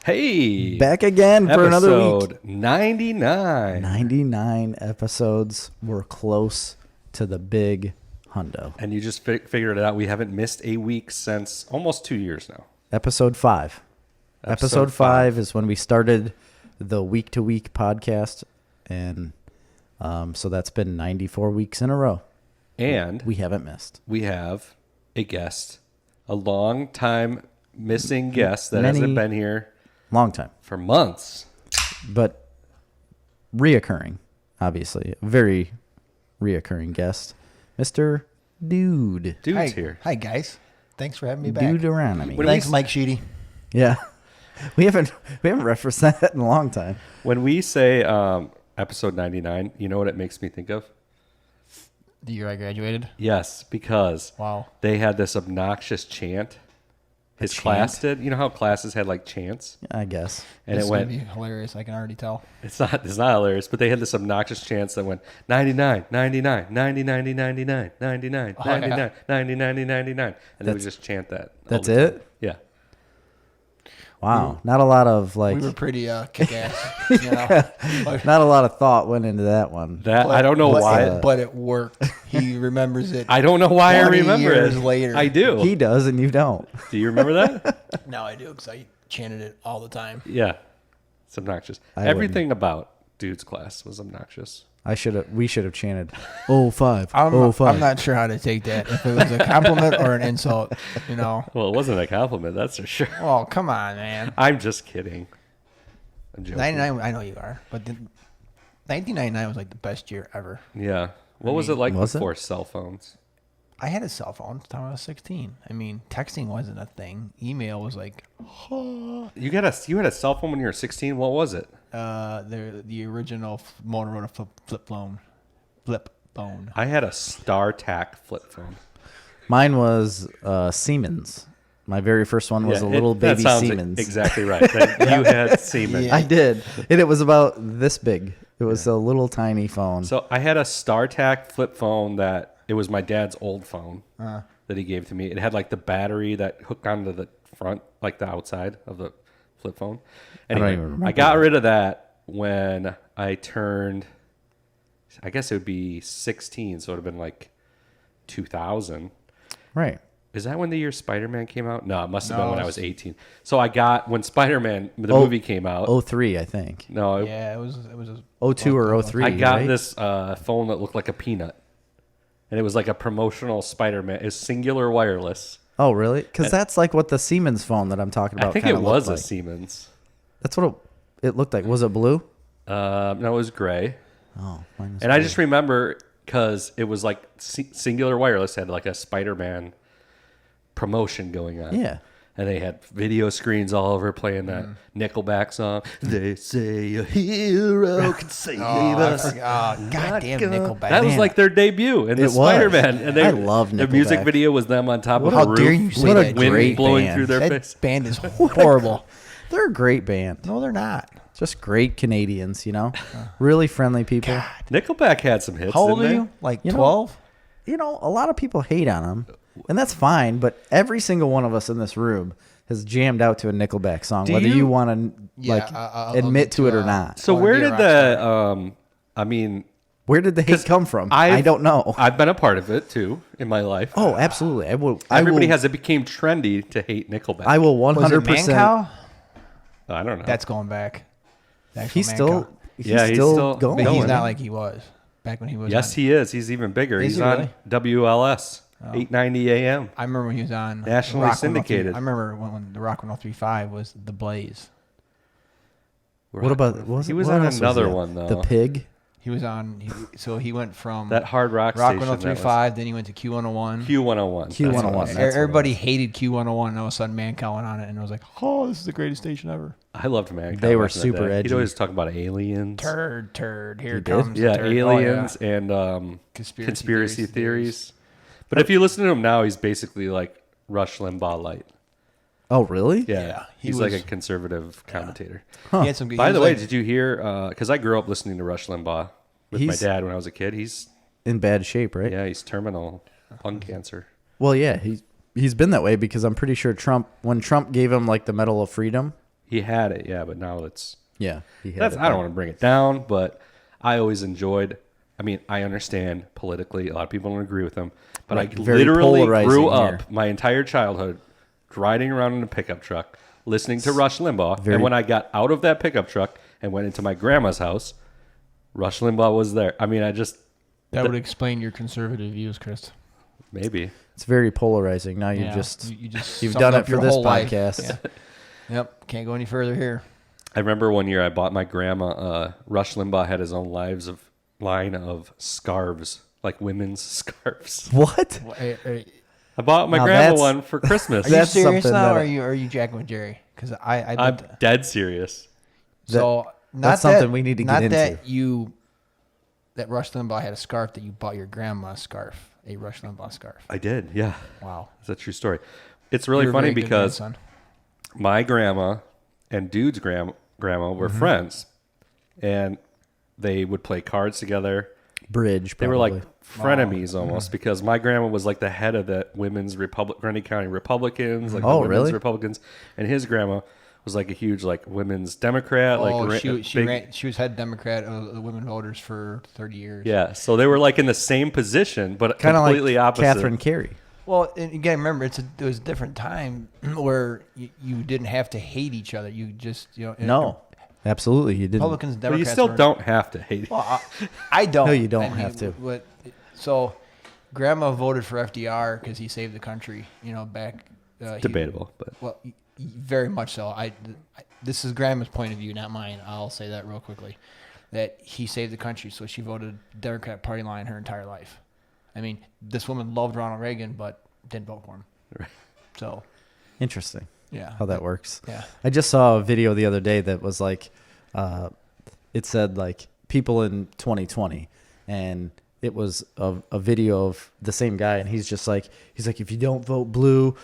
Hey, Back again for another week. Episode 99. 99 episodes. We're close to the big hundo. And you just figured it out. We haven't missed a week since almost 2 years now. Episode 5. Episode 5 is when we started the week-to-week podcast. And so that's been 94 weeks in a row. And we haven't missed. We have a guest, a long time missing guest that hasn't been here. Long time. For months. But reoccurring, obviously. A very reoccurring guest. Mr. Dude. Dude's here. Hi, guys. Thanks for having me back. Deuteronomy. Thanks, Mike Sheedy. Yeah. We haven't referenced that in a long time. When we say episode 99, you know what it makes me think of? The year I graduated? Yes, because they had this obnoxious chant. His class did. You know how classes had like chants? I guess. And It's it went gonna be hilarious. I can already tell. It's not hilarious, but they had this obnoxious chants that went 99, 99, 90, 90, 99, 99, 99, 90, 90, 99. And they would just chant that. That's it? Yeah. Wow. Not a lot of like. We were pretty kick-ass. You know? Not a lot of thought went into that one. I don't know why. But it worked. He remembers it. I don't know why I remember years it. later. I do. He does, and you don't. Do you remember that? No, I do, because I chanted it all the time. Yeah. It's obnoxious. Everything about Dude's class was obnoxious. We should have chanted 05. I'm not sure how to take that. If it was a compliment or an insult, you know. Well, it wasn't a compliment, that's for sure. Oh, come on, man. I'm just kidding. I'm joking. 99, I know you are, but 1999 was like the best year ever. Yeah. What was it like Was it? before cell phones? I had a cell phone the time I was 16. I mean, texting wasn't a thing. Email was like, You had a cell phone when you were 16? What was it? the original Motorola flip phone. I had a StarTAC flip phone. Mine was Siemens. My very first one was a little that baby sounds Siemens. Exactly right. You had Siemens. Yeah. I did. And it was about this big. It was a little tiny phone. So I had a StarTAC flip phone that it was my dad's old phone that he gave to me. It had like the battery that hooked onto the front, like the outside of the flip phone. Anyway, I don't even remember I got rid of that when I turned, I guess it would be 16. So it would have been like 2000. Right. Is that when the year Spider-Man came out? No, it must have been when I was 18. So I got, when Spider-Man, the movie came out. 03, I think. No, Yeah, it was 02 or 03. I got right? this phone that looked like a peanut. And it was like a promotional Spider-Man. It's singular wireless. Oh, really? Because that's like what the Siemens phone that I'm talking about I think kinda it was looked a like. Siemens. That's what it looked like. Was it blue? No, it was gray. Oh, mine was And I just remember because it was like singular wireless had like a Spider-Man promotion going on. Yeah. And they had video screens all over playing that Nickelback song. They say a hero can save us. Goddamn Nickelback. That was like their debut in the was. Spider-Man. And I love the music Nickelback. video was them on top of How a roof. dare you say What a that? Wind great blowing band. through their That face. band is horrible. They're a great band. No, they're not. Just great Canadians, you know? Really friendly people. Nickelback had some hits. How old didn't are they? you? Like You know, 12? You know, a lot of people hate on them, and that's fine, but every single one of us in this room has jammed out to a Nickelback song, Do whether you- you want to I'll admit get to it or to, not. So Wanna where Be a did Rock the Where did the hate come from? I don't know. I've been a part of it too in my life. Oh, absolutely. Everybody has. It became trendy to hate Nickelback. I will Was it 100%. Mancow? I don't know. That's going back. The actual He's still Mancow. he's still still going. But he's going. not like he was back when he was. Yes, on, he is. He's even bigger. Is He's he on really? WLS 890 AM. I remember when he was on Nationally Rock 103. syndicated. I remember when the Rock 103.5 was the Blaze. What about He was what on else was another he one though. The Pig. He was on. So he went from That hard rock Rock station. 103.5, then he went to Q101. Q101. Q101. That's what it was. That's Everybody hated Q101, and all of a sudden Mancow went on it, and it was like, oh, this is the greatest station ever. I loved Mancow. They were back in the super day. edgy. He'd always talk about aliens. Turd. Here He it did? comes. Yeah, turd. aliens Oh, yeah. and conspiracy theories. theories. But if you listen to him now, he's basically like Rush Limbaugh light. Oh, really? Yeah, he he's like was- a conservative commentator. He had some. By the way, did you hear? Because I grew up listening to Rush Limbaugh with my He's- dad when I was a kid. He's In bad shape, right? he's terminal lung cancer. Well, yeah, he's been that way because I'm pretty sure when Trump gave him like the Medal of Freedom, He had it, yeah, but now it's. Yeah, he had That's. it I don't then. want to bring it down, but I always enjoyed. I mean, I understand politically. A lot of people don't agree with him, but Right, I very literally polarizing grew here. up my entire childhood riding around in a pickup truck, listening to Rush Limbaugh. Very- And when I got out of that pickup truck and went into my grandma's house, Rush Limbaugh was there. I mean, That would explain your conservative views, Chris. maybe. It's very polarizing. Now Yeah, you've summed done up it for your this whole life. podcast. Yeah. Yep, can't go any further here. I remember one year I bought my grandma. Rush Limbaugh had his own line of scarves, like women's scarves. What? I bought my Now grandma that's- one for Christmas. Are you That's serious something now, that or are you jacking with Jerry? Because I'm dead serious. so not that's something we need to not get that into. that Rush Limbaugh had a scarf that you bought your grandma a scarf, a Rush Limbaugh scarf. I did, yeah. Wow, It's a true story. It's really You're a funny very good because grandson. my grandma and Dude's grandma were Mm-hmm. friends, and they would play cards together. Bridge. They Probably. were like frenemies almost because my grandma was like the head of the women's Grundy County Republicans, like the Oh, women's really? Republicans, and his grandma was like a huge like women's Democrat. Like she was head Democrat of the women voters for 30 years. yeah. So they were like in the same position, but kind of completely like opposite. Catherine Carey. Well, and again, remember, it was a different time where you didn't have to hate each other. You just No, absolutely, you didn't. Republicans, But Democrats. you still were- don't have to hate. Well, I don't. No, you don't I mean, have to. But so, Grandma voted for FDR because he saved the country. Back. Debatable, but Well, very much so. This is Grandma's point of view, not mine. I'll say that real quickly. That he saved the country, so she voted Democrat Party line her entire life. I mean, this woman loved Ronald Reagan, but didn't vote for him. Right. So, Interesting yeah. how that works. Yeah. I just saw a video the other day that was like, it said like people in 2020, and it was a video of the same guy, and he's like, if you don't vote blue,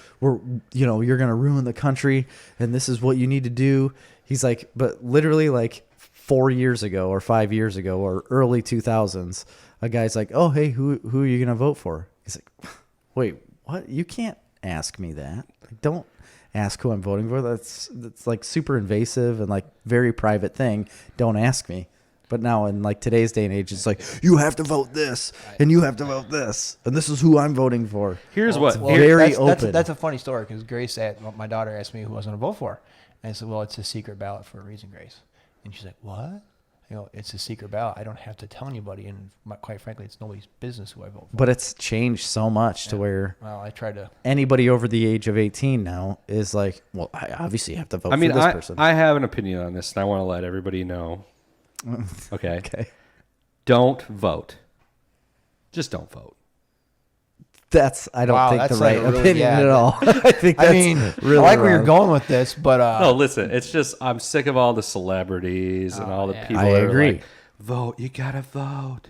you're gonna ruin the country, and this is what you need to do. He's like, but literally like 4 years ago or 5 years ago or early 2000s, a guy's like, oh hey, who are you gonna vote for? He's like, wait, what? You can't ask me that. Like, don't ask who I'm voting for. That's like super invasive and like very private thing. Don't ask me. But now in like today's day and age, it's like, you have to vote this and you have to vote this, and this is who I'm voting for. here's what. Well, Very that's open. That's a funny story because Grace my daughter asked me who I was going to vote for. And I said, well, it's a secret ballot for a reason, Grace. And she's like, what? It's a secret ballot. I don't have to tell anybody. And quite frankly, it's nobody's business who I vote for. But it's changed so much to where Well, I tried to. anybody over the age of 18 now is like, well, I obviously have to vote I mean, for this person. I have an opinion on this, and I want to let everybody know. Okay. Okay. Don't vote. Just don't vote. I don't Wow, think the that's right like a really- opinion yeah, at all. I think that's I mean, really I like where you're wrong. going with this, but No, listen. It's just I'm sick of all the celebrities and all the yeah. people. I that are agree. like, vote. You gotta vote.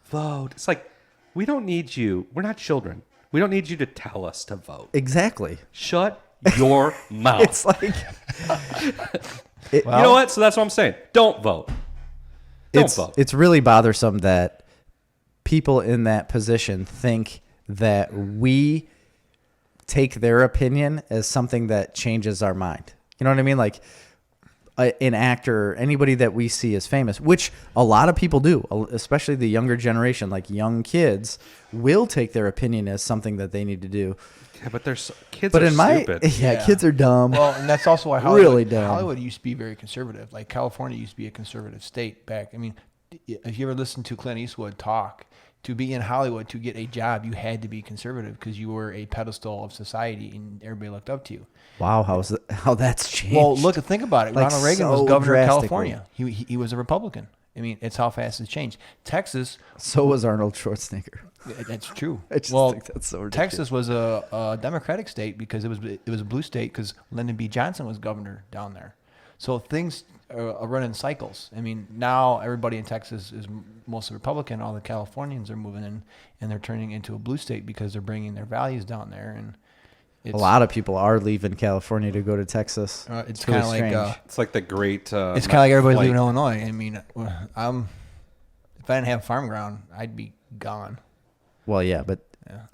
Vote. It's like we don't need you. We're not children. We don't need you to tell us to vote. Exactly. Shut your mouth. It's like, You know what? So that's what I'm saying. Don't vote. Don't vote. It's really bothersome that people in that position think that we take their opinion as something that changes our mind. You know what I mean? Like an actor or anybody that we see as famous, which a lot of people do, especially the younger generation, like young kids will take their opinion as something that they need to do. Yeah, but kids But are in my, stupid. yeah, kids are dumb. well, and that's also why Hollywood, Really dumb. Hollywood used to be very conservative. Like California used to be a conservative state back. I mean, if you ever listen to Clint Eastwood talk, to be in Hollywood, to get a job, you had to be conservative because you were a pedestal of society and everybody looked up to you. Wow, how that's changed. Well, think about it. Like, Ronald Reagan was so governor of drastically. California. He was a Republican. I mean, it's how fast it's changed. Texas, So was Arnold Schwarzenegger. that's true. I just well, think that's so ridiculous. Texas was a Democratic state because it was a blue state because Lyndon B. Johnson was governor down there. So things are running cycles. I mean, now everybody in Texas is mostly Republican. All the Californians are moving in, and they're turning into a blue state because they're bringing their values down there. And A lot of people are leaving California to go to Texas. it's really kind of like strange. It's like the great. it's kind of like everybody's leaving Illinois. I mean, if I didn't have farm ground, I'd be gone. Well, yeah, but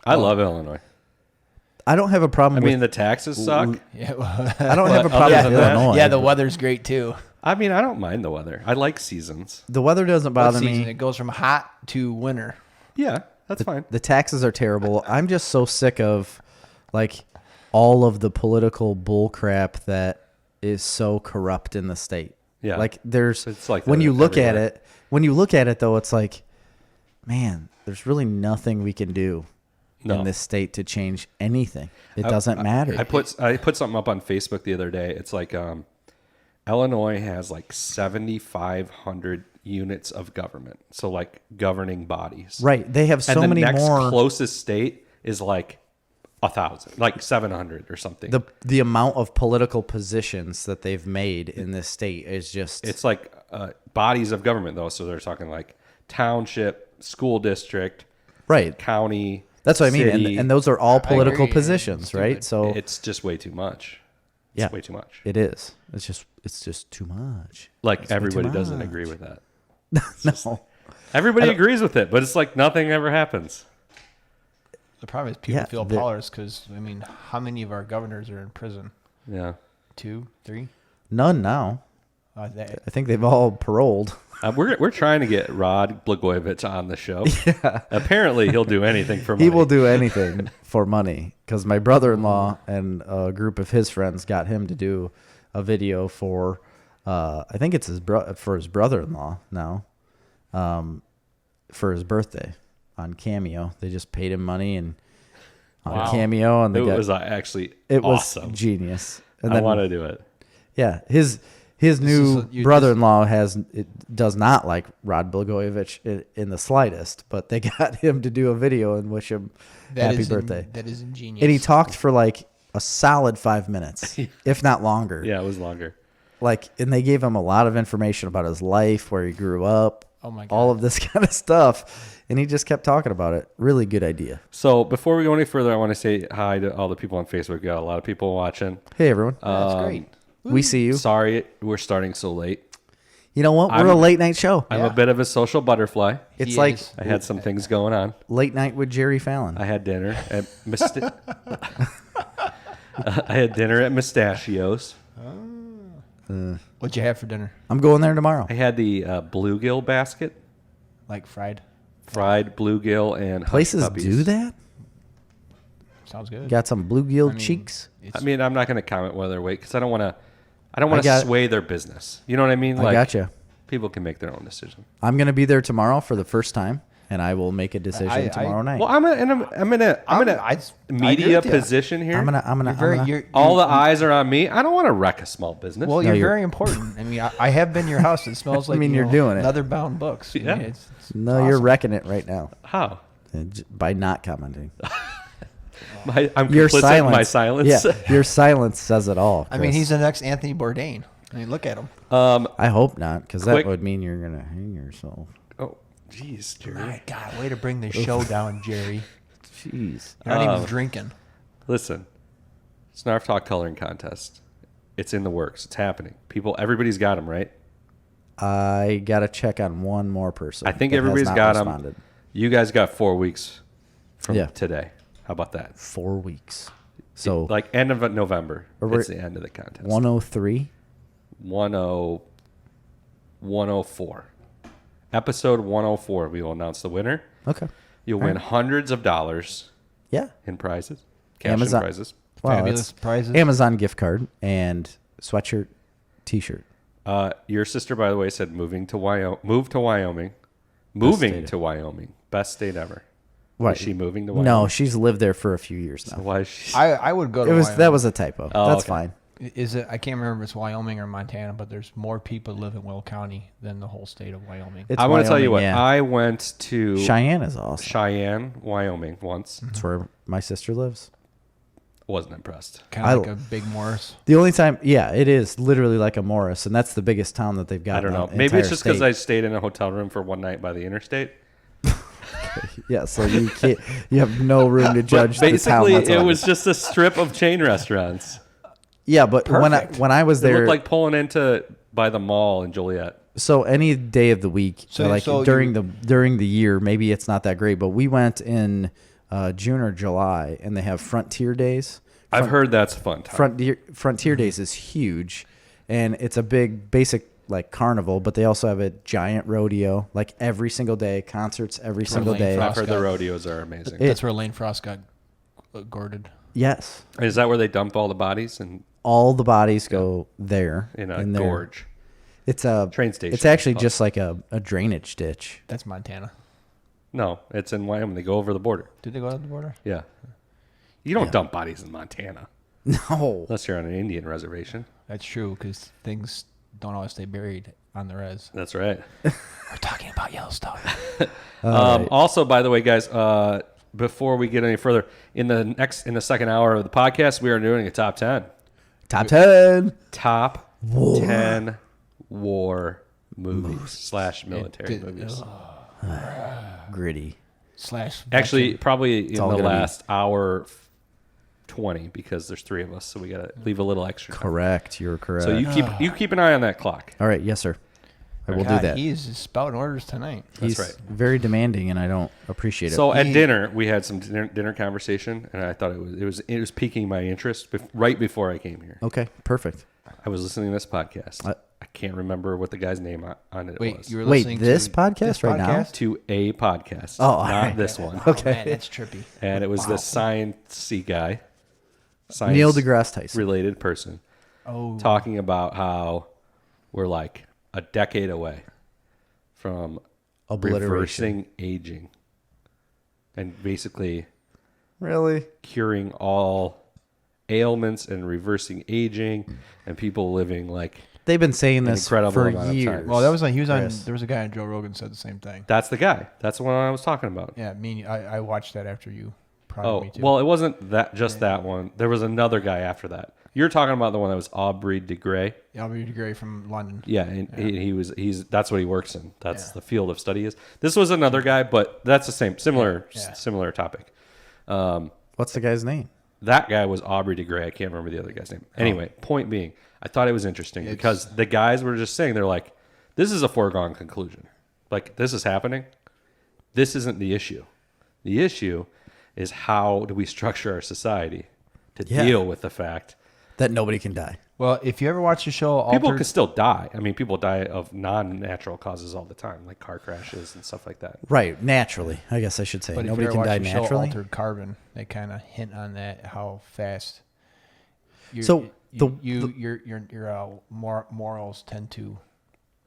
I love Illinois. I don't have a I problem mean, with. the taxes suck. Yeah, I don't have a But problem other with than that- Illinois. yeah, the weather's great too. I mean, I don't mind the weather. I like seasons. The weather doesn't What bother season? me. It goes from hot to winter. Yeah, that's fine. The taxes are terrible. I'm just so sick of like all of the political bull crap that is so corrupt in the state. Yeah. Like there's It's like when that you look at everywhere. it, when you look at it though, it's like, man, there's really nothing we can do No. in this state to change anything. It doesn't matter. I put something up on Facebook the other day. It's like Illinois has like 7,500 units of government, so like governing bodies. Right. They have so and the many next more. closest state is like 1,000, like 700 or something. The amount of political positions that they've made in this state is just It's like bodies of government though, so they're talking like township, school district, right. county. That's what I mean, city. and those are all political agree. positions, It's right? stupid. So It's just way too much. It's yeah, way too much. It is. It's just too much. Like It's way too everybody doesn't much. agree with that. No. Everybody agrees with it, but it's like nothing ever happens. The problem is people Yeah, feel the- powerless because, I mean, how many of our governors are in prison? Yeah. 2, 3? None now. I think they've all paroled. We're trying to get Rod Blagojevich on the show. Yeah. Apparently, he'll do anything for money. He will do anything for money because my brother-in-law and a group of his friends got him to do a video for, I think it's for his brother-in-law now, for his birthday on Cameo. They just paid him money and on Wow. Cameo, and It was actually it awesome. was genius. And I want to do it. Yeah, his new brother-in-law does not like Rod Blagojevich in the slightest, but they got him to do a video and wish him happy birthday. That is ingenious. And he talked for like a solid 5 minutes, if not longer. Yeah, it was longer. Like, and they gave him a lot of information about his life, where he grew up, Oh my God. all of this kind of stuff, and he just kept talking about it. Really good idea. So before we go any further, I want to say hi to all the people on Facebook. We got a lot of people watching. Hey, everyone. That's great. We see you. Sorry, we're starting so late. You know what? We're a late night show. I'm a bit of a social butterfly. It's He like is. I had some things going on. late night with Jerry Fallon. I had dinner at I had dinner at Mustachios. What'd you have for dinner? I'm going there tomorrow. I had the bluegill basket, Like fried? fried bluegill and hush Places puppies. do that? Sounds good. Got some bluegill cheeks? I mean, I'm not going to comment whether they're weight because I don't want to sway their business. You know what I mean? I gotcha. People can make their own decision. I'm going to be there tomorrow for the first time, and I will make a decision tomorrow night. Well, I'm in a media position here. I'm gonna. All the eyes are on me. I don't want to wreck a small business. Well, No, you're you're- very important. I mean, I have been in your house. It smells like mean, you're doing it. leather-bound books. I Yeah. mean, it's No, awesome. you're wrecking it right now How? by not commenting. I'm Your complicit silence. in my silence. Yeah, your silence says it all. I mean, Chris. he's the next Anthony Bourdain. I mean, look at him. I hope not, because that Quick- would mean you're gonna hang yourself. Oh, jeez, Jerry. My God, way to bring the show down, Jerry. Jeez. You're not even drinking. Listen, Snarf Talk coloring contest. It's in the works. It's happening. Everybody's got them, right? I gotta check on one more person. I think that has everybody's not got them. responded. You guys got 4 weeks from Yeah. today. How about that? 4 weeks. So Like end of November. Or we're- It's the end of the contest. 103. 104. Episode 104. We will announce the winner. Okay. You'll win hundreds of dollars Yeah. in prizes. Cash Amazon. and prizes. Wow, Fabulous that's prizes. Amazon gift card and sweatshirt, T-shirt. Your sister, by the way, said move to Wyoming. state To Wyoming. Best state ever. What? Is she moving to Wyoming? No, she's lived there for a few years now. Why is she? I would go to That Wyoming. was a typo. Oh, That's okay. fine. Is it? I can't remember if it's Wyoming or Montana, but there's more people live in Will County than the whole state of Wyoming. It's I want to tell you what. Wyoming, yeah. I went to Cheyenne is awesome. Cheyenne, Wyoming once. That's where my sister lives. Wasn't impressed. Kind of like a Big Morris. The only time, yeah, it is literally like a Morris, and that's the biggest town that they've got. I don't in know. the Maybe it's entire just because state. I stayed in a hotel room for one night by the interstate. Yeah, so you can't. You have no room to judge But the town. basically, That's it all. was just a strip of chain restaurants. Yeah, but Perfect. when I was It there, looked like pulling into by the mall in Joliet. so any day of the week, So- like so during the year, maybe it's not that great. But we went in June or July, and they have Frontier Days. I've heard that's a fun time. Frontier Days is huge, and it's a big basic like carnival, but they also have a giant rodeo like every single day, concerts every single day. I've heard the rodeos are amazing. That's where Lane Frost got gourded. Yes. Is that where they dump all the bodies and All the bodies go there in a there. gorge? It's a Train station. It's actually just like a drainage ditch. That's Montana. No, it's in Wyoming. They go over the border. Did they go to the border? Yeah. You don't dump bodies in Montana No. unless you're on an Indian reservation. That's true, because things don't always stay buried on the res. That's right. We're talking about Yellowstone. Right. Also, by the way, guys, before we get any further, in the second hour of the podcast, we are doing a top 10. Top 10. Top 10 war movies / military movies. Gritty. / Actually, probably in all the gonna be- last hour 20, because there's 3 of us, so we gotta leave a little extra time. Correct. You're correct. So you keep an eye on that clock. All right. Yes, sir. I will do God, that. He's just spouting orders tonight. That's He's right. very demanding, and I don't appreciate it. So at dinner, we had some dinner conversation, and I thought it was piquing my interest right before I came here. Okay. Perfect. I was listening to this podcast. I can't remember what the guy's name on it was. Wait, you were Wait, listening this to podcast this right now? podcast? To a podcast, Oh, all not right. this one. Oh, Okay. man, that's trippy. And it was this science-y guy, Neil deGrasse Tyson. related person, talking about how we're like a decade away from Obliteration. reversing aging and basically Really? curing all ailments and reversing aging and people living like They've been saying An this incredible for amount of years. time. Well, that was like he was on. Yes. There was a guy on Joe Rogan said the same thing. that's the guy. That's the one I was talking about. Yeah, I watched that after you. Prodded Oh, me too. well, it wasn't that one. There was another guy after that. You're talking about the one that was Aubrey de Grey. Albert Gray from London. Yeah, and he's that's what he works in. That's the field of study is. This was another guy, but that's the similar topic. What's the guy's name? That guy was Aubrey de Grey. I can't remember the other guy's name. Anyway, point being, I thought it was interesting because the guys were just saying, they're like, this is a foregone conclusion. Like, this is happening. This isn't the issue. The issue is how do we structure our society to deal with the fact That nobody can die. Well, if you ever watch the show, people can still die. I mean, people die of non-natural causes all the time, like car crashes and stuff like that. Right. Naturally. I guess I should say. But Nobody if you can ever die watch the show naturally. Altered Carbon, they kind of hint on that, how fast. So your morals tend to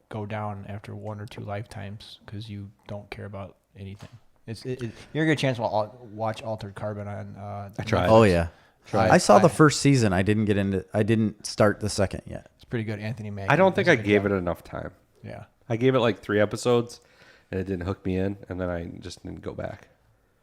go down after 1 or 2 lifetimes because you don't care about anything. You're a good chance to watch Altered Carbon on. I tried. Oh yeah. I saw the I- first season. I didn't start the second yet. It's pretty good. Anthony Mackie. I don't think does I a good gave job. it enough time. Yeah, I gave it like 3 episodes, and it didn't hook me in, and then I just didn't go back.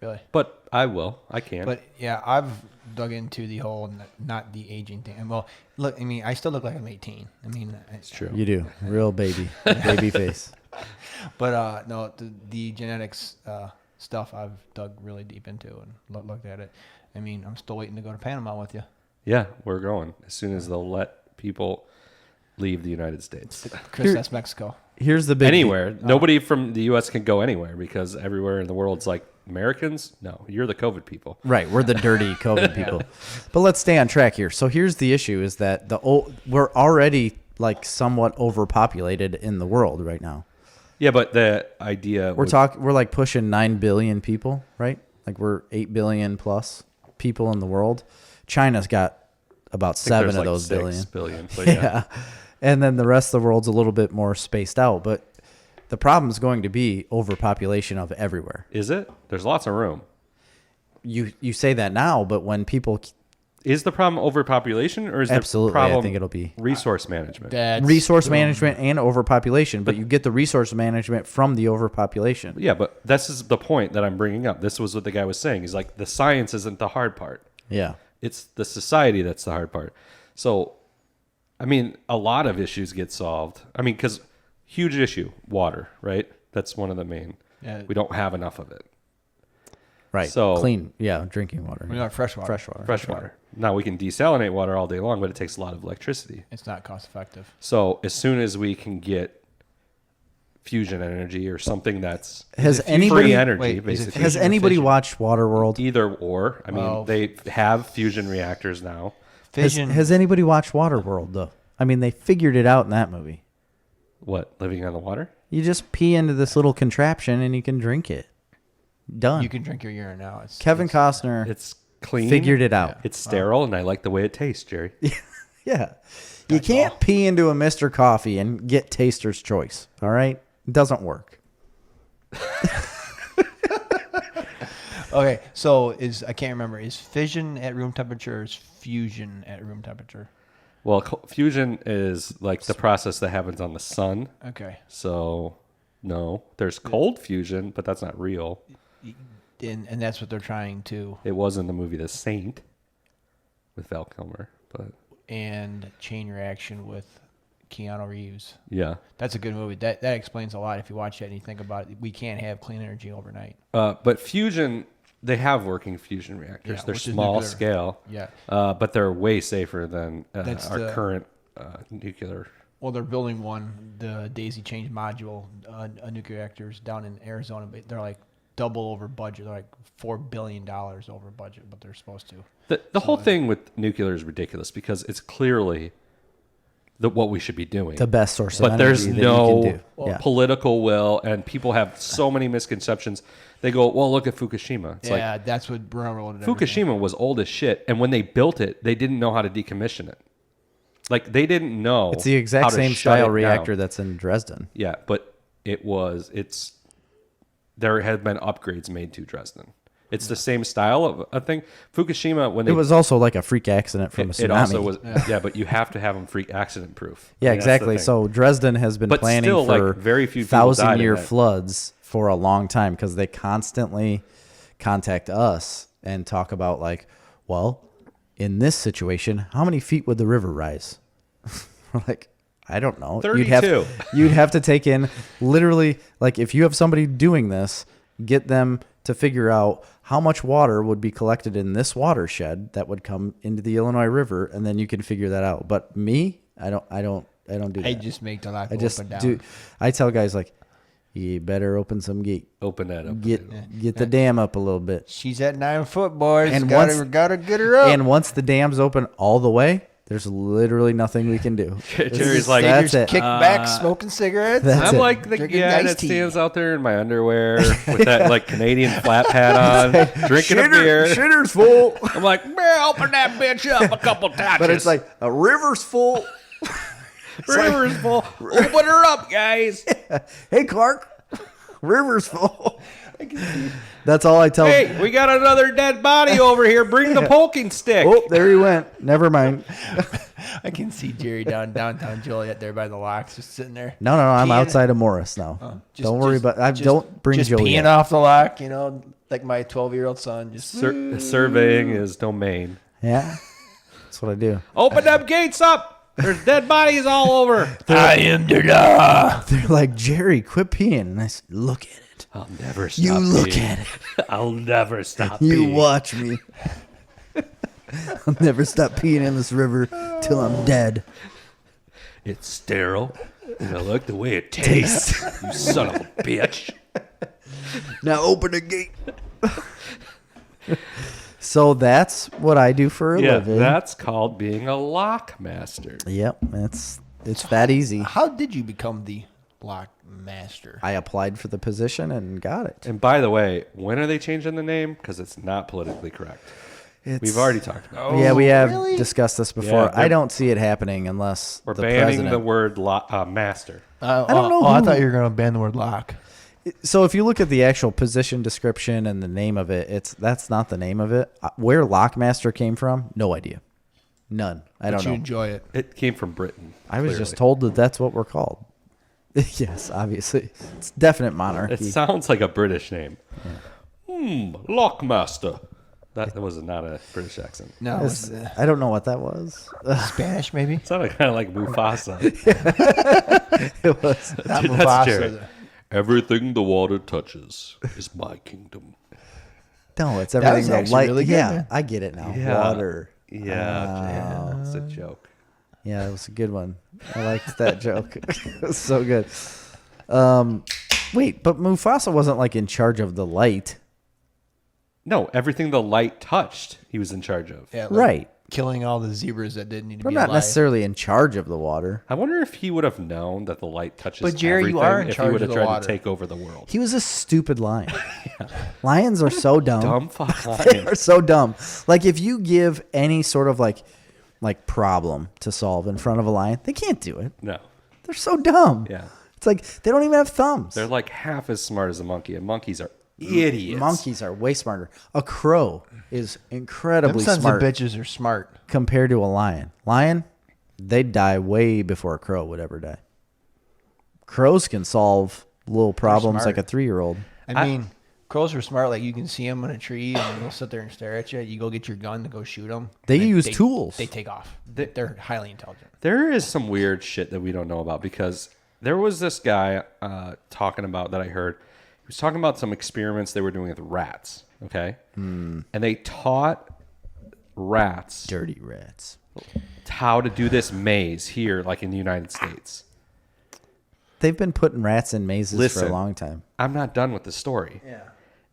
really. But I will. I can. But yeah, I've dug into the whole not the aging thing. And well, look, I mean, I still look like I'm 18. I mean, it's true. You do. Real baby face. But no, the genetics stuff I've dug really deep into and looked at it. I mean, I'm still waiting to go to Panama with you. Yeah, we're going as soon as they'll let people leave the United States. Chris, that's Mexico. Here's the big Anywhere. Nobody from the U.S. can go anywhere because everywhere in the world's like, Americans? No, you're the COVID people. Right, we're the dirty COVID people. But let's stay on track here. So here's the issue: is that we're already like somewhat overpopulated in the world right now. Yeah, but the idea We're like pushing 9 billion people, right? Like we're 8 billion plus people in the world. China's got about 7 of those 6 billion. billion. But yeah. And then the rest of the world's a little bit more spaced out. But the problem is going to be overpopulation of everywhere. Is it? There's lots of room. You say that now, but when people Is the problem overpopulation or is Absolutely, the I problem think it'll be resource management? resource management and overpopulation, but you get the resource management from the overpopulation. Yeah, but this is the point that I'm bringing up. This was what the guy was saying. He's like, the science isn't the hard part. Yeah. It's the society that's the hard part. So, I mean, a lot of issues get solved. I mean, because huge issue, water, right? That's one of the main. Yeah. We don't have enough of it. Right. So- Clean, drinking water. We got fresh water. Fresh water. Now, we can desalinate water all day long, but it takes a lot of electricity. It's not cost effective. So, as soon as we can get fusion energy or something that's Has free anybody energy, wait, is it basically. fusion has or anybody fission? watched Waterworld? Either or. I mean, Well, they have fusion reactors now. Fission. Has anybody watched Waterworld though? I mean, they figured it out in that movie. What, living on the water? You just pee into this little contraption and you can drink it. Done. you can drink your urine now. Kevin Costner It's clean. figured it out. It's sterile, and I like the way it tastes, Jerry. Yeah. You can't pee into a Mr. Coffee and get taster's choice. All right? It doesn't work. Okay, so I can't remember. Is fission at room temperature or is fusion at room temperature? Well, fusion is like the process that happens on the sun. Okay. So, no, there's cold fusion, but that's not real. And that's what they're trying to. It was in the movie The Saint with Val Kilmer, but And chain reaction with Keanu Reeves. yeah. That's a good movie. That explains a lot if you watch it and you think about it. We can't have clean energy overnight. But fusion, they have working fusion reactors. Yeah, They're which is small nuclear. scale. Yeah. But they're way safer than That's our the- current nuclear. Well, they're building one, the Daisy Chain module, a nuclear reactors down in Arizona. But they're like double over budget. They're like $4 billion over budget, but they're supposed to. The whole thing with nuclear is ridiculous because it's clearly what we should be doing. The best source of But there's energy that no you can do. Yeah. political will, and people have so many misconceptions. They go, well, look at Fukushima. It's Yeah, that's what railroaded like Fukushima was old as shit, and when they built it, they didn't know how to decommission it. Like, they didn't know. It's the how exact to same shut style it reactor down. that's in Dresden. Yeah, but there have been upgrades made to Dresden. It's the same style of a thing. Fukushima, when they It was also like a freak accident from a tsunami. it also was but you have to have them freak accident proof. Yeah, I mean, that's the exactly. thing. So Dresden has been But planning still, for like, very few people died in 1,000-year that. floods for a long time because they constantly contact us and talk about like, well, in this situation, how many feet would the river rise? We're like, I don't know. 32. You'd have to take in literally, like, if you have somebody doing this, get them to figure out how much water would be collected in this watershed that would come into the Illinois River, and then you can figure that out. But me, I don't do that. I just make the lock I just open down. do. I tell guys like, you better open some gate. Open that up. Get the dam up a little bit. She's at 9 foot, boys. And gotta get her up. And once the dam's open all the way, there's literally nothing we can do. Jerry's like, that's just it. kick back, smoking cigarettes. That's I'm it. like the Drinking guy iced that tea. stands out there in my underwear with that like Canadian flap hat on, drinking a beer. Shitter's full. I'm like, man, open that bitch up a couple touches. But it's like a river's full. river's full. Open her up, guys. Hey, Clark, river's full. That's all I tell. Hey, we got another dead body over here. Bring the poking stick. Oh, there he went. Never mind. I can see Jerry downtown Joliet there by the locks, just sitting there. No, I'm Peeing. outside of Morris now. Don't worry about. Don't bring just Joey. peeing off the lock, like my 12-year-old son. Just Surveying his domain. Yeah, that's what I do. Open them gates up. There's dead bodies all over. I am the law. They're like, Jerry, quit peeing. And I said, look at it. I'll never stop. You look peeing. at it. I'll never stop. You peeing. watch me. I'll never stop peeing in this river till I'm dead. It's sterile, and I like the way it tastes. You son of a bitch. Now open the gate. So that's what I do for a Yeah, living. that's called being a lock master. Yep, it's that easy. How did you become the lock master? I applied for the position and got it. And by the way, when are they changing the name? Because it's not politically correct. We've already talked about it. Yeah, we have really? discussed this before. Yeah, I don't see it happening unless We're the banning president. the word master. I don't know I who- thought you were going to ban the word lock. So if you look at the actual position description and the name of it, that's not the name of it. Where Lockmaster came from, no idea. None. I don't But you know. enjoy it. It came from Britain. I was clearly. just told that that's what we're called. Yes, obviously. It's definite monarchy. It sounds like a British name. Lockmaster. That was not a British accent. No, It's- I don't know what that was. Spanish maybe. It sounded kind of like Mufasa. It was. Not That's Mufasa. Jerry. Everything the water touches is my kingdom. No, it's was everything the actually light. really good, yeah, man. I get it now. Yeah. Water. Yeah, it's a joke. Yeah, it was a good one. I liked that joke. It was so good. Wait, but Mufasa wasn't like in charge of the light. No, everything the light touched, he was in charge of. Yeah, like Right. killing all the zebras that didn't need to But be not alive. necessarily in charge of the water. I wonder if he would have known that the light touches But Jerry, everything you are in if he charge would have of the tried water. to take over the world. He was a stupid lion. Lions are so dumb. Dumb fuck They lion. are so dumb. Like if you give any sort of like problem to solve in front of a lion, they can't do it. No. They're so dumb. Yeah. It's like they don't even have thumbs. They're like half as smart as a monkey, and monkeys are idiots. Monkeys are way smarter. A crow is Them incredibly sons smart of bitches are smart. compared to a lion. Lion, they'd die way before a crow would ever die. Crows can solve little problems smart. like a 3-year-old. I mean, crows are smart. Like you can see them in a tree and they'll sit there and stare at you. You go get your gun to go shoot them. They use tools. They take off. They're highly intelligent. There is some weird shit that we don't know about because there was this guy talking about that I heard. He was talking about some experiments they were doing with rats. Okay, and they taught rats Dirty rats. how to do this maze here, like in the United States. They've been putting rats in mazes for Listen. a long time. I'm not done with the story. Yeah.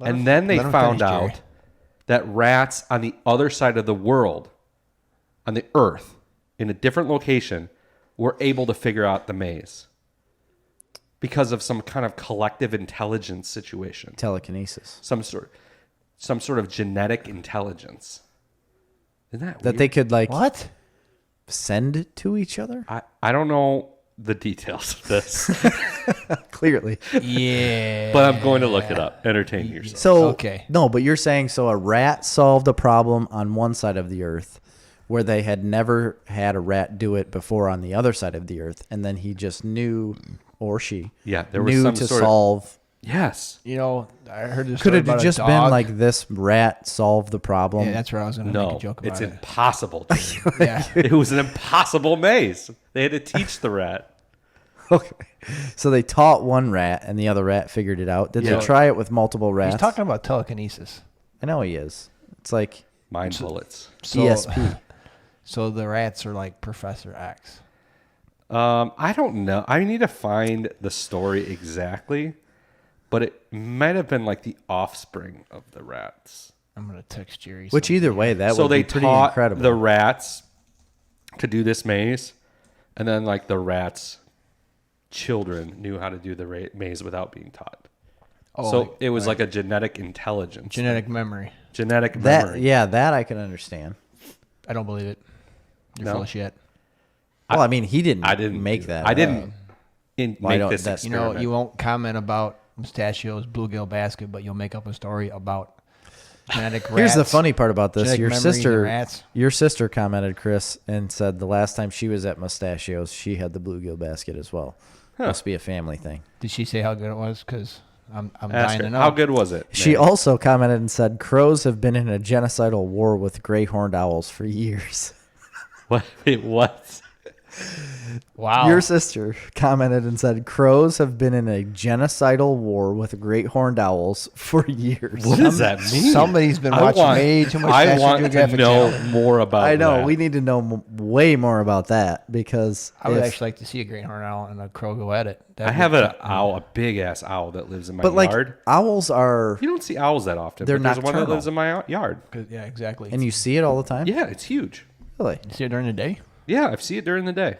And then they let 'em found finish, out Jerry. that rats on the other side of the world, on the earth, in a different location, were able to figure out the maze because of some kind of collective intelligence situation, Telekinesis. some sort of genetic intelligence. Isn't that That weird? they could like What? send to each other? I don't know the details of this, Clearly. Yeah. but I'm going to look it up. Entertain yourself. So Okay. No, but you're saying so a rat solved a problem on one side of the earth where they had never had a rat do it before on the other side of the earth, and then he just knew, or she, Yeah, there was knew some to sort of- solve. Yes. You know, I heard this. Could story it have about a just been dog. like this rat solved the problem? Yeah, that's what I was going to make No, a joke about. it's it. impossible. Jimmy. Yeah. It was an impossible maze. They had to teach the rat. Okay. So they taught one rat, and the other rat figured it out. Did Yeah. they try it with multiple rats? He's talking about telekinesis. I know he is. It's like Mind bullets. So, ESP. So the rats are like Professor X. I don't know. I need to find the story exactly, but it might have been like the offspring of the rats. I'm going to text Jerry. Which either way, that So would they be pretty taught incredible. the rats to do this maze, and then like the rats' children knew how to do the maze without being taught. Oh, So it was like a genetic intelligence, genetic memory. genetic that memory. yeah, that I can understand. I don't believe it. You're No. full of shit. Well, I mean, he didn't. I didn't make that. I up. didn't Why make don't- this that- You experiment. know, you won't comment about Mustachio's bluegill basket, but you'll make up a story about genetic rats. Here's the funny part about this: genetic your memories and sister, rats. your sister commented, Chris, and said the last time she was at Mustachios, she had the bluegill basket as well. Must be a family thing. Did she say how good it was? Because I'm Ask dying her, to know. how good was it? She man? also commented and said crows have been in a genocidal war with gray horned owls for years. What? Wait, what? Wow. Your sister commented and said crows have been in a genocidal war with great horned owls for years. What does that mean? Somebody's been I watching want- way too much I National want to Geographic know Channel. more about. I know that. we need to know way more about that because I would if- actually like to see a great horned owl and a crow go at it. I have an owl, a big ass owl that lives in my but like yard. owls are, You don't see owls that often. They're but there's one that nocturnal. lives in my yard. Yeah, exactly. and you see it all the time. Yeah, it's huge. Really, You see it during the day? Yeah, I see it during the day.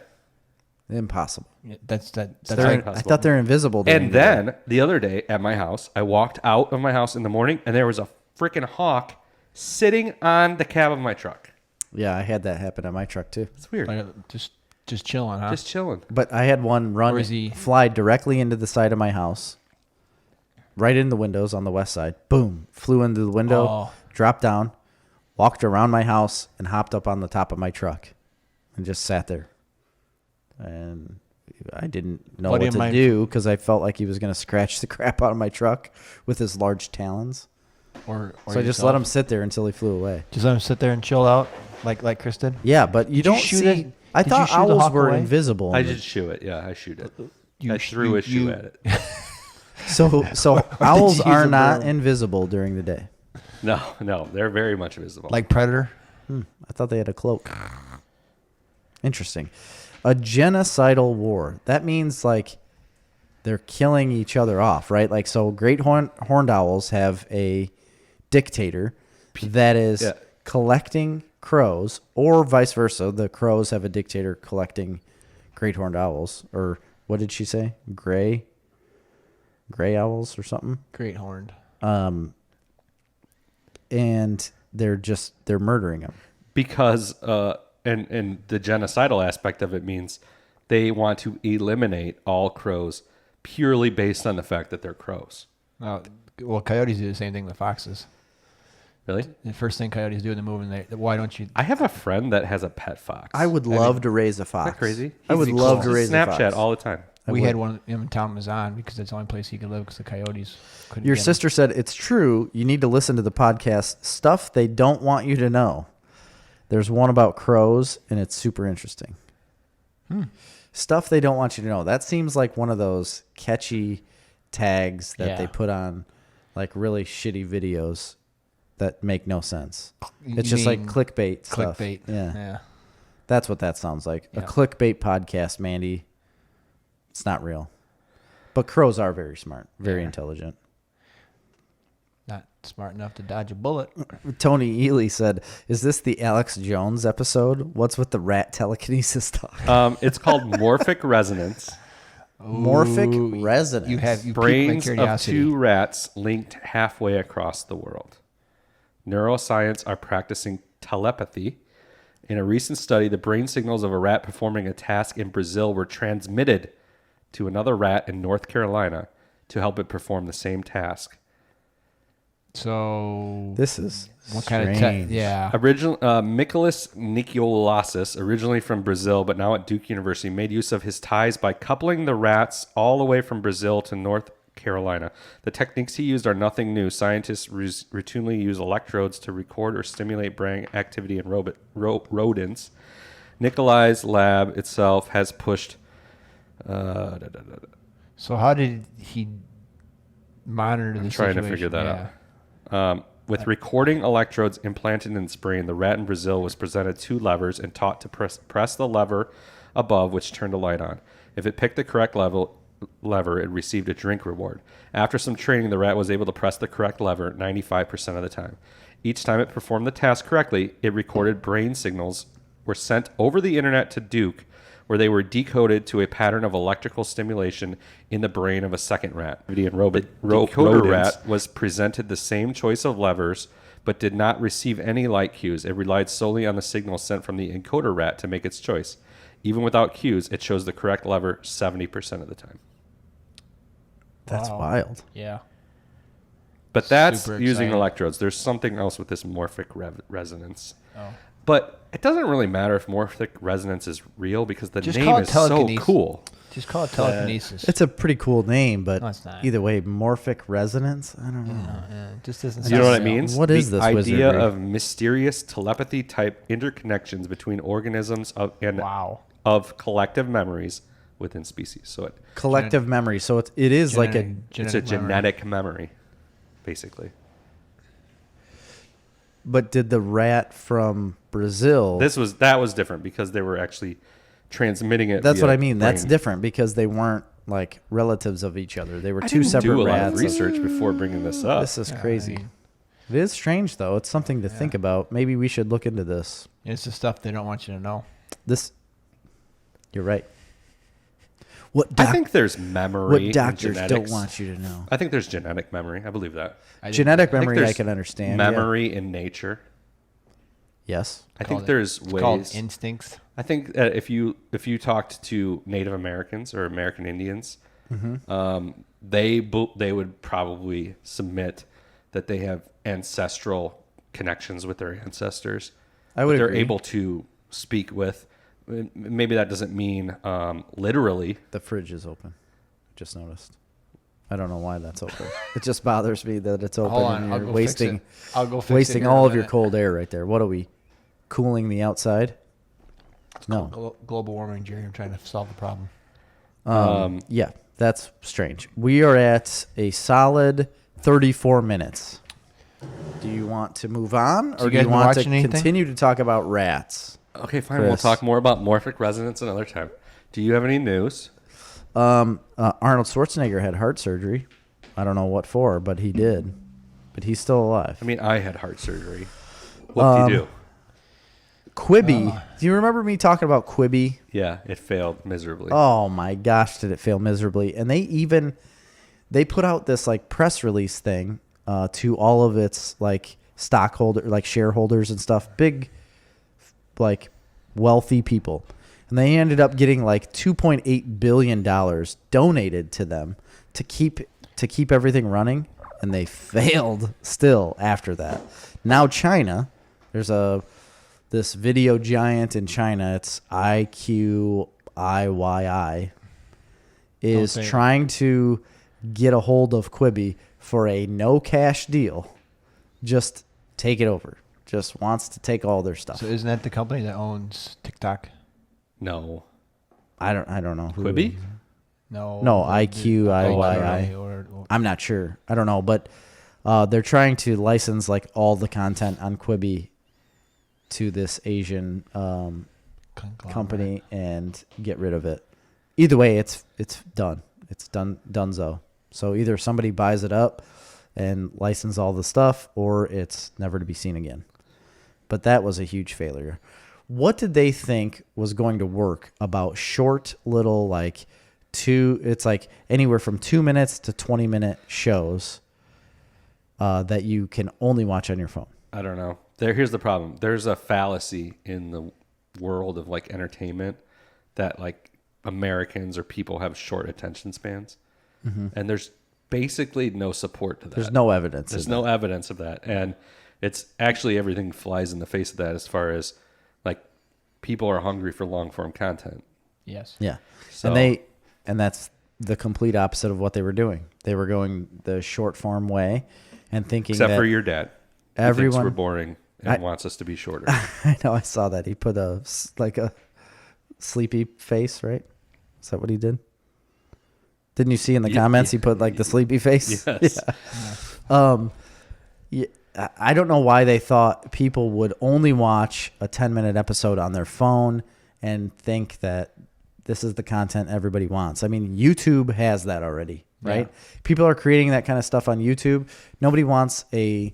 impossible. Yeah, that's They're- like, I thought they're invisible. during And the day. then the other day at my house, I walked out of my house in the morning, and there was a freaking hawk sitting on the cab of my truck. yeah, I had that happen on my truck too. It's weird. just chilling, huh? Just chilling. But I had one run, Or is he- fly directly into the side of my house, right in the windows on the west side. Boom, flew into the window, Oh. dropped down, walked around my house, and hopped up on the top of my truck, and just sat there. And I didn't know Buddy what of to mine- do because I felt like he was going to scratch the crap out of my truck with his large talons. or So I just let him sit there until he flew away. Just let him sit there and chill out, like Chris did. Yeah, but you you don't shoot see. it? I Did you thought shoot the owls hawk were away? invisible. I in the- did shoot it. Yeah, I shoot it. You I sh- threw you- a shoe you- at it. So Did owls you are use a not broom? invisible during the day. No, they're very much visible. Like Predator. I thought they had a cloak. Interesting. A genocidal war. That means like they're killing each other off, right? Like, so great horned owls have a dictator that is collecting crows, or vice versa. The crows have a dictator collecting great horned owls, or what did she say? Gray owls or something. Great horned. And they're murdering them because and the genocidal aspect of it means they want to eliminate all crows purely based on the fact that they're crows. Well, coyotes do the same thing with foxes. Really? The first thing coyotes do in the movie, why don't you? I have a friend that has a pet fox. I would love to raise a fox. Isn't that crazy? I would love to raise a fox. Snapchat all the time. We had one in town, Mazan, because that's the only place he could live because the coyotes couldn't. Your get sister said it's true. You need to listen to the podcast Stuff They Don't Want You to Know. There's one about crows, and it's super interesting. Stuff They Don't Want You to Know. That seems like one of those catchy tags that they put on like really shitty videos that make no sense. It's just like clickbait stuff. Clickbait. Yeah. That's what that sounds like. Yeah. A clickbait podcast, Mandy. It's not real. But crows are very smart, very intelligent. Not smart enough to dodge a bullet. Tony Ely said, "Is this the Alex Jones episode? What's with the rat telekinesis talk?" It's called morphic resonance. Morphic resonance. You piqued my Brains of curiosity. 2 rats linked halfway across the world. Neuroscience are practicing telepathy. In a recent study, the brain signals of a rat performing a task in Brazil were transmitted to another rat in North Carolina to help it perform the same task. So This is what strange. kind of yeah? Michaelis Nicolasis, originally from Brazil but now at Duke University, made use of his ties by coupling the rats all the way from Brazil to North Carolina. The techniques he used are nothing new. Scientists routinely use electrodes to record or stimulate brain activity in rodents. Nikolai's lab itself has pushed... So how did he monitor the I'm trying to figure that out. With recording electrodes implanted in its brain, the rat in Brazil was presented 2 levers and taught to press the lever above, which turned a light on. If it picked the correct lever, it received a drink reward. After some training, the rat was able to press the correct lever 95% of the time. Each time it performed the task correctly, it recorded brain signals were sent over the internet to Duke, where they were decoded to a pattern of electrical stimulation in the brain of a second rat. The decoder rat was presented the same choice of levers, but did not receive any light cues. It relied solely on the signals sent from the encoder rat to make its choice. Even without cues, it chose the correct lever 70% of the time. That's wild. Yeah. But that's Super using exciting. electrodes. There's something else with this morphic resonance. Oh. But it doesn't really matter if morphic resonance is real because the Just name call it is so telekinesis. cool. Just call it telekinesis. It's a pretty cool name, but No, it's not. either way, morphic resonance. I don't know. It just doesn't. You know what it sound real. means? What is the this idea wizardry? of mysterious telepathy type interconnections between organisms Wow. of collective memories within species. So Collective memory. So it is like a it's a genetic memory, basically. But did the rat from Brazil? That was different because they were actually transmitting it. That's via what I mean. That's brain. different because they weren't like relatives of each other. They were I two didn't separate do a lot rats. of research before bringing this up. This is Yeah, crazy. I mean, It is strange though. It's something to think about. Maybe we should look into this. it's the stuff they don't want you to know. You're right. What I think there's memory. what doctors and don't genetics. want you to know? I think there's genetic memory. I believe that. Genetic think memory I there's can understand. yeah. Memory in nature. Yes. I think Called- there's It's called ways. instincts. I think that if you talked to Native Americans or American Indians, they would probably submit that they have ancestral connections with their ancestors. I would that they're agree. able to speak with. Maybe that doesn't mean literally. The fridge is open. Just noticed. I don't know why that's open. It just bothers me that it's open Hold on, and I'll you're go fix wasting it. I'll go fix it wasting here in all a of your minute. cold air right there. What are we cooling the outside? No. Global warming, Jerry. I'm trying to solve the problem. Yeah, that's strange. We are at a solid 34 minutes. Do you want to move on, or you do guys you been want to watching anything? continue to talk about rats? Okay, fine. We'll Chris. talk more about morphic resonance another time. Do you have any news? Arnold Schwarzenegger had heart surgery. I don't know what for, but he did. But he's still alive. I mean, I had heart surgery. What do you do? Quibi. Do you remember me talking about Quibi? Yeah, it failed miserably. Oh my gosh, did it fail miserably? And they put out this like press release thing to all of its like shareholders and stuff, big like wealthy people. And they ended up getting like $2.8 billion donated to them to keep everything running, and they failed still after that. Now China, there's this video giant in China, it's IQIYI, is trying to get a hold of Quibi for a no cash deal. Just take it over. Just wants to take all their stuff. So isn't that the company that owns TikTok? No. I don't know. Quibi? No. No, IQIYI. I'm not sure. I don't know, but they're trying to license like all the content on Quibi to this Asian company and get rid of it. Either way, it's done. It's donezo. So either somebody buys it up and license all the stuff, or it's never to be seen again. But that was a huge failure. What did they think was going to work about short little it's like anywhere from 2 minutes to 20-minute shows that you can only watch on your phone? I don't know. Here's the problem. There's a fallacy in the world of like entertainment that like Americans or people have short attention spans. Mm-hmm. And there's basically no support to that. There's no evidence. There's no evidence of that. And it's actually everything flies in the face of that as far as like people are hungry for long form content. Yes. Yeah. So, and that's the complete opposite of what they were doing. They were going the short form way and thinking except that for your dad. Everyone thinks we're boring and wants us to be shorter. I know. I saw that. He put a sleepy face, right? Is that what he did? Didn't you see in the comments he put like the sleepy face? Yes. Yeah. I don't know why they thought people would only watch a 10-minute episode on their phone and think that this is the content everybody wants. I mean, YouTube has that already, right? Yeah. People are creating that kind of stuff on YouTube. Nobody wants an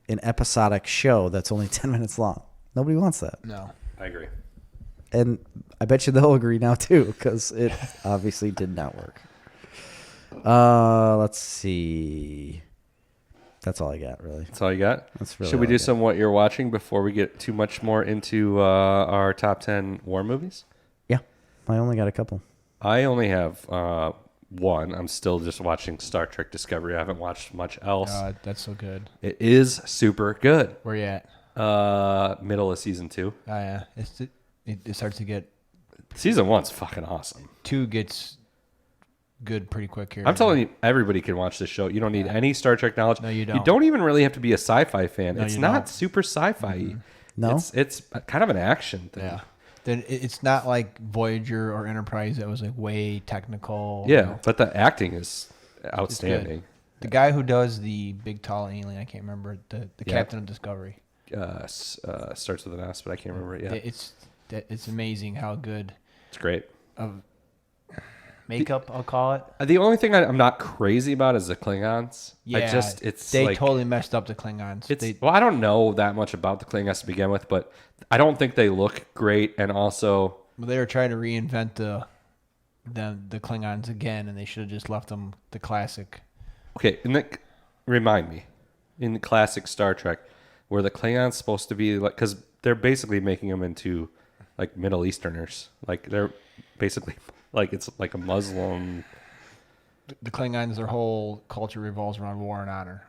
episodic show that's only 10 minutes long. Nobody wants that. No. I agree. And I bet you they'll agree now too, because it obviously did not work. Let's see. That's all I got, really. That's all you got? That's really Should we do some what you're watching before we get too much more into our top 10 war movies? Yeah. I only got a couple. I only have one. I'm still just watching Star Trek Discovery. I haven't watched much else. That's so good. It is super good. Where you at? Middle of season 2. Oh, yeah. It starts to get... Season 1's fucking awesome. 2 gets good pretty quick here. I'm telling you, everybody can watch this show. You don't need any Star Trek knowledge. No, you don't. You don't even really have to be a sci-fi fan. No, it's you not don't. super sci-fi. Mm-hmm. No? It's kind of an action thing. Yeah. Then it's not like Voyager or Enterprise that was like way technical. Yeah, but the acting is outstanding. The guy who does the big tall alien, I can't remember, the captain of Discovery. Starts with an S, but I can't remember it yet. It's amazing how good It's great. of makeup, I'll call it. The only thing I'm not crazy about is the Klingons. Yeah, they totally messed up the Klingons. Well, I don't know that much about the Klingons to begin with, but I don't think they look great. And also, they were trying to reinvent the Klingons again, and they should have just left them the classic. Okay, remind me, in the classic Star Trek, were the Klingons supposed to be like? Because they're basically making them into like Middle Easterners. Like they're basically like it's like a Muslim. The Klingons, their whole culture revolves around war and honor.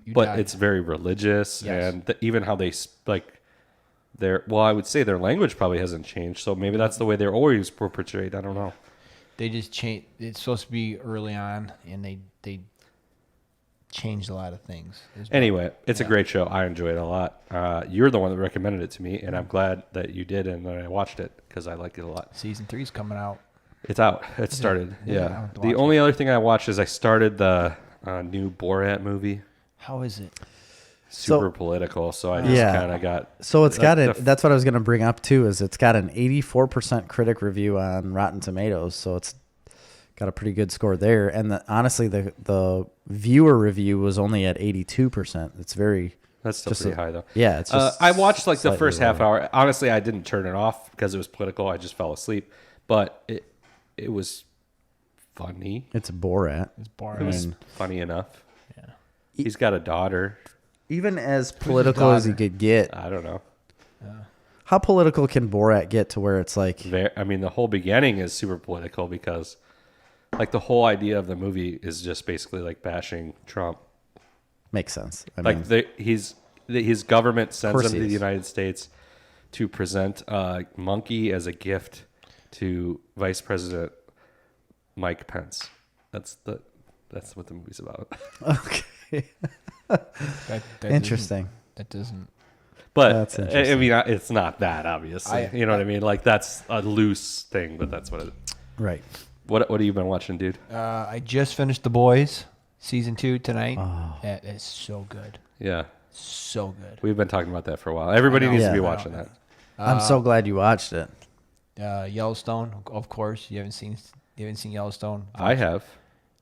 But it's very religious, yes. And even how they I would say their language probably hasn't changed. So maybe that's the way they're always were portrayed. I don't know. They just changed. It's supposed to be early on, and they changed a lot of things. Anyway, it's a great show. I enjoy it a lot. You're the one that recommended it to me, and I'm glad that you did and that I watched it because I liked it a lot. Season 3's coming out. It's out. It started. Yeah. The only other thing I watched is I started the new Borat movie. How is it? super political. So I just Yeah. kind of got. So it's got it. the- That's what I was going to bring up too. Is it's got an 84% critic review on Rotten Tomatoes, so it's got a pretty good score there. And honestly, the viewer review was only at 82%. It's very. That's still just pretty high though. Yeah, it's just. I watched like the slightly first half lower. hour. Honestly, I didn't turn it off because it was political. I just fell asleep. But it was funny. It's Borat. It's It boring. was funny enough. Yeah. He's got a daughter. Even as political as he daughter? could get, I don't know. how political can Borat get to where it's like, I mean, the whole beginning is super political because, like, the whole idea of the movie is just basically like bashing Trump. makes sense? I Like, mean, his government sends course him he to the is. United States to present a monkey as a gift to Vice President Mike Pence. That's what the movie's about. okay, That interesting. That doesn't. But That's I interesting. mean, it's not that obviously. You know what I mean? Like, that's a loose thing, but that's what it. Right. What have you been watching, dude? I just finished The Boys season 2 tonight. Oh. That is so good. Yeah, So good. we've been talking about that for a while. Everybody I know. needs to Yeah. be I know. watching that. I'm so glad you watched it. Yellowstone, of course. You haven't seen Yellowstone. I have.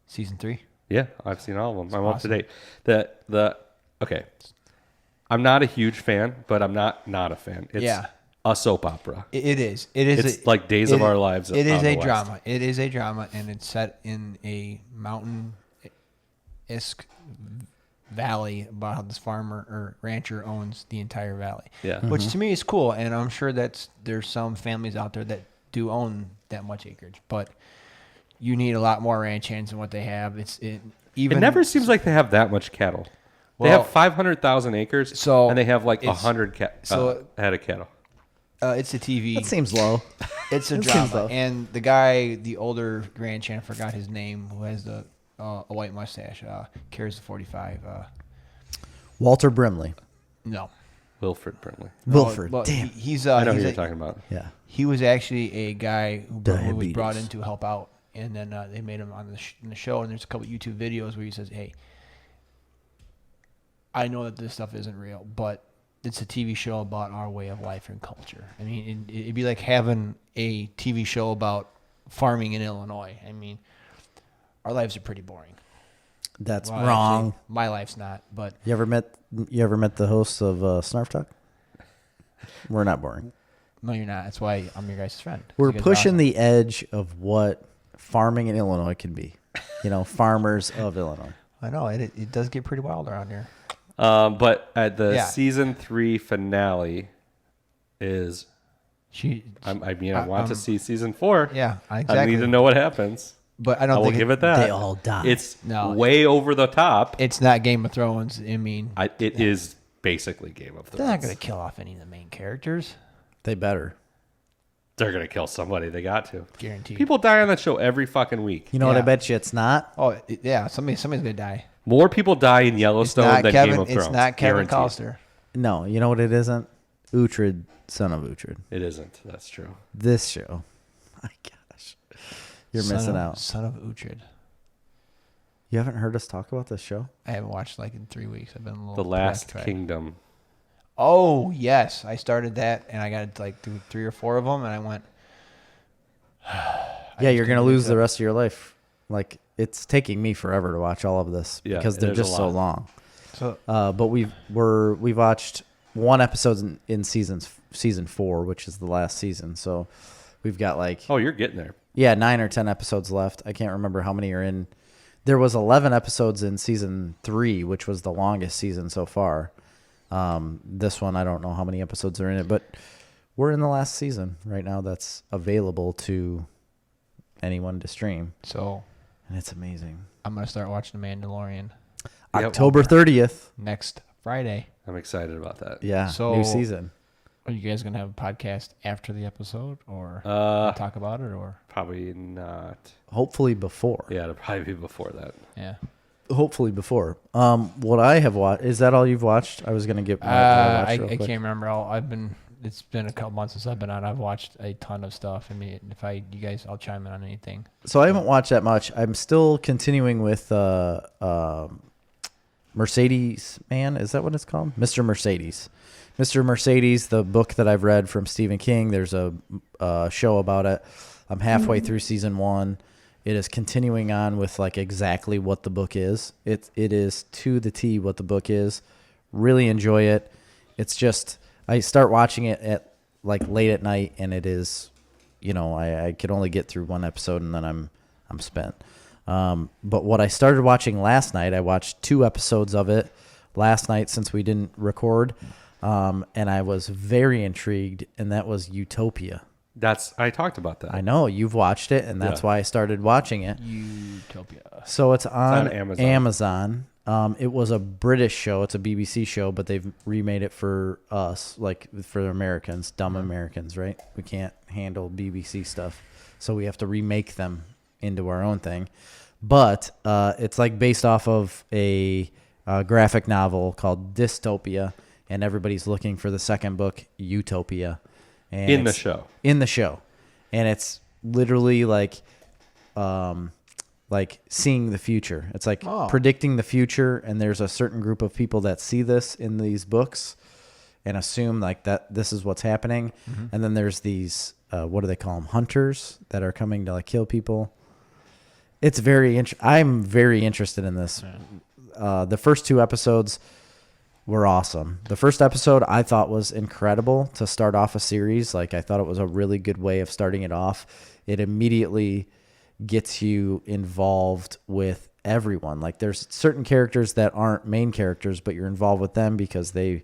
Season 3. Yeah, I've seen all of them. I'm up to awesome. date. Okay. I'm not a huge fan, but I'm not a fan. It's Yeah. a soap opera. It is. It is. It's like Days of Our Lives It out is in a the West. drama. It is a drama, and it's set in a mountain-esque valley about how this farmer or rancher owns the entire valley. Yeah. Which to me is cool, and I'm sure there's some families out there that do own that much acreage, but you need a lot more ranch hands than what they have. It never seems like they have that much cattle. They Well, have 500,000 acres, so and they have like it's- 100 head of cattle. it's a TV. That seems low. It's a It seems drama, low. and the guy, the older ranch hand, I forgot his name, who has a white mustache, carries the 45. Walter Brimley. No, Wilfred Brimley. Wilford. Well, Damn. he's I know who he's you're a- talking about. Yeah. He was actually a guy who was brought Diabetes. in to help out, and then they made him on in the show. And there's a couple YouTube videos where he says, "Hey, I know that this stuff isn't real, but it's a TV show about our way of life and culture. I mean, it'd be like having a TV show about farming in Illinois. I mean, our lives are pretty boring. That's Well, wrong. actually, my life's not, but You ever met the hosts of Snarf Talk? We're not boring. no, you're not. That's why I'm your guys' friend. We're You guys are pushing awesome. the edge of what farming in Illinois can be. You know, farmers of Illinois. I know it does get pretty wild around here. But at the Yeah. season 3 finale is, I want to see season 4. Yeah, I exactly. need to know what happens. But I I don't will think give it that. They all die. It's No, way over the top. it's not Game of Thrones. I mean, It is basically Game of Thrones. they're not going to kill off any of the main characters. They better. They're gonna kill somebody. They got to. Guaranteed. People die on that show every fucking week. You know what I Yeah. bet you it's not? Yeah, somebody's going to die. More people die in It's Yellowstone not than Kevin. Game of Thrones. It's not Kevin Guaranteed. Costner. No, you know what it isn't? Uhtred, son of Uhtred. It isn't. That's true. This show. My gosh. You're missing out. Son of Uhtred. You haven't heard us talk about this show? I haven't watched like in 3 weeks. I've been a little. The Last preoccupied. Kingdom. Oh yes, I started that and I got like through 3 or 4 of them, and I went. Yeah, you're going to lose the rest. rest of your life. Like, it's taking me forever to watch all of this Yeah, because they're there's a just so lot. long. So But we've watched one episode in season 4, which is the last season. So we've got like Oh, you're getting there. 9 or 10 episodes left. I can't remember how many are in. There was 11 episodes in season 3, which was the longest season so far. This one, I don't know how many episodes are in it, but we're in the last season right now that's available to anyone to stream, so and it's amazing. I'm gonna start watching The Mandalorian Yeah, October 30th. next Friday. I'm excited about that. Yeah, So- new season. Are you guys gonna have a podcast after the episode, or Uh, talk about it, or Probably not. Hopefully before. Yeah, it'll probably be before that. yeah? Hopefully before. What I have watched, is that all you've watched? I was going to get my watch I real quick. can't remember. It's been a couple months since I've been on. I've watched a ton of stuff. I mean, you guys, I'll chime in on anything. So I haven't watched that much. I'm still continuing with Mercedes Man. Is that what it's called? Mr. Mercedes. Mr. Mercedes, the book that I've read from Stephen King. There's a show about it. I'm halfway through season 1. It is continuing on with like exactly what the book is. It is to the T what the book is. Really enjoy it. It's just I start watching it at like late at night, and it is, I could only get through one episode and then I'm spent. But what I started watching last night, I watched 2 episodes of it last night since we didn't record, and I was very intrigued, and that was Utopia. I talked about that. I know you've watched it, and that's why I started watching it. Utopia. So it's on Amazon. It was a British show. It's a BBC show, but they've remade it for us, like for Americans, dumb Americans, right? We can't handle BBC stuff, so we have to remake them into our own thing. But it's like based off of a graphic novel called Dystopia, and everybody's looking for the second book, Utopia. And in the show. In the show. And it's literally like seeing the future. It's like predicting the future, and there's a certain group of people that see this in these books and assume like that this is what's happening. Mm-hmm. And then there's these what do they call them? Hunters that are coming to like kill people. It's I'm very interested in this. The first 2 episodes were awesome. The first episode I thought was incredible to start off a series. Like I thought it was a really good way of starting it off. It immediately gets you involved with everyone. Like there's certain characters that aren't main characters, but you're involved with them because they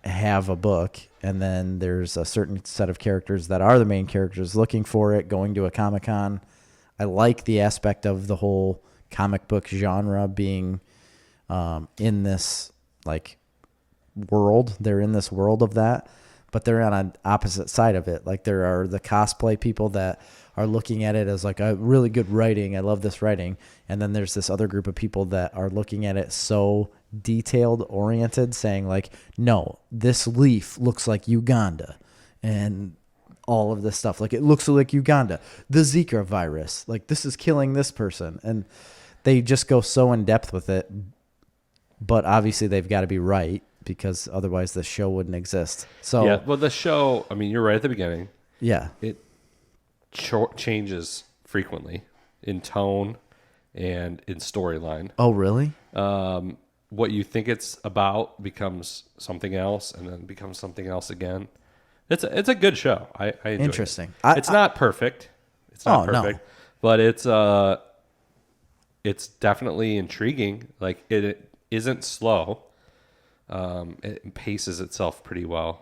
have a book. And then there's a certain set of characters that are the main characters looking for it, going to a Comic-Con. I like the aspect of the whole comic book genre being in this like world. They're in this world of that, but they're on an opposite side of it. Like there are the cosplay people that are looking at it as like a really good writing. I love this writing. And then there's this other group of people that are looking at it so detailed oriented, saying like, no, this leaf looks like Uganda and all of this stuff. Like it looks like Uganda, the Zika virus, like this is killing this person. And they just go so in depth with it. But obviously they've got to be right because otherwise the show wouldn't exist. So yeah, well, the show, I mean, you're right at the beginning. Yeah. It changes frequently in tone and in storyline. Oh, really? What you think it's about becomes something else and then becomes something else again. It's a good show. I enjoy Interesting. It. It's not perfect. It's not perfect. No. But it's definitely intriguing. Like it isn't slow. It paces itself pretty well.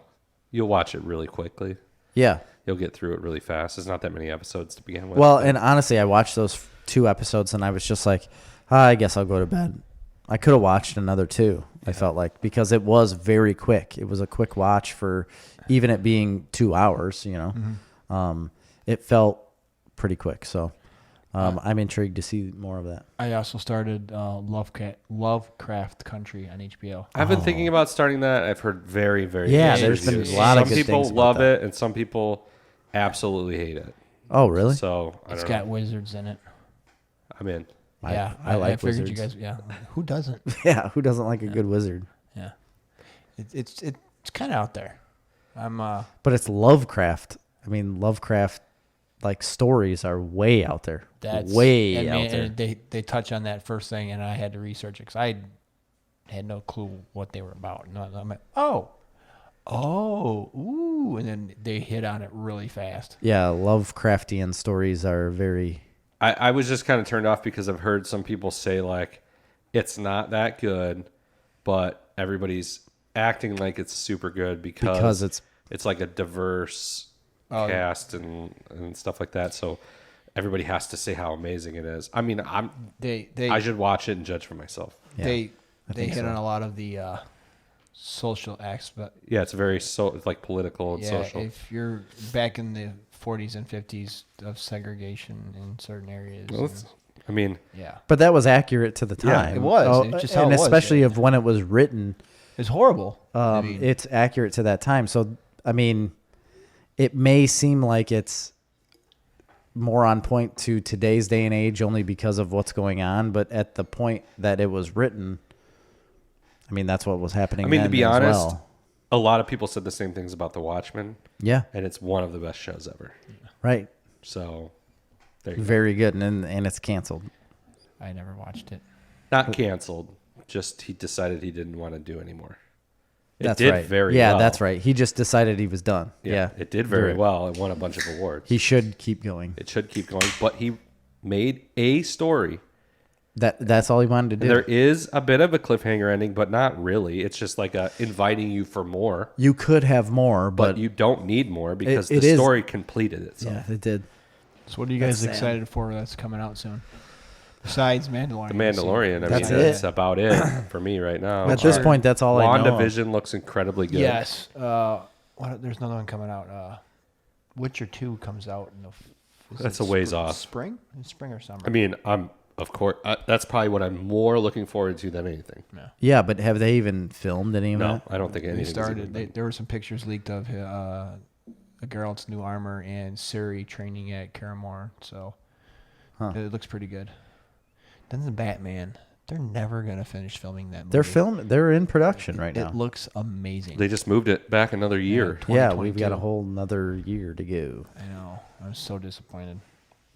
You'll watch it really quickly. Yeah. You'll get through it really fast. There's not that many episodes to begin with. Well, and honestly, I watched those 2 episodes and I was just like, I guess I'll go to bed. I could have watched another 2, I felt like, because it was very quick. It was a quick watch for even it being 2 hours, It felt pretty quick. So I'm intrigued to see more of that. I also started Lovecraft Country on HBO. I've been thinking about starting that. I've heard very, very Yeah, good there's been reviews. a lot of Some good people things about love that. it, and some people absolutely hate it. Oh, really? So It's got wizards in it. I'm in. Yeah, I like I figured wizards. you guys. Yeah, who doesn't? Yeah, who doesn't like a good wizard? Yeah, it's kind of out there. But it's Lovecraft. I mean, Lovecraft like stories are way out there. That's way out and there. they touch on that first thing, and I had to research it because I had no clue what they were about. And I'm like, ooh, and then they hit on it really fast. Yeah, Lovecraftian stories are very. I was just kind of turned off because I've heard some people say like it's not that good, but everybody's acting like it's super good because it's like a diverse cast and stuff like that. So everybody has to say how amazing it is. I mean, I should watch it and judge for myself. Yeah, they hit on a lot of the social aspect. Yeah, it's very it's like political and social. If you're back in the 40s and 50s of segregation in certain areas. Well, I mean, yeah. But that was accurate to the Yeah, time. it was. It's just how and it was, especially yeah. of when it was written. It's horrible. It's accurate to that time. So, I mean, it may seem like it's more on point to today's day and age only because of what's going on. But at the point that it was written, I mean, that's what was happening. I mean, to then be as honest, well. a lot of people said the same things about The Watchmen, Yeah, and it's one of the best shows ever. right. So there you go. Very good, and it's canceled. I never watched it. Not canceled. Just he decided he didn't want to do anymore. It That's did right. very yeah, well. that's right. He just decided he was done. Yeah, It did very well. It won a bunch of awards. He should keep going. It should keep going, but he made a story. That's all he wanted to do. And there is a bit of a cliffhanger ending, but not really. It's just like inviting you for more. You could have more, But but you don't need more because it the is- story completed itself. yeah, it did. So what are you That's guys sad. excited for that's coming out soon? Besides Mandalorian. The Mandalorian, I mean, That's that's it. about it for me right now. At this point, that's all I know. WandaVision looks incredibly good. Yes. There's another one coming out. Witcher 2 comes out in the. That's a ways off. Spring? In spring or summer? I mean, of course, that's probably what I'm more looking forward to than anything. Yeah, but have they even filmed any of No, that? I don't think They anything. started. There were some pictures leaked of Geralt's new armor and Ciri training at Karamor. So it looks pretty good. Then the Batman. They're never gonna finish filming that movie. They're in production right now. It looks amazing. They just moved it back another year. Yeah, we've got a 2022. whole another year to go. I know. I'm so disappointed.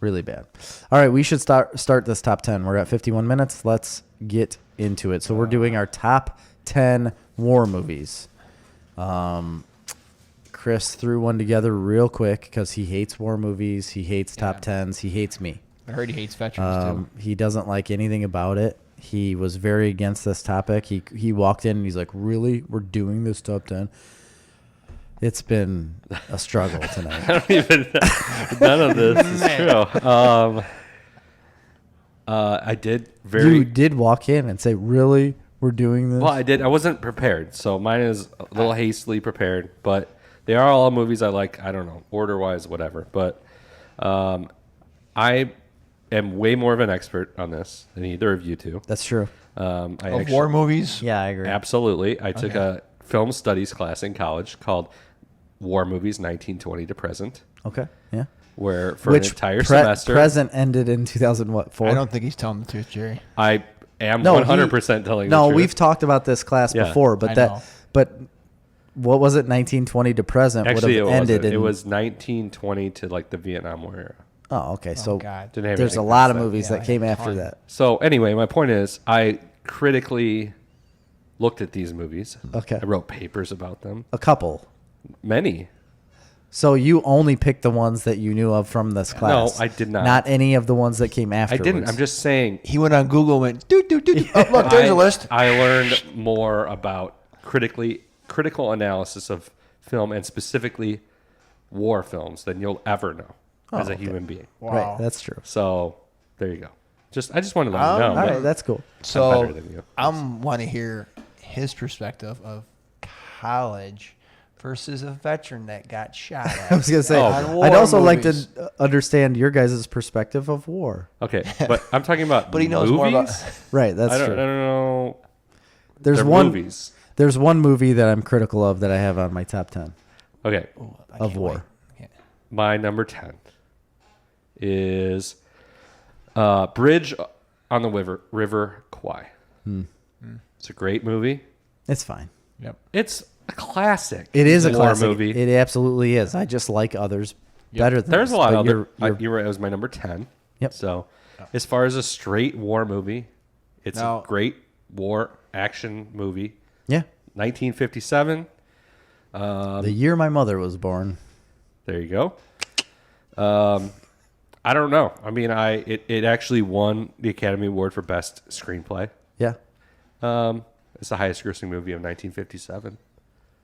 Really bad. All right, we should start this top 10. We're at 51 minutes. Let's get into it. So we're doing our top 10 war movies. Chris threw one together real quick because he hates war movies. He hates top 10s. He hates me. I heard he hates veterans too. He doesn't like anything about it. He was very against this topic. He walked in and he's like, "Really? We're doing this top 10?" It's been a struggle tonight. I don't even. None of this is true. I did very. You did walk in and say, "Really? We're doing this?" Well, I did. I wasn't prepared, so mine is a little hastily prepared. But they are all movies I like. I don't know, order wise, whatever. But I am way more of an expert on this than either of you two. That's true. Of war movies? Yeah, I agree. Absolutely. I took a film studies class in college called War Movies 1920 to Present, Okay. Yeah. where for an entire semester, present ended in 2004. I don't think he's telling the truth, Jerry. I am No, 100% telling the No, truth. we've talked about this class Yeah. before, but I know. what was it? 1920 to present Actually, would it have ended wasn't. in. It was 1920 to like the Vietnam War era. Oh, okay. So God. Didn't have there's a anything lot of past that. movies Yeah, that came a after ton. that. So anyway, my point is, I critically looked at these movies. Okay. I wrote papers about them. A couple. Many. So you only picked the ones that you knew of from this class. I did not. Not any of the ones that came I afterwards. didn't. I'm just saying. He went on Google and went, doot, doot, doot. Oh, look, there's a list. I learned more about critical analysis of film and specifically war films than you'll ever know as a okay. human being. Wow. Right. That's true. So there you go. I just wanted to let you know. All but right. That's cool. So better than you. I want to hear his perspective of college versus a veteran that got shot at. I was gonna say. on war I'd also like movies. to understand your guys' perspective of war. Okay, but I'm talking about But he knows movies? more about. Right. That's I don't true. know. There's They're one. movies. There's one movie that I'm critical of that I have on my top 10 Okay, I of can't war. wait. Yeah. my number 10 is Bridge on the River Kwai. It's a great movie. It's fine. Yep. It's a classic. It is a war classic movie. It absolutely is. I just like others better than There's this, a lot but of other. you're- You're right. It was my number 10. Yep. So, as far as a straight war movie, it's Now- a great war action movie. yeah. 1957. The year my mother was born. There you go. I don't know. I mean, it actually won the Academy Award for Best Screenplay. Yeah. It's the highest grossing movie of 1957.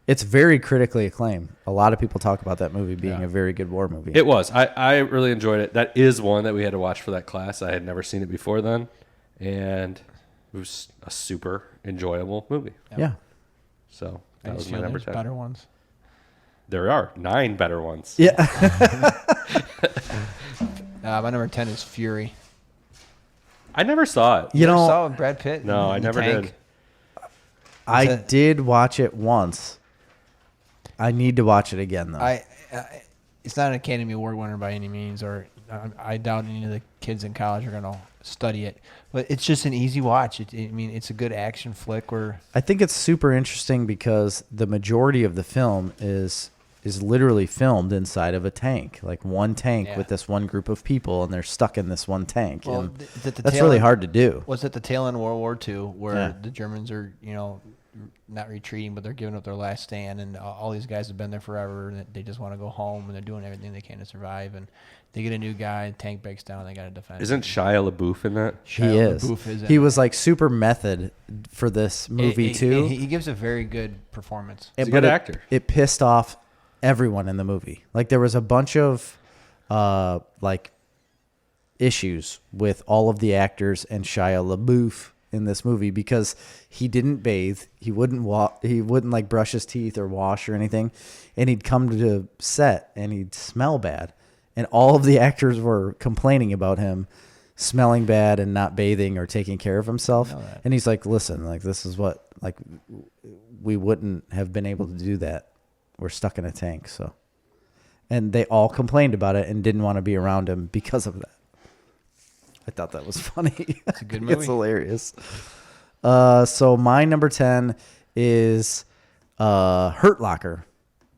It's very critically acclaimed. A lot of people talk about that movie being a very good war movie. It was. I really enjoyed it. That is one that we had to watch for that class. I had never seen it before then, and it was a super enjoyable movie. Yeah. So I that just was my feel number there's 10. better ones. There are 9 better ones. Yeah. My number 10 is Fury. I never saw it. You ever know, saw it with Brad Pitt? No, I in the never tank? did. I that- did watch it once. I need to watch it again though. it's not an Academy Award winner by any means, or I doubt any of the kids in college are gonna study it. But it's just an easy watch. I mean, it's a good action flick. Where I think it's super interesting because the majority of the film is literally filmed inside of a tank, like one tank with this one group of people, and they're stuck in this one tank. Well, and that's really hard to do. Was at the tail end of World War II, where the Germans are, not retreating, but they're giving up their last stand, and all these guys have been there forever, and they just want to go home, and they're doing everything they can to survive, and they get a new guy, tank breaks down, they got to defend. Isn't Shia LaBeouf in that? He is. He was like super method for this movie too. He gives a very good performance. He's a good actor. It pissed off everyone in the movie. Like there was a bunch of like issues with all of the actors and Shia LaBeouf in this movie because he didn't bathe, he wouldn't like brush his teeth or wash or anything, and he'd come to set and he'd smell bad, and all of the actors were complaining about him smelling bad and not bathing or taking care of himself. And he's like, listen, like this is what, like we wouldn't have been able to do that. We're stuck in a tank. So, and they all complained about it and didn't want to be around him because of that. I thought that was funny. It's a good movie. It's hilarious. So my number 10 is Hurt Locker.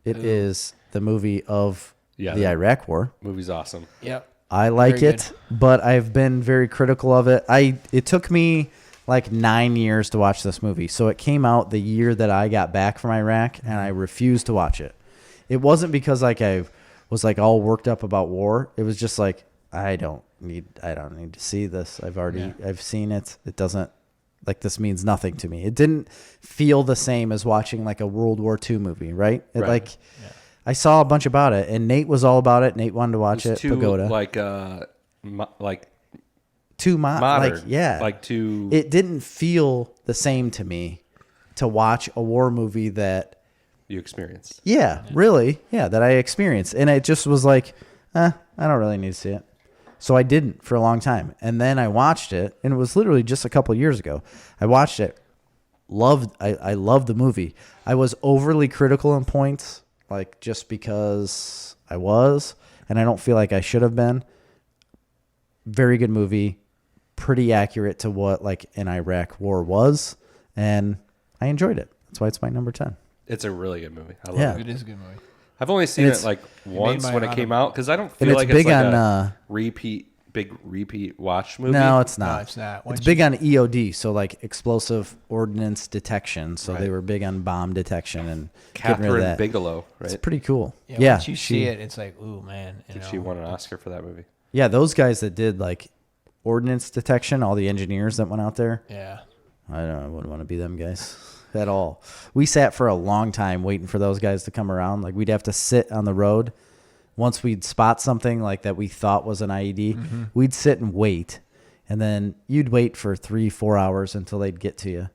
It is the movie of the Iraq War. Movie's awesome. Yep. I like it, but I've been very critical of it. It took me like 9 years to watch this movie. So it came out the year that I got back from Iraq, and I refused to watch it. It wasn't because like I was like all worked up about war. It was just like I don't need to see this. I've seen it. It doesn't, like, this means nothing to me. It didn't feel the same as watching like a World War II movie, right? I saw a bunch about it, and Nate was all about it. Nate wanted to watch it. Pagoda. Too modern. It didn't feel the same to me to watch a war movie that you experienced. That I experienced, and it just was like, I don't really need to see it. So I didn't for a long time. And then I watched it, and it was literally just a couple years ago. I watched it. I loved the movie. I was overly critical in points, like just because I was, and I don't feel like I should have been. Very good movie. Pretty accurate to what like an Iraq war was, and I enjoyed it. That's why it's my number 10. It's a really good movie. I love it. It is a good movie. I've only seen it like once when it came out because I don't feel it's like big it's like on a big repeat watch movie. No, it's not. No, it's not. It's big on EOD, so like explosive ordnance detection. So they were big on bomb detection and getting rid of Catherine that. Bigelow, right? It's pretty cool. Yeah, once you see it, it's like, ooh, man. She won an Oscar for that movie. Yeah, those guys that did like ordnance detection, all the engineers that went out there. Yeah. I wouldn't want to be them guys at all. We sat for a long time waiting for those guys to come around. Like we'd have to sit on the road. Once we'd spot something like that we thought was an IED, we'd sit and wait. And then you'd wait for 3-4 hours until they'd get to you.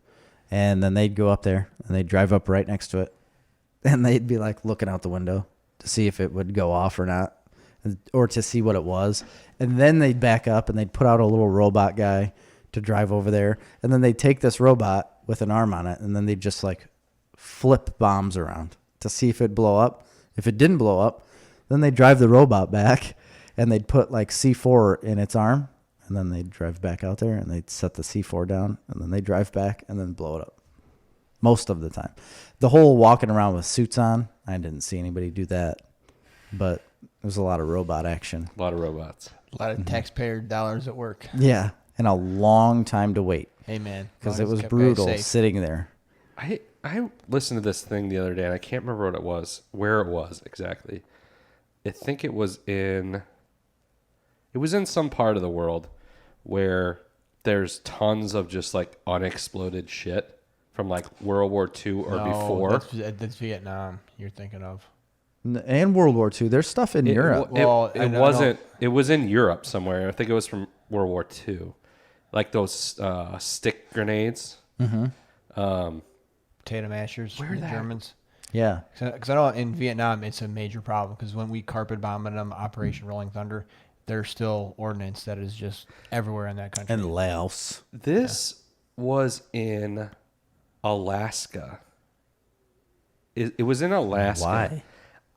And then they'd go up there and they'd drive up right next to it. And they'd be like looking out the window to see if it would go off or not, or to see what it was. And then they'd back up and they'd put out a little robot guy to drive over there. And then they'd take this robot with an arm on it, and then they'd just like flip bombs around to see if it'd blow up. If it didn't blow up, then they'd drive the robot back and they'd put like C4 in its arm, and then they'd drive back out there and they'd set the C4 down, and then they'd drive back and then blow it up. Most of the time. The whole walking around with suits on, I didn't see anybody do that, but there was a lot of robot action. A lot of robots. A lot of taxpayer dollars at work. Yeah, and a long time to wait. Hey, man. Because it was brutal sitting there. I listened to this thing the other day, and I can't remember what it was, where it was exactly. I think it was in some part of the world where there's tons of just like unexploded shit from like World War II or before. That's Vietnam you're thinking of. And World War II. There's stuff in Europe. It was in Europe somewhere. I think it was from World War II. Like those stick grenades. Potato mashers from the Germans. Yeah. Because I know in Vietnam it's a major problem because when we carpet bombed them, Operation Rolling Thunder, there's still ordnance that is just everywhere in that country. And Laos. This was in Alaska. It was in Alaska. Why?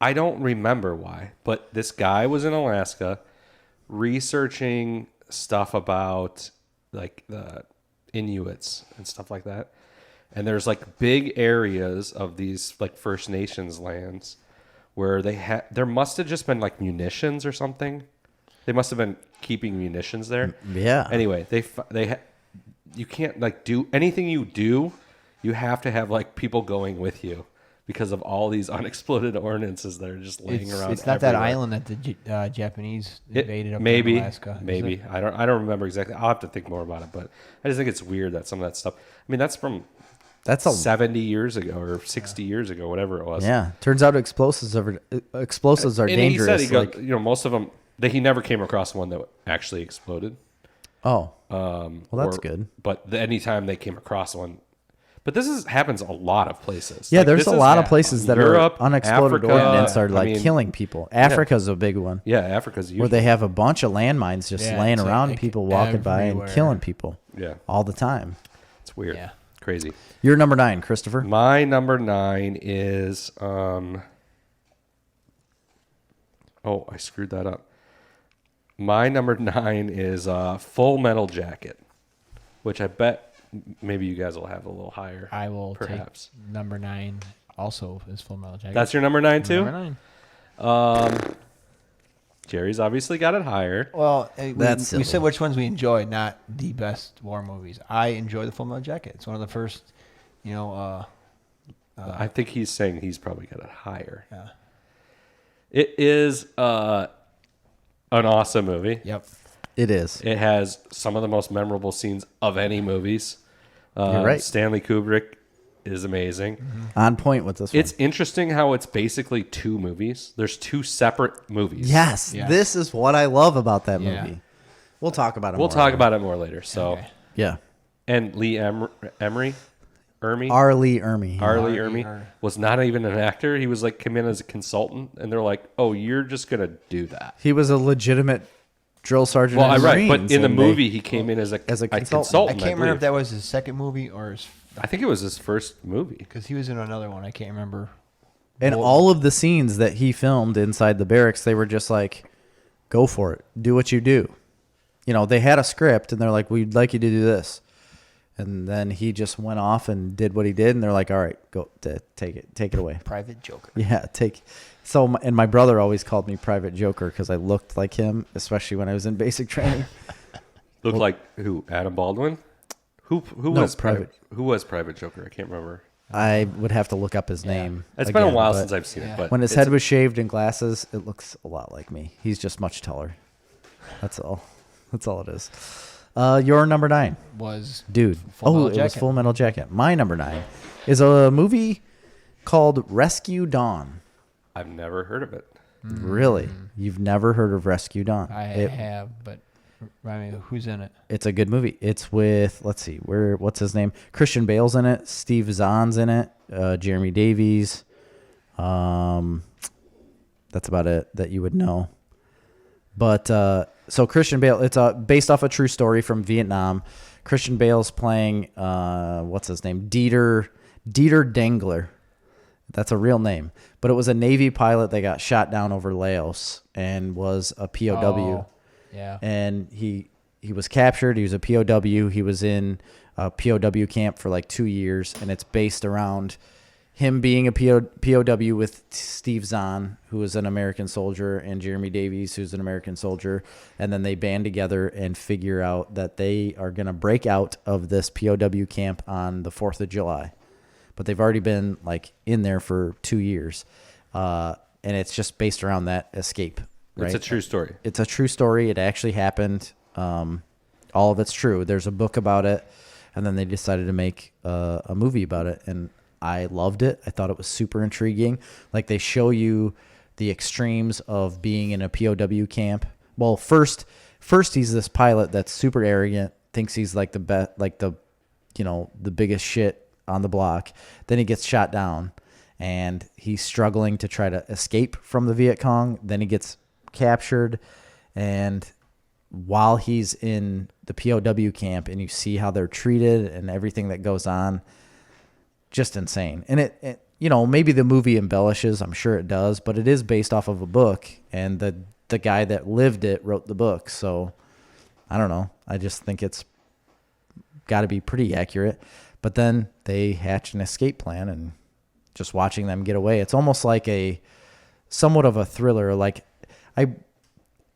I don't remember why, but this guy was in Alaska researching stuff about like the Inuits and stuff like that. And there's like big areas of these like First Nations lands where there must have just been like munitions or something. They must have been keeping munitions there. Yeah. Anyway, you can't like do anything you do. You have to have like people going with you because of all these unexploded ordnances that are just laying around. It's not that everywhere. island that the Japanese invaded up Maybe, in Alaska. is maybe it? I don't remember exactly. I'll have to think more about it, but I just think it's weird that some of that stuff. I mean, that's from That's 70 years ago or 60 years ago, whatever it was. Yeah. Turns out explosives are And dangerous. He said most of them. He never came across one that actually exploded. Well, that's good. But anytime they came across one. But this happens a lot of places. Yeah, Like, there's a lot of places that Europe, are unexploded Africa, ordnance are like I mean, killing people. Africa's a big one. Yeah, Africa's huge. Where they have a bunch of landmines just Yeah, laying it's around, like people walking by and everywhere. killing people Yeah, all the time. it's weird. Yeah. Crazy. You're number 9, Christopher. My number 9 is I screwed that up. My number 9 is Full Metal Jacket, which I bet maybe you guys will have a little higher. I will perhaps. take number 9 also is Full Metal Jacket. That's your number 9 too? Number 9. Jerry's obviously got it higher. Well, That's silly. we said which ones we enjoyed, not the best war movies. I enjoy the Full Metal Jacket. It's one of the first, I think he's saying he's probably got it higher. Yeah. It is an awesome movie. Yep. It is. It has some of the most memorable scenes of any movies. You're right. Stanley Kubrick is amazing. On point with this one. It's interesting how it's basically 2 movies. There's 2 separate movies. Yes, Yeah. this is what I love about that Yeah. movie. We'll talk about it We'll more talk later. about it more later. So, Okay. Yeah. and Lee Emery, R. Lee Ermey. Arlie Ermey was not even an actor. He was like come in as a consultant, and they're like, "Oh, you're just gonna do that." He was a legitimate drill sergeant. Well, in the right, but Marines, in the and they- movie, he came in as a consultant. I can't remember if that was his second movie or I think it was his first movie. because he was in another one. I can't remember. And all of the scenes that he filmed inside the barracks, they were just like, go for it. Do what you do. They had a script, and they're like, we'd like you to do this. And then he just went off and did what he did, and they're like, all right, go, take it away. Private Joker. Yeah, and my brother always called me Private Joker because I looked like him, especially when I was in basic training. Looked like who? Adam Baldwin? Who No, was Private- Who was Private Joker? I can't remember. I would have to look up his name. It's been a again, while but since I've seen it. But when his it's head was shaved and glasses, it looks a lot like me. He's just much taller. That's all. That's all it is. Your number 9, Was dude. Full Metal It was Jacket. Full Metal Jacket. My number 9 is a movie called Rescue Dawn. I've never heard of it. Really, you've never heard of Rescue Dawn? I have, but remind me who's in it. It's a good movie. It's with, let's see, what's his name? Christian Bale's in it. Steve Zahn's in it. Jeremy Davies. That's about it that you would know. But so Christian Bale, it's based off a true story from Vietnam. Christian Bale's playing what's his name? Dieter Dengler. That's a real name. But it was a Navy pilot that got shot down over Laos and was a POW. Oh, yeah. And he was captured. He was a POW. He was in a POW camp for like 2 years, and it's based around him being a POW with Steve Zahn, who is an American soldier, and Jeremy Davies, who's an American soldier, and then they band together and figure out that they are going to break out of this POW camp on the 4th of July. But they've already been like in there for 2 years, and it's just based around that escape. Right? It's a true story. It's a true story. It actually happened. All of it's true. There's a book about it, and then they decided to make a movie about it, and I loved it. I thought it was super intriguing. Like they show you the extremes of being in a POW camp. Well, first he's this pilot that's super arrogant, thinks he's like the best, like the biggest shit on the block. Then he gets shot down, and he's struggling to try to escape from the Viet Cong. Then he gets captured, and while he's in the POW camp, and you see how they're treated and everything that goes on, just insane. And it maybe the movie embellishes. I'm sure it does, but it is based off of a book, and the guy that lived it wrote the book. So I don't know. I just think it's got to be pretty accurate. But then they hatch an escape plan, and just watching them get away, it's almost like somewhat of a thriller.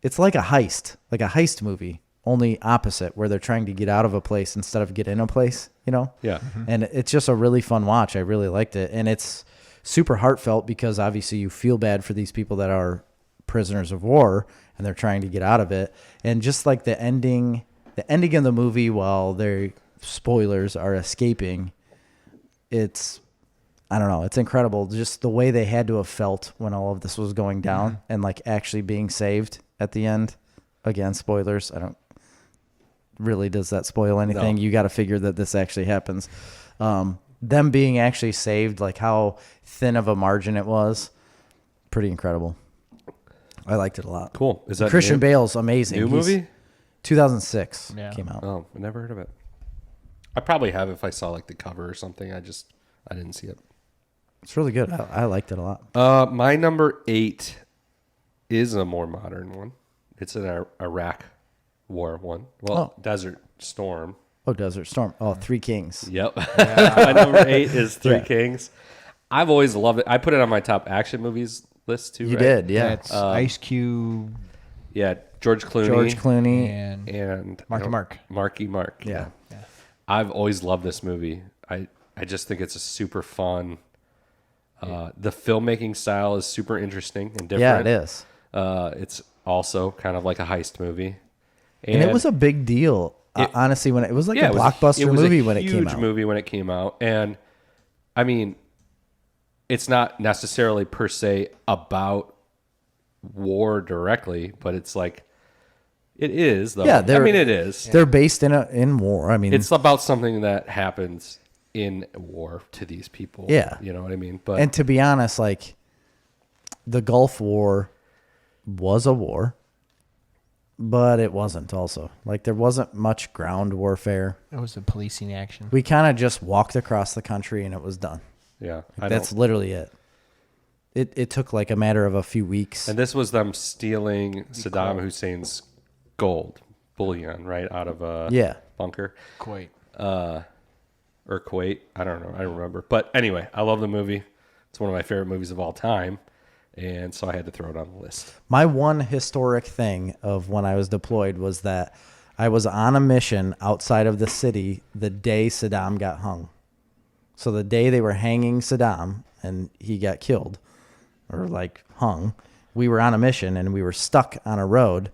It's like a heist movie, only opposite, where they're trying to get out of a place instead of get in a place, Yeah. Mm-hmm. And it's just a really fun watch. I really liked it. And it's super heartfelt because obviously you feel bad for these people that are prisoners of war and they're trying to get out of it. And just like the ending of the movie while they're, spoilers, are escaping, I don't know, it's incredible. Just the way they had to have felt when all of this was going down and like actually being saved at the end. Again, spoilers. Does that spoil anything? No. You got to figure that this actually happens. Them being actually saved, like how thin of a margin it was, pretty incredible. I liked it a lot. Cool. Is that Christian Bale's amazing. new movie? 2006 came out. Oh, I never heard of it. I probably have if I saw like the cover or something. I didn't see it. It's really good. I liked it a lot. My number 8 is a more modern one. It's an Iraq War one. Well, Desert Storm. Oh, Desert Storm. Oh, Three Kings. Yep. My number 8 is Three Kings. I've always loved it. I put it on my top action movies list too. You right? did, yeah. It's Ice Cube. Yeah, George Clooney. And and Marky Mark. Yeah. I've always loved this movie. I just think it's a super fun. The filmmaking style is super interesting and different. Yeah, it is. It's also kind of like a heist movie, And it was a big deal. Honestly, when it was like a blockbuster movie when it came out. It was a huge movie when it came out, and I mean, it's not necessarily per se about war directly, but it's like it is though. Yeah, it is. They're based in war. I mean, It's about something that happens in war to these people. Yeah. You know what I mean? But and to be honest, like the Gulf War was a war, but it wasn't also. Like there wasn't much ground warfare. it was a policing action. We kind of just walked across the country and it was done. yeah, That's literally it. It took like a matter of a few weeks. And this was them stealing Saddam Hussein's gold bullion right out of a bunker. Kuwait. Or Kuwait. I don't know. I don't remember. But anyway, I love the movie. It's one of my favorite movies of all time. And so I had to throw it on the list. My one historic thing of when I was deployed was that I was on a mission outside of the city the day Saddam got hung. So the day they were hanging Saddam and he got killed or like hung, we were on a mission and we were stuck on a road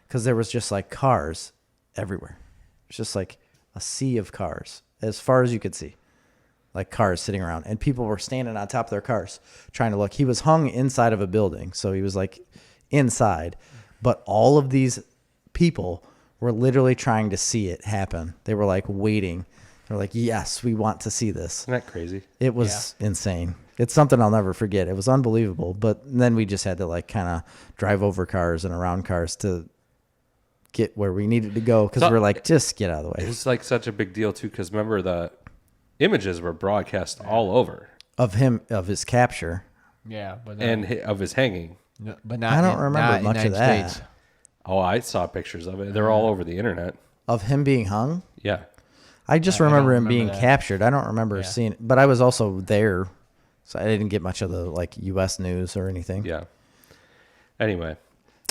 because there was just like cars everywhere. It's just like a sea of cars as far as you could see, like cars sitting around, and people were standing on top of their cars trying to look. He was hung inside of a building, so he was like inside, but all of these people were literally trying to see it happen. They were like waiting. They're like, yes, we want to see this. Isn't that crazy? It was insane. It's something I'll never forget. It was unbelievable. But then we just had to like kind of drive over cars and around cars to get where we needed to go because we're like, just get out of the way. It's like such a big deal too because remember the images were broadcast all over Of his capture. Yeah, but of his hanging. no, but not. I don't in- remember not in much of United that. States. Oh, I saw pictures of it. They're all over the internet. Of him being hung? Yeah. I just I remember don't him being remember that. captured. I don't remember Yeah. seeing it, but I was also there, so I didn't get much of the like U.S. news or anything. Yeah. Anyway,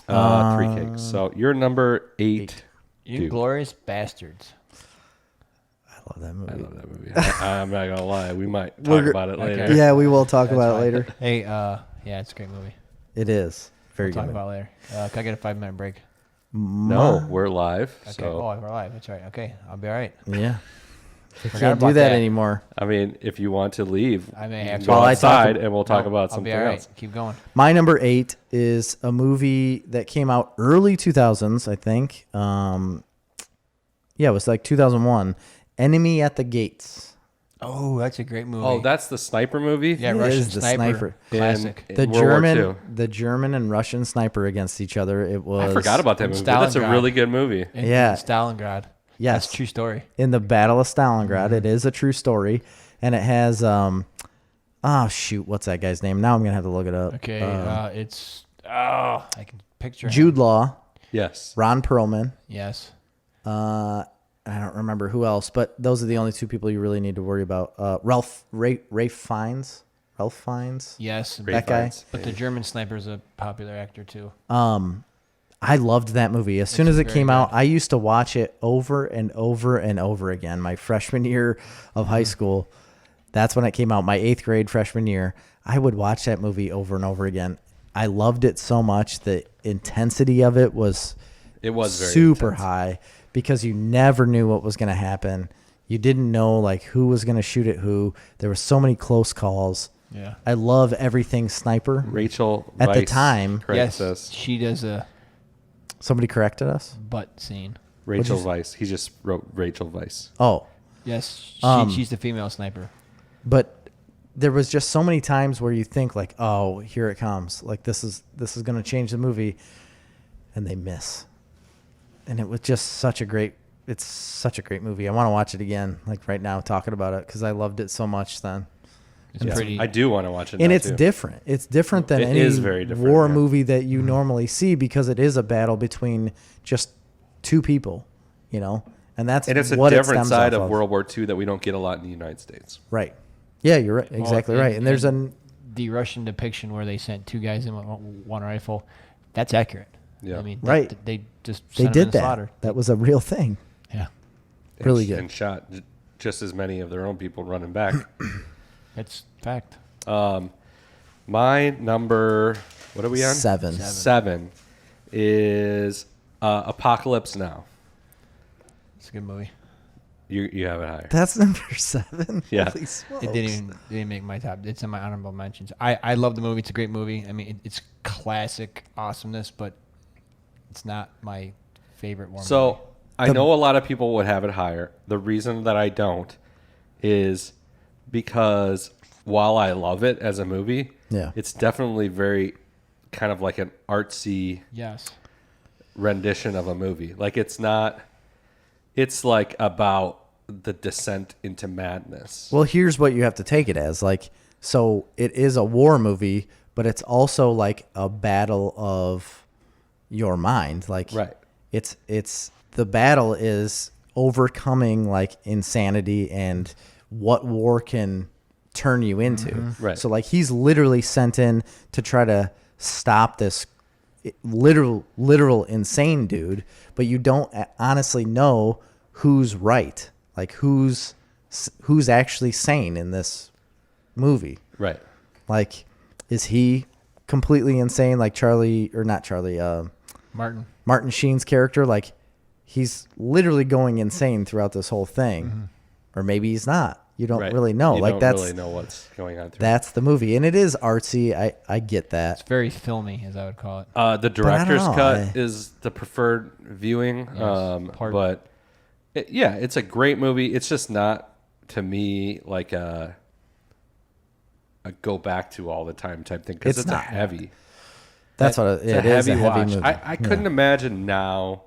Three Kings. So you're number 8. You Dude. glorious bastards. I love that movie. I love that movie. I'm not gonna lie. We might talk about it later. Okay. Yeah, we will talk about it later. Hey, yeah, it's a great movie. It is very We'll talk good. about it later. Can I get a 5-minute break? No, we're live. Okay. So Oh, we're live. That's right. Okay, I'll be all right. Yeah, I Forgot can't do about that that. anymore. I mean, if you want to leave, I may you have can to. go Well, I outside talked- and we'll talk No, about I'll something be all right. else. Keep going. My number 8 is a movie that came out early 2000s, I think. Yeah, it was like 2001. Enemy at the Gates. Oh, that's a great movie. Oh, that's the sniper movie. yeah, It Russian is the sniper. sniper. Classic. In The World War II. German and Russian sniper against each other. It was I forgot about that in movie. That's a Stalingrad. really good movie. In Yeah. Stalingrad. Yes. That's a true story. in the Battle of Stalingrad. It is a true story, and it has Oh shoot, what's that guy's name? Now I'm gonna have to look it up. Okay, I can picture Jude him. Law, Yes. Ron Perlman. Yes. I don't remember who else, but those are the only two people you really need to worry about. Rafe Fiennes. Ralph Fiennes. Yes. That guy. But the German sniper's a popular actor too. I loved that movie. As soon as it very came out, good. I used to watch it over and over and over again. My freshman year of high school, that's when it came out. My 8th grade freshman year, I would watch that movie over and over again. I loved it so much. The intensity of it was Very super intense. high because you never knew what was going to happen. You didn't know like who was going to shoot at who. There were so many close calls. Yeah. I love everything sniper. Rachel At the Weisz time- corrects Yes. us. She does a Somebody corrected us. butt scene. Rachel Weisz. He just wrote Rachel Weisz. Oh, Yes. Um, She's the female sniper. but there was just so many times where you think like, oh, here it comes. Like this is going to change the movie, and they miss. And it was just it's such a great movie. I want to watch it again, like right now, talking about it because I loved it so much then. It's Yeah. pretty. I do want to watch it. And now, it's too. different. It's different than It any is very different, war yeah. movie that you normally see because it is a battle between just two people, you know, and that's And it's a what it different stems side off of World War II that we don't get a lot in the United States. Right. Yeah, you're right. Exactly right. And there's the Russian depiction where they sent 2 guys in with one rifle. That's accurate. Yeah. I mean, Right. They just they sent them did in that. slaughter. That was a real thing. Yeah. Really good. And shot just as many of their own people running back. That's fact. My number, what are we on? 7. 7 is Apocalypse Now. It's a good movie. You have it higher. That's number 7. Yeah. Holy smokes. It didn't make my top. It's in my honorable mentions. I love the movie. It's a great movie. I mean, it's classic awesomeness, but it's not my favorite war movie. So I know a lot of people would have it higher. The reason that I don't is because while I love it as a movie, Yeah. it's definitely very kind of like an artsy Yes. rendition of a movie. Like it's not. It's like about the descent into madness. Well, here's what you have to take it as. Like, so it is a war movie, but it's also like a battle of your mind. Like, Right. It's the battle is overcoming like insanity and what war can turn you into. Right. So like he's literally sent in to try to stop this literal insane dude, but you don't honestly know who's right, like who's actually sane in this movie. Right. Like, is he completely insane, like Martin Sheen's character? Like, he's literally going insane throughout this whole thing, or maybe he's not. You don't Right. really know. You Like don't that's really know what's going on. that's the movie, and it is artsy. I get that. It's very filmy, as I would call it. The director's know, cut is the preferred viewing. But it's a great movie. It's just not to me like a go back to all the time type thing because It's it's a not. heavy. That's what It's it is. A heavy watch. movie. I couldn't imagine now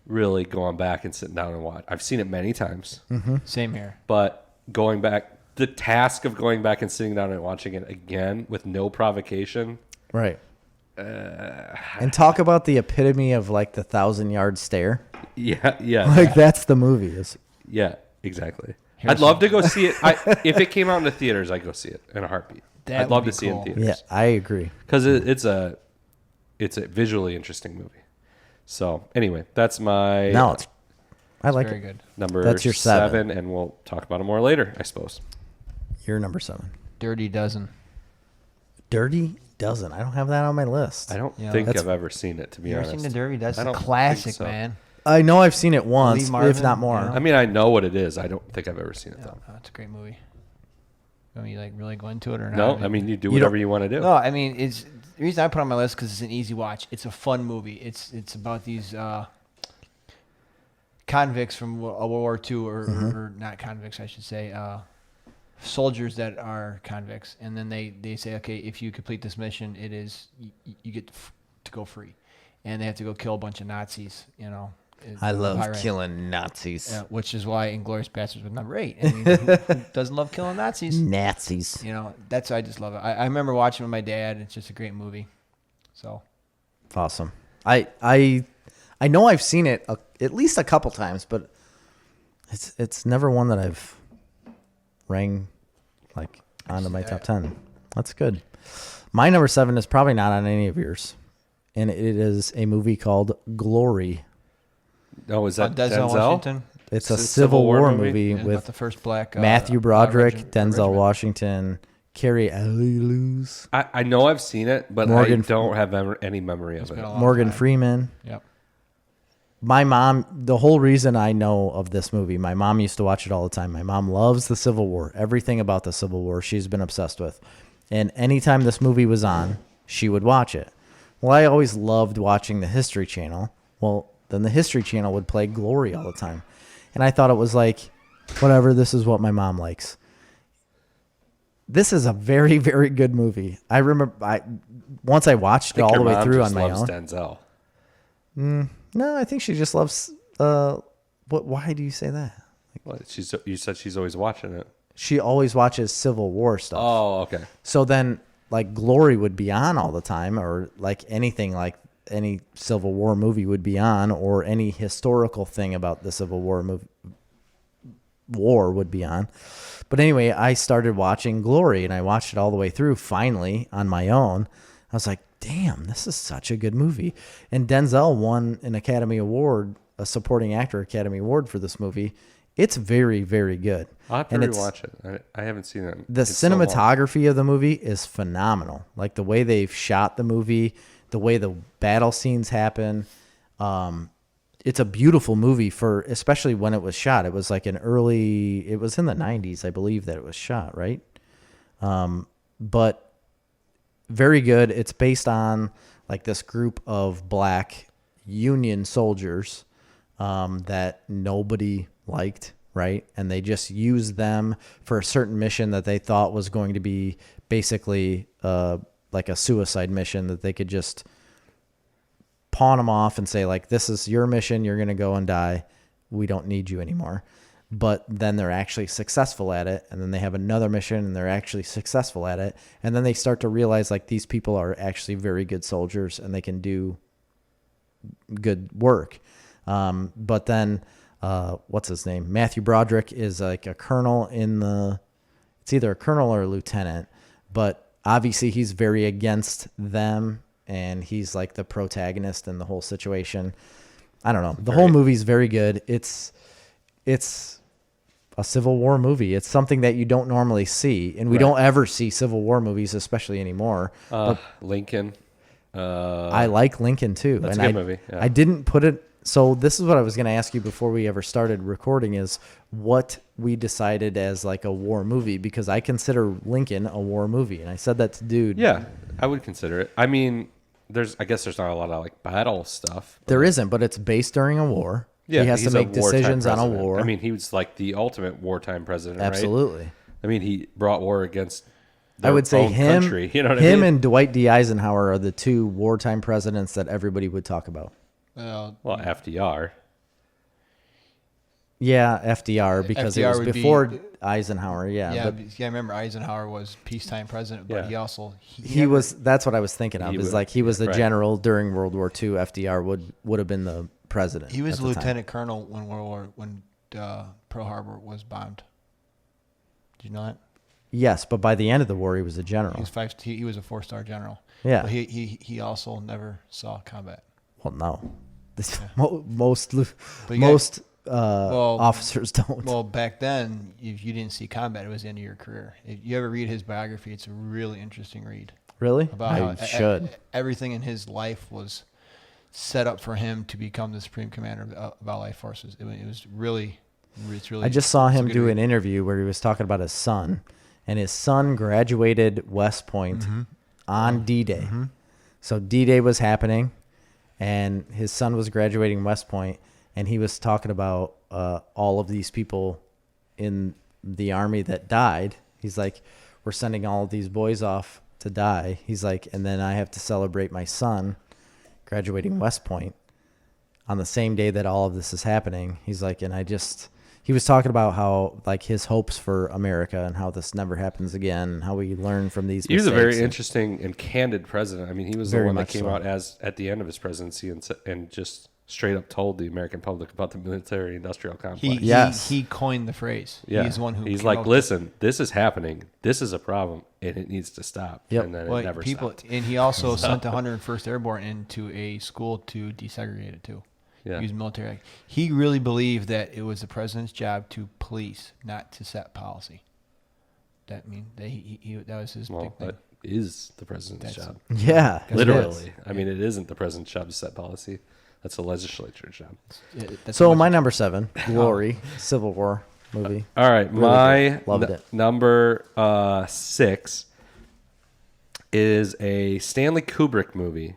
really going back and sitting down and watch. I've seen it many times, Same here. but going back, the task of going back and sitting down and watching it again with no provocation. Right. And talk about the epitome of like the 1,000-yard stare. Yeah, yeah, Like that's the movie. Is yeah, exactly. Here's I'd love to go see it. If it came out in the theaters, I'd go see it in a heartbeat. That I'd love would to be see it in cool. theaters. yeah, I agree. Because it's a visually interesting movie. So anyway, that's my No, I like Very it. good. number That's your 7. and we'll talk about it more later, I suppose. You're number 7. Dirty Dozen. Dirty Dozen. I don't have that on my list. I don't Yeah. think That's- I've ever seen it, to be You ever honest. seen the Dirty I Dozen? don't It's a think classic, so. man. I know I've seen it once, if Marvin, not more. you know? I mean, I know what it is. I don't think I've ever seen it, though. Oh, it's a great movie. I mean, like really go into it or not? No, I mean, you do You whatever don't- you want to do. No, I mean it's the reason I put it on my list because it's an easy watch. It's a fun movie. It's about these convicts from World War II, or not convicts, I should say, soldiers that are convicts, and then they say, okay, if you complete this mission, it is you get to go free, and they have to go kill a bunch of Nazis, I love high rank. killing Nazis. Yeah, which is why Inglourious Basterds was number 8. I mean, who doesn't love killing Nazis? Nazis. You know, that's I just love it. I remember watching it with my dad. It's just a great movie. So Awesome. I know I've seen it at least a couple times, but it's never one that I've rang like onto my top 10. That's good. My number 7 is probably not on any of yours, and it is a movie called Glory. Oh, is that Denzel Denzel? Washington. It's a Civil War movie Yeah, with about the first black Matthew Broderick, Denzel regiment. Washington, Carrie Ellis, I know I've seen it, but Morgan- I don't have any memory of It's been it. a long Morgan time. Freeman. Yep. My mom, the whole reason I know of this movie, my mom used to watch it all the time. My mom loves the Civil War. Everything about the Civil War she's been obsessed with. And anytime this movie was on, she would watch it. Well, I always loved watching the History Channel. Well, then the History Channel would play Glory all the time. And I thought it was like, whatever, this is what my mom likes. This is a very, very good movie. I remember once I watched it all the way through on my own. Denzel. No, I think she just loves. Why do you say that? Well, you said she's always watching it. She always watches Civil War stuff. Oh, okay. So then, like, Glory would be on all the time, or like anything, like any Civil War movie would be on, or any historical thing about the Civil War war would be on. But anyway, I started watching Glory, and I watched it all the way through. Finally, on my own, I was like, damn, this is such a good movie. And Denzel won an Academy Award, a Supporting Actor Academy Award for this movie. It's very, very good. I'll have to rewatch it. I haven't seen it. The cinematography of the movie is phenomenal. Like the way they've shot the movie, the way the battle scenes happen. It's a beautiful movie for, especially when it was shot. It was like it was in the 90s, I believe, that it was shot, right? But very good. It's based on like this group of black Union soldiers that nobody liked, right? And they just used them for a certain mission that they thought was going to be basically like a suicide mission, that they could just pawn them off and say, like, this is your mission, you're going to go and die, we don't need you anymore. But then they're actually successful at it, and then they have another mission and they're actually successful at it, and then they start to realize, like, these people are actually very good soldiers and they can do good work. But then what's his name? Matthew Broderick is like a colonel it's either a colonel or a lieutenant, but obviously he's very against them, and he's like the protagonist in the whole situation. I don't know. The whole movie's very good. It's a Civil War movie. It's something that you don't normally see, and we don't ever see Civil War movies, especially anymore. Lincoln. I like Lincoln too. That's and a good movie. Yeah. I didn't put it. So this is what I was going to ask you before we ever started recording, is what we decided as like a war movie, because I consider Lincoln a war movie. And I said that to Dude. Yeah, I would consider it. I mean, I guess there's not a lot of like battle stuff. There isn't, but it's based during a war. Yeah, he has to he's a make decisions on a wartime war. president. I mean, he was like the ultimate wartime president, Absolutely. right? I mean, he brought war against I would say own him, country. You know what I mean? and Dwight D. Eisenhower are the two wartime presidents that everybody would talk about. Well, FDR. Yeah, FDR, because FDR it was would before be- Eisenhower. Yeah, but I remember Eisenhower was peacetime president, but Yeah. he also he was. That's what I was thinking of. He Is would- like he was the right. general during World War II. FDR would have been the president. He was at the time. lieutenant colonel when Pearl Harbor was bombed. Did you know that? Yes, but by the end of the war, he was a general. He was a 4-star general. Yeah. But he also never saw combat. Well, no, most But you most well- officers don't. Well, back then, if you didn't see combat, it was the end of your career. If you ever read his biography, it's a really interesting read. Really? About I how should. Everything in his life was set up for him to become the supreme commander of Allied forces. It was really, it's really. I just saw it's a him good do read. an interview where he was talking about his son, and his son graduated West Point Mm-hmm. on D-Day. So D-Day was happening, and his son was graduating West Point, and he was talking about all of these people in the army that died. He's like, we're sending all of these boys off to die. He's like, and then I have to celebrate my son graduating West Point on the same day that all of this is happening, he's like, he was talking about how like his hopes for America and how this never happens again, and how we learn from these. He was a mistakes. very interesting and candid president. I mean, he was the Very one that much came so. out at the end of his presidency and just straight up told the American public about the military-industrial complex. He coined the phrase. Yeah. He's the one who. He's came like, out listen, this is happening. This is a problem, and it needs to stop. Yep. And then Well, it never stopped. and he also sent the 101st Airborne into a school to desegregate it too. Yeah. Use military. He really believed that it was the president's job to police, not to set policy. That that was his Well, big thing. that is the president's job. Yeah, it is. Literally. I mean, it isn't the president's job to set policy. That's the legislature's job. That's So what- my number 7, Glory, Civil War movie. All right, Really my good. Loved it. number 6 is a Stanley Kubrick movie,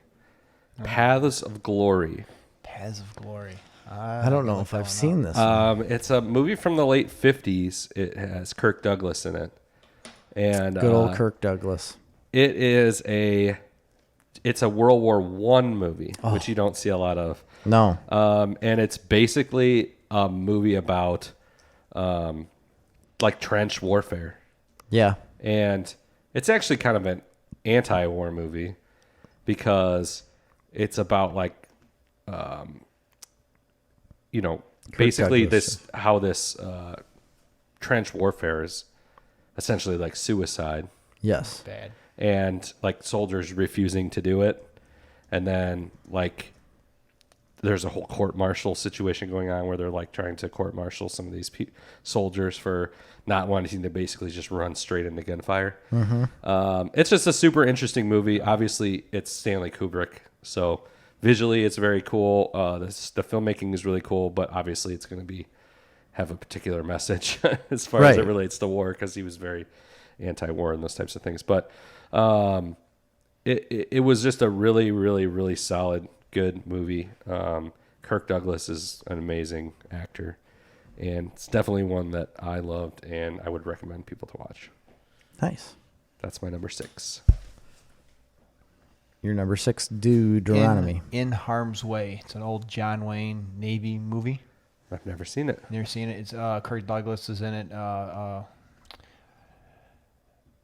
Paths of Glory. Paths of Glory. I don't know if I've seen this. It's a movie from the late 50s. It has Kirk Douglas in it. And Good old Kirk Douglas. It's a World War One movie, which you don't see a lot of. No. And it's basically a movie about like trench warfare. Yeah. And it's actually kind of an anti-war movie because it's about like, basically Douglas. how this trench warfare is essentially like suicide. Yes. Bad. And like soldiers refusing to do it, and then like there's a whole court-martial situation going on where they're like trying to court-martial some of these soldiers for not wanting to basically just run straight into gunfire. It's just a super interesting movie. Obviously, it's Stanley Kubrick, so visually it's very cool. The filmmaking is really cool, but obviously it's going to have a particular message as far as it Right. relates to war, because he was very anti-war and those types of things. But it was just a really, really, really solid, good movie. Kirk Douglas is an amazing actor, and it's definitely one that I loved and I would recommend people to watch. Nice. That's my number 6. Your number 6, Deuteronomy. In Harm's Way. It's an old John Wayne Navy movie. I've never seen it. Never seen it. It's Kirk Douglas is in it.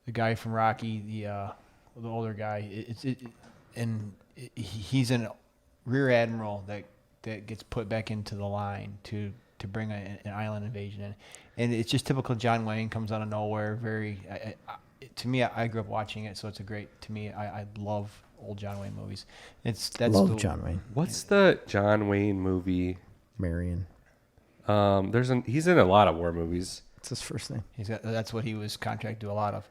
The guy from Rocky, the older guy. He's a rear admiral that gets put back into the line to bring an island invasion in, and it's just typical John Wayne. Comes out of nowhere. Very to me, I grew up watching it, so it's a great to me. I love old John Wayne movies. Love John Wayne. What's the John Wayne movie? Marion. He's in a lot of war movies. What's his first name? That's what he was contracted to do a lot of.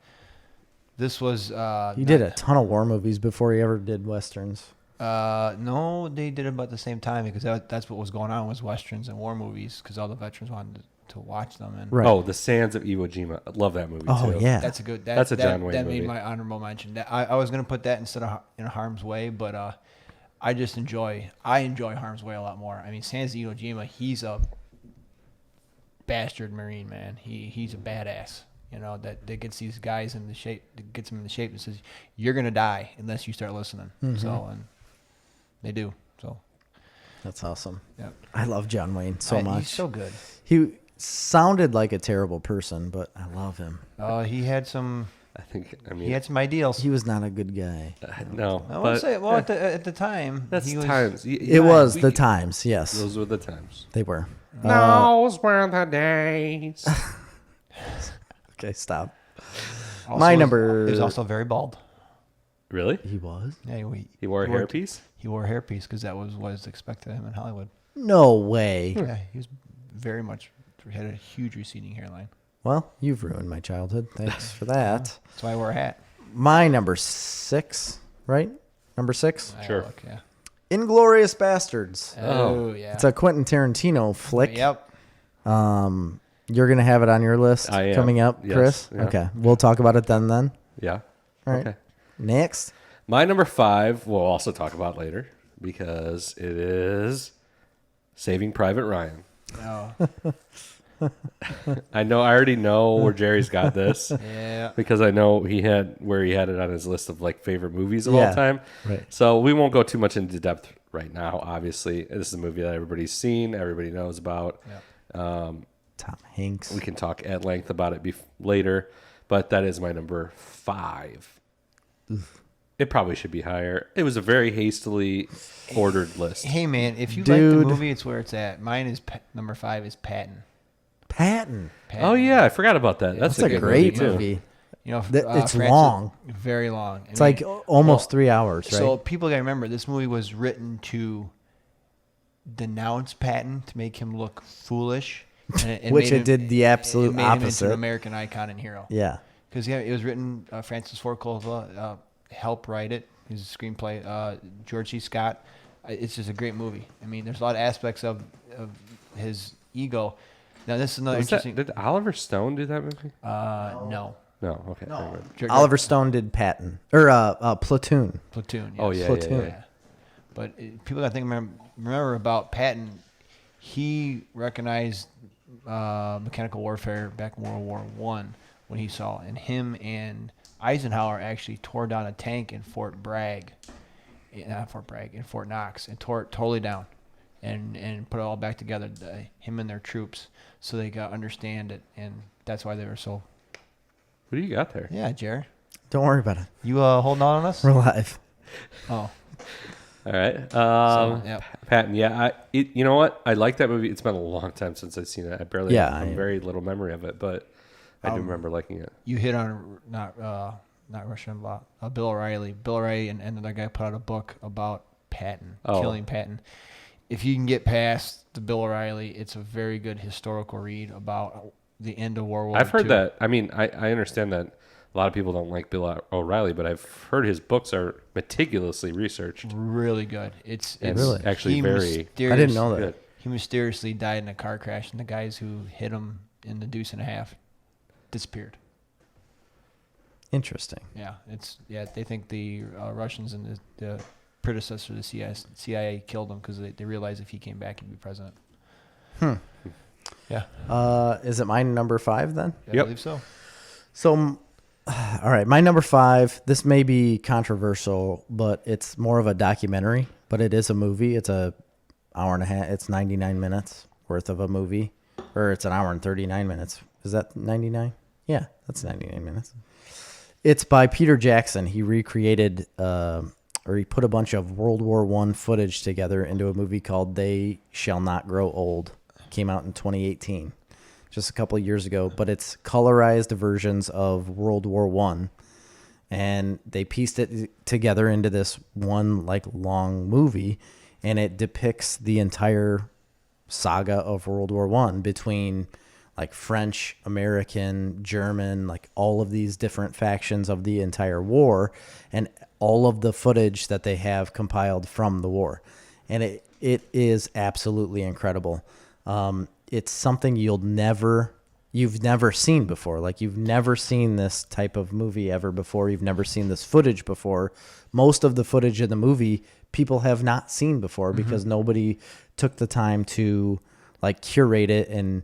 This was He did a ton of war movies before he ever did westerns. No, they did it about the same time because that's what was going on was westerns and war movies because all the veterans wanted to watch them. And Right. Oh, The Sands of Iwo Jima. I love that movie Oh, too. yeah. that's a good. That's a John Wayne That movie. made my honorable mention. I was gonna put that instead of In Harm's Way, but I just enjoy Harm's Way a lot more. I mean, Sands of Iwo Jima, he's a bastard Marine, man. He's a badass. You know that gets these guys in the shape, that gets them in the shape and says you're gonna die unless you start listening. So and they do. So That's awesome. yeah, I love John Wayne so much. He's so good. He sounded like a terrible person, but I love him. He had some. I mean, He had some ideals. He was not a good guy. no, I would but say, well, at the time, that's he was, times. It was the times, yes. Those were the times. They were. Those were the days. Okay, stop. also My was- number- He was also very bald. Really? He was? Yeah, He wore a hairpiece? He wore a hairpiece because that was what was expected of him in Hollywood. No way. Yeah, he was very much had a huge receding hairline. Well, you've ruined my childhood. Thanks for that. That's why I wore a hat. My number 6, right? Number 6? Sure. Look, yeah. Inglorious Bastards. Oh, yeah. It's a Quentin Tarantino flick. Yep. You're going to have it on your list I am. coming up, Yes, Chris? yeah. Okay. We'll talk about it then. Yeah. All right. Okay. Next. My number 5 we'll also talk about later because it is Saving Private Ryan. Oh, I already know where Jerry's got this yeah. because I know he had it on his list of like favorite movies of Yeah. all time. Right. So we won't go too much into depth right now. Obviously, this is a movie that everybody's seen, everybody knows about. Yeah. Tom Hanks. We can talk at length about it later, but that is my number 5. It probably should be higher. It was a very hastily ordered list. Hey man, if you like the movie, it's where it's at. Mine is number 5 is Patton. Patton. Oh yeah, I forgot about that. That's a good great movie, movie. too. You know, It's long. very long. It's like almost 3 hours, right? So people gotta remember, this movie was written to denounce Patton, to make him look foolish, and Which it did the absolute it made him into opposite. an American icon and hero. Yeah. Because it was written. Francis Ford Coppola helped write it. His screenplay. George C. Scott. It's just a great movie. I mean, there's a lot of aspects of his ego. Now this is another interesting. Did Oliver Stone do that movie? No. No. Okay. No. Oliver Stone did Patton. Or Platoon. Platoon. Yes. Oh yeah, Platoon. yeah. But people got to remember about Patton. He recognized mechanical warfare back in World War One when he saw, and him and Eisenhower actually tore down a tank in Fort Knox, and tore it totally down, and put it all back together. Him and their troops, so they got understand it, and that's why they were so. What do you got there? Yeah, Jared. Don't worry about it. You holding on us? We're live. Oh. All right. Yeah. Patton. Yeah. You know what? I like that movie. It's been a long time since I've seen it. I barely have very little memory of it, but I do remember liking it. You hit on not Rush Limbaugh, Bill O'Reilly. Bill O'Reilly and another guy put out a book about Patton, killing Patton. If you can get past the Bill O'Reilly, it's a very good historical read about the end of World War II. I've heard that. I mean, I understand that a lot of people don't like Bill O'Reilly, but I've heard his books are meticulously researched. Really good. It's really? Actually very. I didn't know that. Good. He mysteriously died in a car crash, and the guys who hit him in the deuce and a half disappeared. Interesting. Yeah, they think the Russians and the predecessor of the CIA killed him because they realized if he came back, he'd be president. Yeah. Is it my number 5 then? I believe so. So, all right, my number 5. This may be controversial, but it's more of a documentary. But it is a movie. It's a hour and a half. It's 99 minutes worth of a movie, or it's an hour and 39 minutes. Is that 99? Yeah, that's 99 minutes. It's by Peter Jackson. He recreated, or he put a bunch of World War I footage together into a movie called They Shall Not Grow Old. Came out in 2018, just a couple of years ago. But it's colorized versions of World War I, and they pieced it together into this one long movie, and it depicts the entire saga of World War I between French, American, German, all of these different factions of the entire war, and all of the footage that they have compiled from the war. And it is absolutely incredible. It's something you've never seen before. You've never seen this type of movie ever before. You've never seen this footage before. Most of the footage in the movie people have not seen before because nobody took the time to curate it and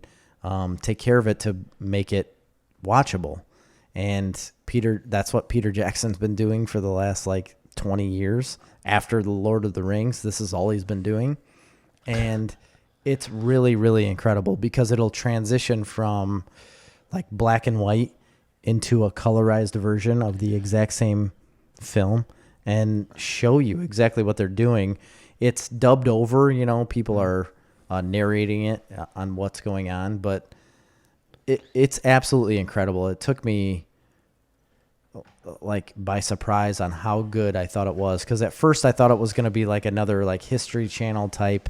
take care of it to make it watchable. And that's what Peter Jackson's been doing for the last 20 years. After the Lord of the Rings, this is all he's been doing. And it's really, really incredible because it'll transition from black and white into a colorized version of the exact same film and show you exactly what they're doing. It's dubbed over, people are narrating it on what's going on, but it's absolutely incredible. It took me by surprise on how good I thought it was, because at first I thought it was going to be another History Channel type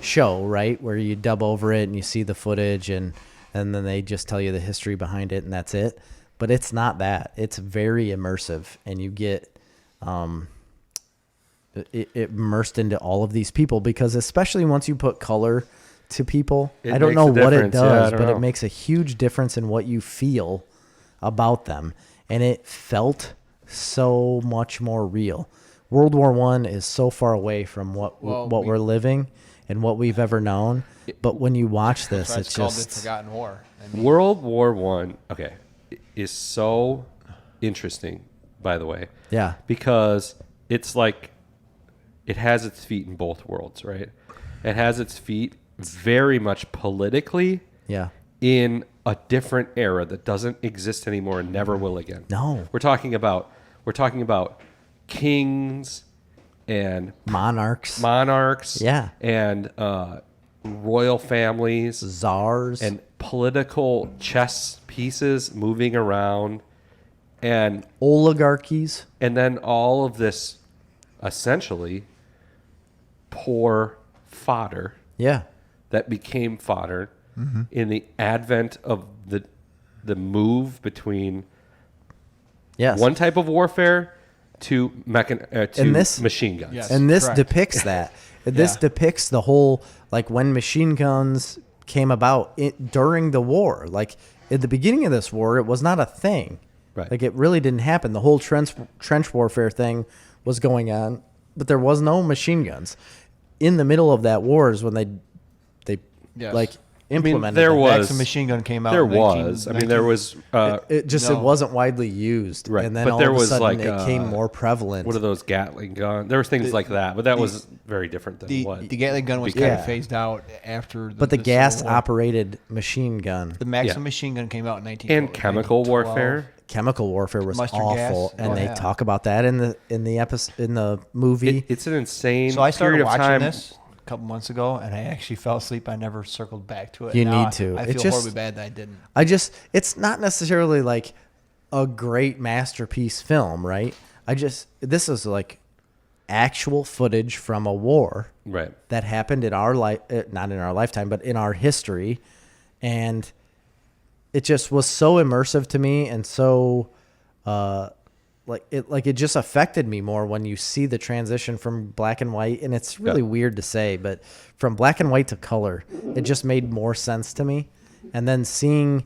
show, right, where you dub over it and you see the footage and then they just tell you the history behind it and that's it. But it's not that. It's very immersive, and you get immersed into all of these people, because especially once you put color to people, I don't know what it does, but it makes a huge difference in what you feel about them. And it felt so much more real. World War I is so far away from what we're living and what we've ever known. But when you watch this, it's called just the Forgotten War. World War I, is so interesting, by the way. Yeah. Because it's it has its feet in both worlds, right? It has its feet very much politically Yeah. in a different era that doesn't exist anymore and never will again. No. We're talking about kings and Monarchs. Yeah. and royal families Czars. and political chess pieces moving around and oligarchies. and then all of this essentially poor fodder Yeah. that became fodder in the advent of the move between Yes. one type of warfare to And this- machine guns. Yes. And this Correct. depicts that. This Yeah. depicts the whole, like, when machine guns came about during the war. Like, at the beginning of this war, it was not a thing. Right. Like, it really didn't happen. The whole trench warfare thing was going on, but there was no machine guns. In the middle of that war is when they Yes. like implemented there that. was- Maxim machine gun came out. There in 19 was. I mean, there was. It No. wasn't widely used. Right, And then but all there of a was, sudden like, it became more prevalent. what are those Gatling guns? There was things like that, but that was very different than the what. Gatling gun was kind Yeah. of phased out after. But the Civil gas War. operated machine gun. The Maxim Yeah. machine gun came out in 19. And chemical 1912. warfare. Chemical warfare was Mustard awful, gas. and Oh, they yeah. talk about that in the movie. It's an insane So I started period of watching time. this a couple months ago, and I actually fell asleep. I never circled back to it. You Now need to. I It feel just- horribly bad that I didn't. It's not necessarily like a great masterpiece film, right? This is like actual footage from a war Right. that happened in our life, not in our lifetime, but in our history. And it just was so immersive to me, and so it just affected me more when you see the transition from black and white. And it's really weird to say, but from black and white to color, it just made more sense to me. And then seeing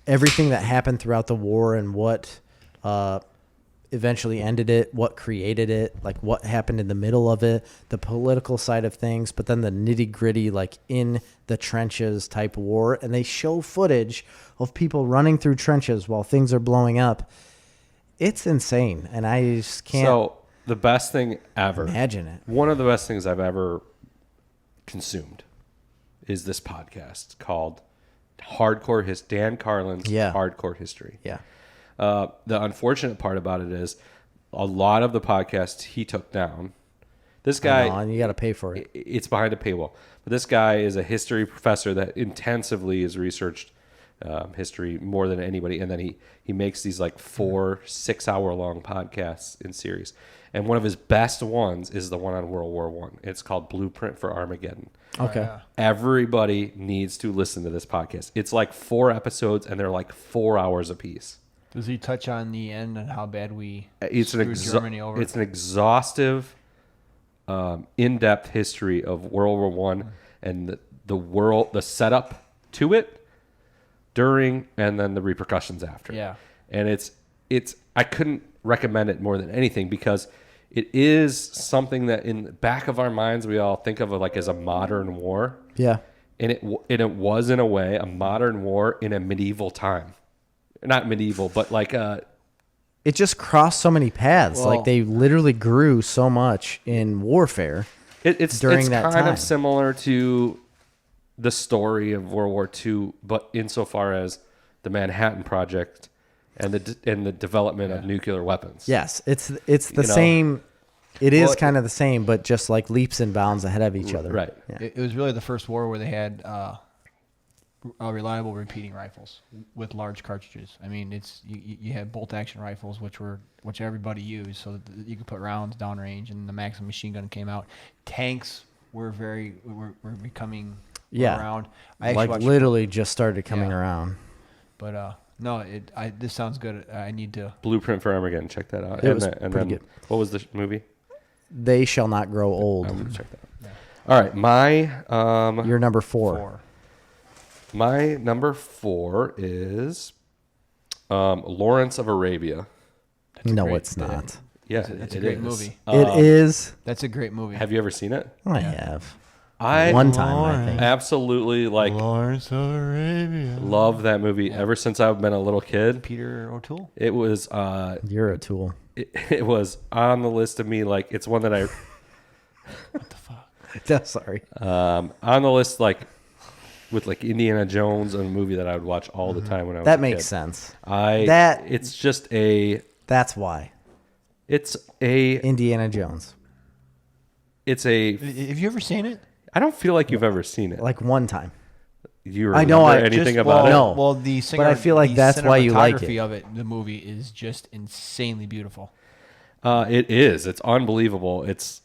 everything that happened throughout the war and what eventually ended it, what created it, like what happened in the middle of it, the political side of things, but then the nitty gritty, like in the trenches type war. And they show footage of people running through trenches while things are blowing up. It's insane. And I just can't So the best thing ever. imagine it. One of the best things I've ever consumed is this podcast called Dan Carlin's Yeah. Hardcore History. Yeah. The unfortunate part about it is a lot of the podcasts he took down. This guy, And you got to pay for it. it's behind a paywall. But this guy is a history professor that intensively has researched history more than anybody. And then he makes these like 4-6 hour long podcasts in series. And one of his best ones is the one on World War I. It's called Blueprint for Armageddon. Okay. Yeah. Everybody needs to listen to this podcast. It's like 4 episodes and they're like 4 hours apiece. Does he touch on the end and how bad we It's screwed Germany over? It's an exhaustive, in-depth history of World War One and the setup to it, during, and then the repercussions after. Yeah. And it's I couldn't recommend it more than anything because it is something that in the back of our minds we all think of it like as a modern war. Yeah. And it was in a way a modern war in a medieval time. Not medieval, but like It just crossed so many paths. Well- Like they literally grew so much in warfare. it's during that kind time. of similar to the story of World War II, but insofar as the Manhattan Project and the development of nuclear weapons. Yes, it's the You know? same. It is Well, kind of the same, but just like leaps and bounds ahead of each other. Right. Yeah. It was really the first war where they had reliable repeating rifles with large cartridges. I mean, you had bolt action rifles, which everybody used, so that you could put rounds downrange, and the Maxim machine gun came out. Tanks were becoming around. I actually Like watched, literally just started coming Yeah. around. but no, this sounds good. I need to. Blueprint for Armageddon. Check that out. It was and pretty then good. what was the movie? They shall not grow old. I'm gonna check that out. All right, my You're number 4. my number 4 is Lawrence of Arabia. No, great- it's not. Yeah, That's a it great is. movie. It is. That's a great movie. Have you ever seen it? I have. I One time, I think. absolutely Lawrence of Arabia. love that movie ever since I've been a little kid. Peter O'Toole. It was You're a tool. it was on the list of me. Like, it's one that I What the fuck? Sorry. on the list, like with like Indiana Jones, and a movie that I would watch all the time when I was That a makes kid. sense. It's just That's why. it's a Indiana Jones. it's a Have you ever seen it? I don't feel like you've ever seen it. Like one time. You I remember know, anything about it? No. Well, But I feel like that's why you like it. cinematography of it, the movie is just insanely beautiful. It is. It's unbelievable. It's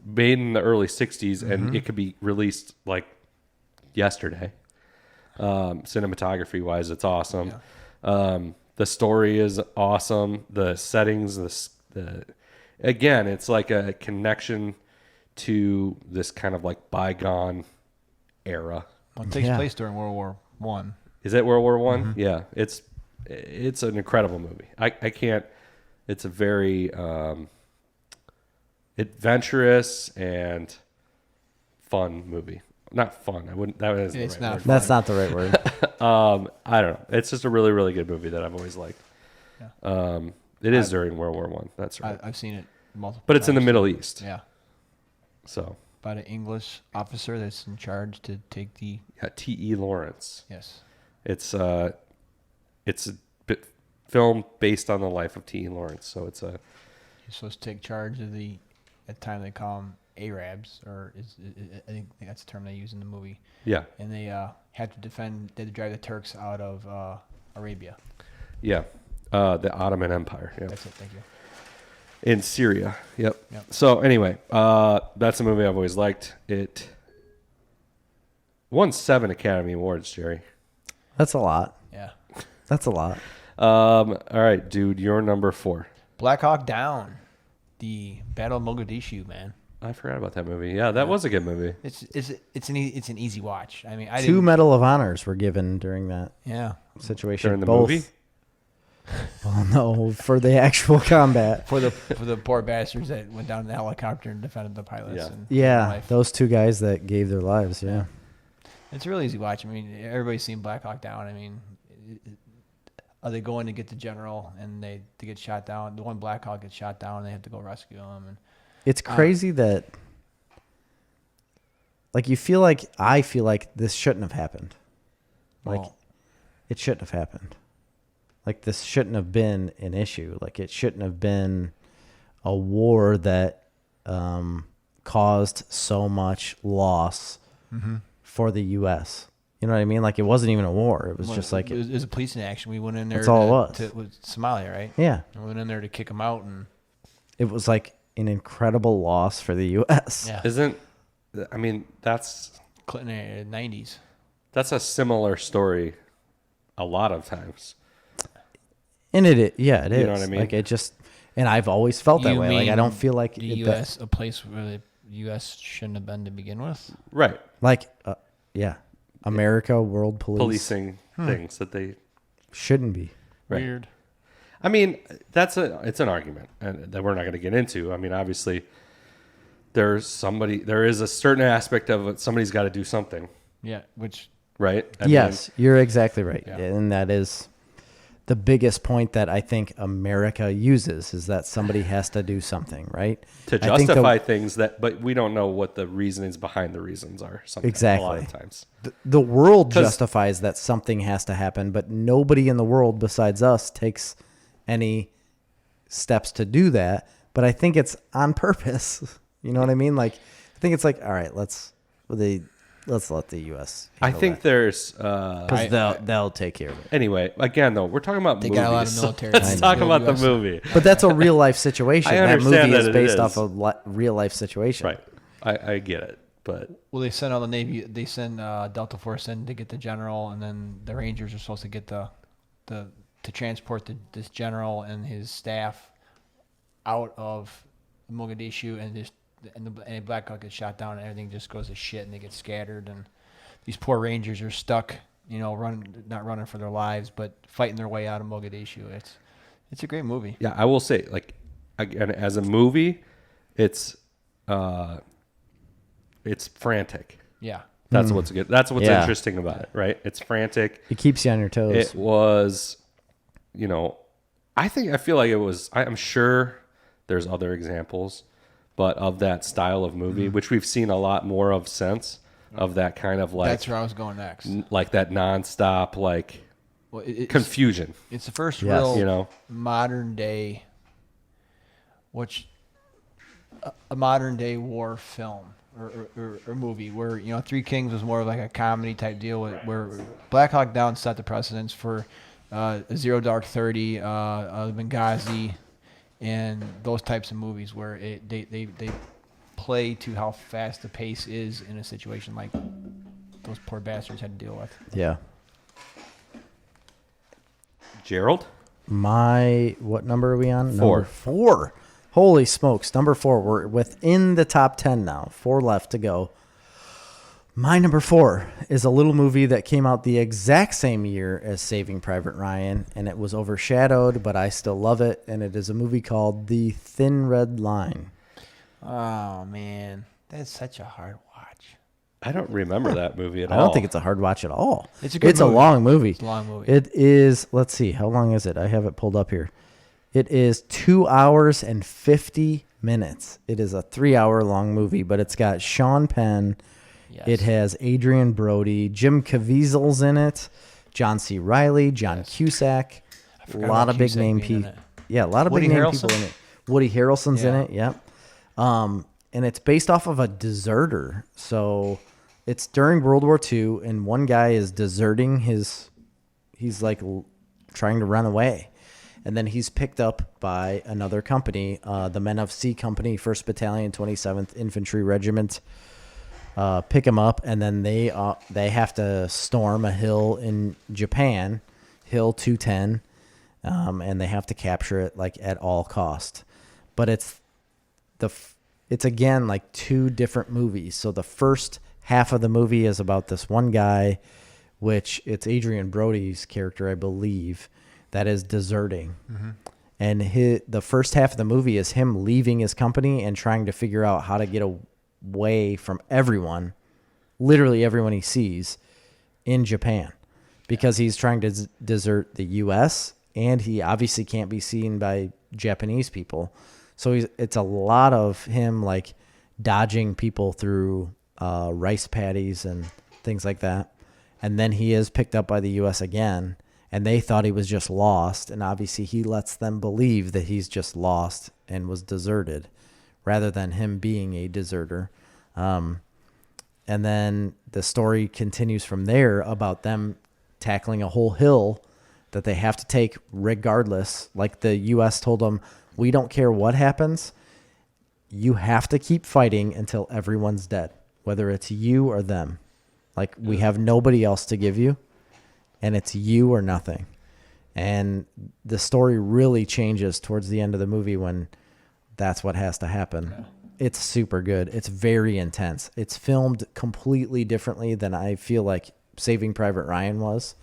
made in the early '60s, and it could be released like yesterday. Cinematography wise, it's awesome. The story is awesome. The settings, again, it's like a connection to this kind of like bygone era. Well, it takes Yeah. place during World War One. Is it World War One? Yeah, it's an incredible movie. I can't. It's a very adventurous and fun movie. Not fun. I wouldn't. That isn't It's the right not word. That's not the right word. I don't know. It's just a really, really good movie that I've always liked. Yeah. It is during World War One. That's right. I've seen it multiple. But it's in the times. Middle East. Yeah, So about an English officer that's in charge to take the. yeah, T.E. Lawrence. Yes. It's a film based on the life of T.E. Lawrence. So it's a You're supposed to take charge of the. At the time they call them Arabs, or I think that's the term they use in the movie. yeah. And they had to defend. They had to drive the Turks out of Arabia. Yeah. The Ottoman Empire. Yeah. That's it. Thank you. In Syria. Yep. Yep. So anyway, that's a movie I've always liked. It won 7 Academy Awards, Jerry. That's a lot. Yeah. That's a lot. All right, dude, you're number 4. Black Hawk Down, the Battle of Mogadishu, man. I forgot about that movie. Yeah, that was a good movie. It's an easy watch. I mean, I 2 didn't. Medal of Honors were given during that Yeah. situation. During the Both. movie? Well, no, for the actual combat. For the poor bastards that went down in the helicopter and defended the pilots. Yeah. And Yeah, life. those 2 guys that gave their lives. Yeah. It's a really easy watch. I mean, everybody's seen Black Hawk Down. I mean, are they going to get the general and they get shot down? The one Black Hawk gets shot down and they have to go rescue him. And It's crazy that, like, I feel like this shouldn't have happened. Like, well, it shouldn't have happened. Like, this shouldn't have been an issue. Like, it shouldn't have been a war that caused so much loss for the U.S. You know what I mean? Like, it wasn't even a war. It was just like, it was a police in action. We went in there. That's all it was. It was Somalia, right? yeah, We went in there to kick them out, and it was like an incredible loss for the U.S. yeah, That's Clinton in the 90s. a similar story a lot of times. And it is. It is. You know what I mean? Like, it just, and I've always felt that You way. Like, I mean don't feel like the it- U.S. a place where the U.S. shouldn't have been to begin with. Right. like, yeah, America, world Policing things that they shouldn't be. Right. Weird. I mean, it's an argument and that we're not going to get into. I mean, obviously, there is a certain aspect of it. Somebody's got to do something, Yeah, which right? Yes, you're exactly right. Yeah. And that is the biggest point that I think America uses is that somebody has to do something, right? to I think justify things but we don't know what the reasonings behind the reasons are. Sometimes, a lot of Exactly. times. the world 'Cause- justifies that something has to happen, but nobody in the world besides us takes any steps to do that. But I think it's on purpose. You know what I mean? Like, I think it's like, all right, let's let the U.S. I think there's because they'll take care of it. anyway. Again, though, we're talking about they movies. got a lot of so military. let's talk to about the US. movie. But that's a real life situation. I That movie understand that is it based is. off a real life situation. Right. I get it, but Well, they send all the Navy. They send Delta Force in to get the general, and then the Rangers are supposed to get the to transport this general and his staff out of Mogadishu, and the Black Hawk gets shot down, and everything just goes to shit, and they get scattered, and these poor Rangers are stuck, not running for their lives, but fighting their way out of Mogadishu. It's a great movie. yeah, I will say, like, again, as a movie, it's frantic. Yeah. That's what's good. That's what's Yeah. interesting about it, right? It's frantic. It keeps you on your toes. It was, I feel like it was. I'm sure there's other examples, but of that style of movie, which we've seen a lot more of since, of that kind of like That's where I was going next. like that nonstop like Well, confusion. It's the first Yes. real, You know? modern day, a modern day war film or movie where Three Kings was more of like a comedy type deal where Black Hawk Down set the precedence for Zero Dark 30, Benghazi, and those types of movies where they play to how fast the pace is in a situation like those poor bastards had to deal with. Yeah. Gerald? What number are we on? 4. Number 4. Holy smokes. Number 4. We're within the top 10 now. 4 left to go. My number 4 is a little movie that came out the exact same year as Saving Private Ryan, and it was overshadowed, but I still love it, and it is a movie called The Thin Red Line. Oh, man. That's such a hard watch. I don't remember that movie at all. I don't think it's a hard watch at all. It's a good movie. A long movie. It's a long movie. It is, let's see, how long is it? I have it pulled up here. It is 2 hours and 50 minutes. It is a 3-hour long movie, but it's got Sean Penn. Yes. It has Adrian Brody, Jim Caviezel's in it, John C. Reilly, John Cusack, a forgot lot about of big Cusack name being in people. it. Yeah, a lot of Woody big name Harrelson? people in it. Woody Harrelson's in Yeah. it. Yep. And it's based off of a deserter. So it's during World War II, and one guy is deserting he's like trying to run away. And then he's picked up by another company, the Men of C Company, 1st Battalion, 27th Infantry Regiment. Pick him up, and then they have to storm a hill in Japan, Hill 210, and they have to capture it like at all cost. But it's again like 2 different movies. So the first half of the movie is about this one guy, which it's Adrian Brody's character, I believe, that is deserting. Mm-hmm. And the first half of the movie is him leaving his company and trying to figure out how to get away from everyone, literally everyone he sees in Japan, because he's trying to desert the U.S. and he obviously can't be seen by Japanese people. So it's a lot of him like dodging people through rice paddies and things like that. And then he is picked up by the U.S. again, and they thought he was just lost. And obviously he lets them believe that he's just lost and was deserted rather than him being a deserter. And then the story continues from there about them tackling a whole hill that they have to take regardless. Like the U.S. told them, we don't care what happens. You have to keep fighting until everyone's dead, whether it's you or them. Like, we have nobody else to give you, and it's you or nothing. And the story really changes towards the end of the movie when that's what has to happen. Yeah. It's super good. It's very intense. It's filmed completely differently than I feel like Saving Private Ryan was.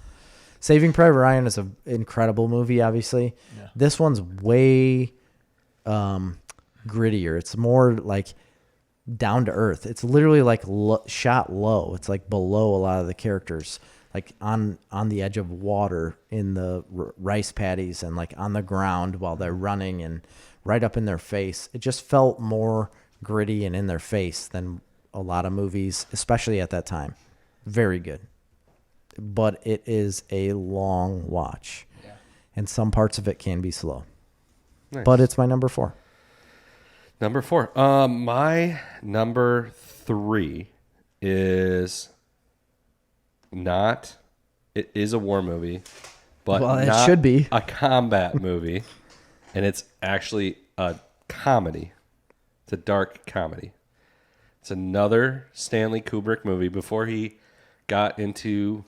Saving Private Ryan is an incredible movie, obviously. Yeah. This one's way grittier. It's more like down to earth. It's literally like shot low. It's like below a lot of the characters, like on the edge of water in the rice paddies and like on the ground while they're running and right up in their face. It just felt more gritty and in their face than a lot of movies, especially at that time. Very good. But it is a long watch. Yeah. And some parts of it can be slow. Nice. But it's my number 4. Number 4. My number 3 is not. It is a war movie, but well, it not should be a combat movie, and it's actually a comedy. It's a dark comedy. It's another Stanley Kubrick movie before he got into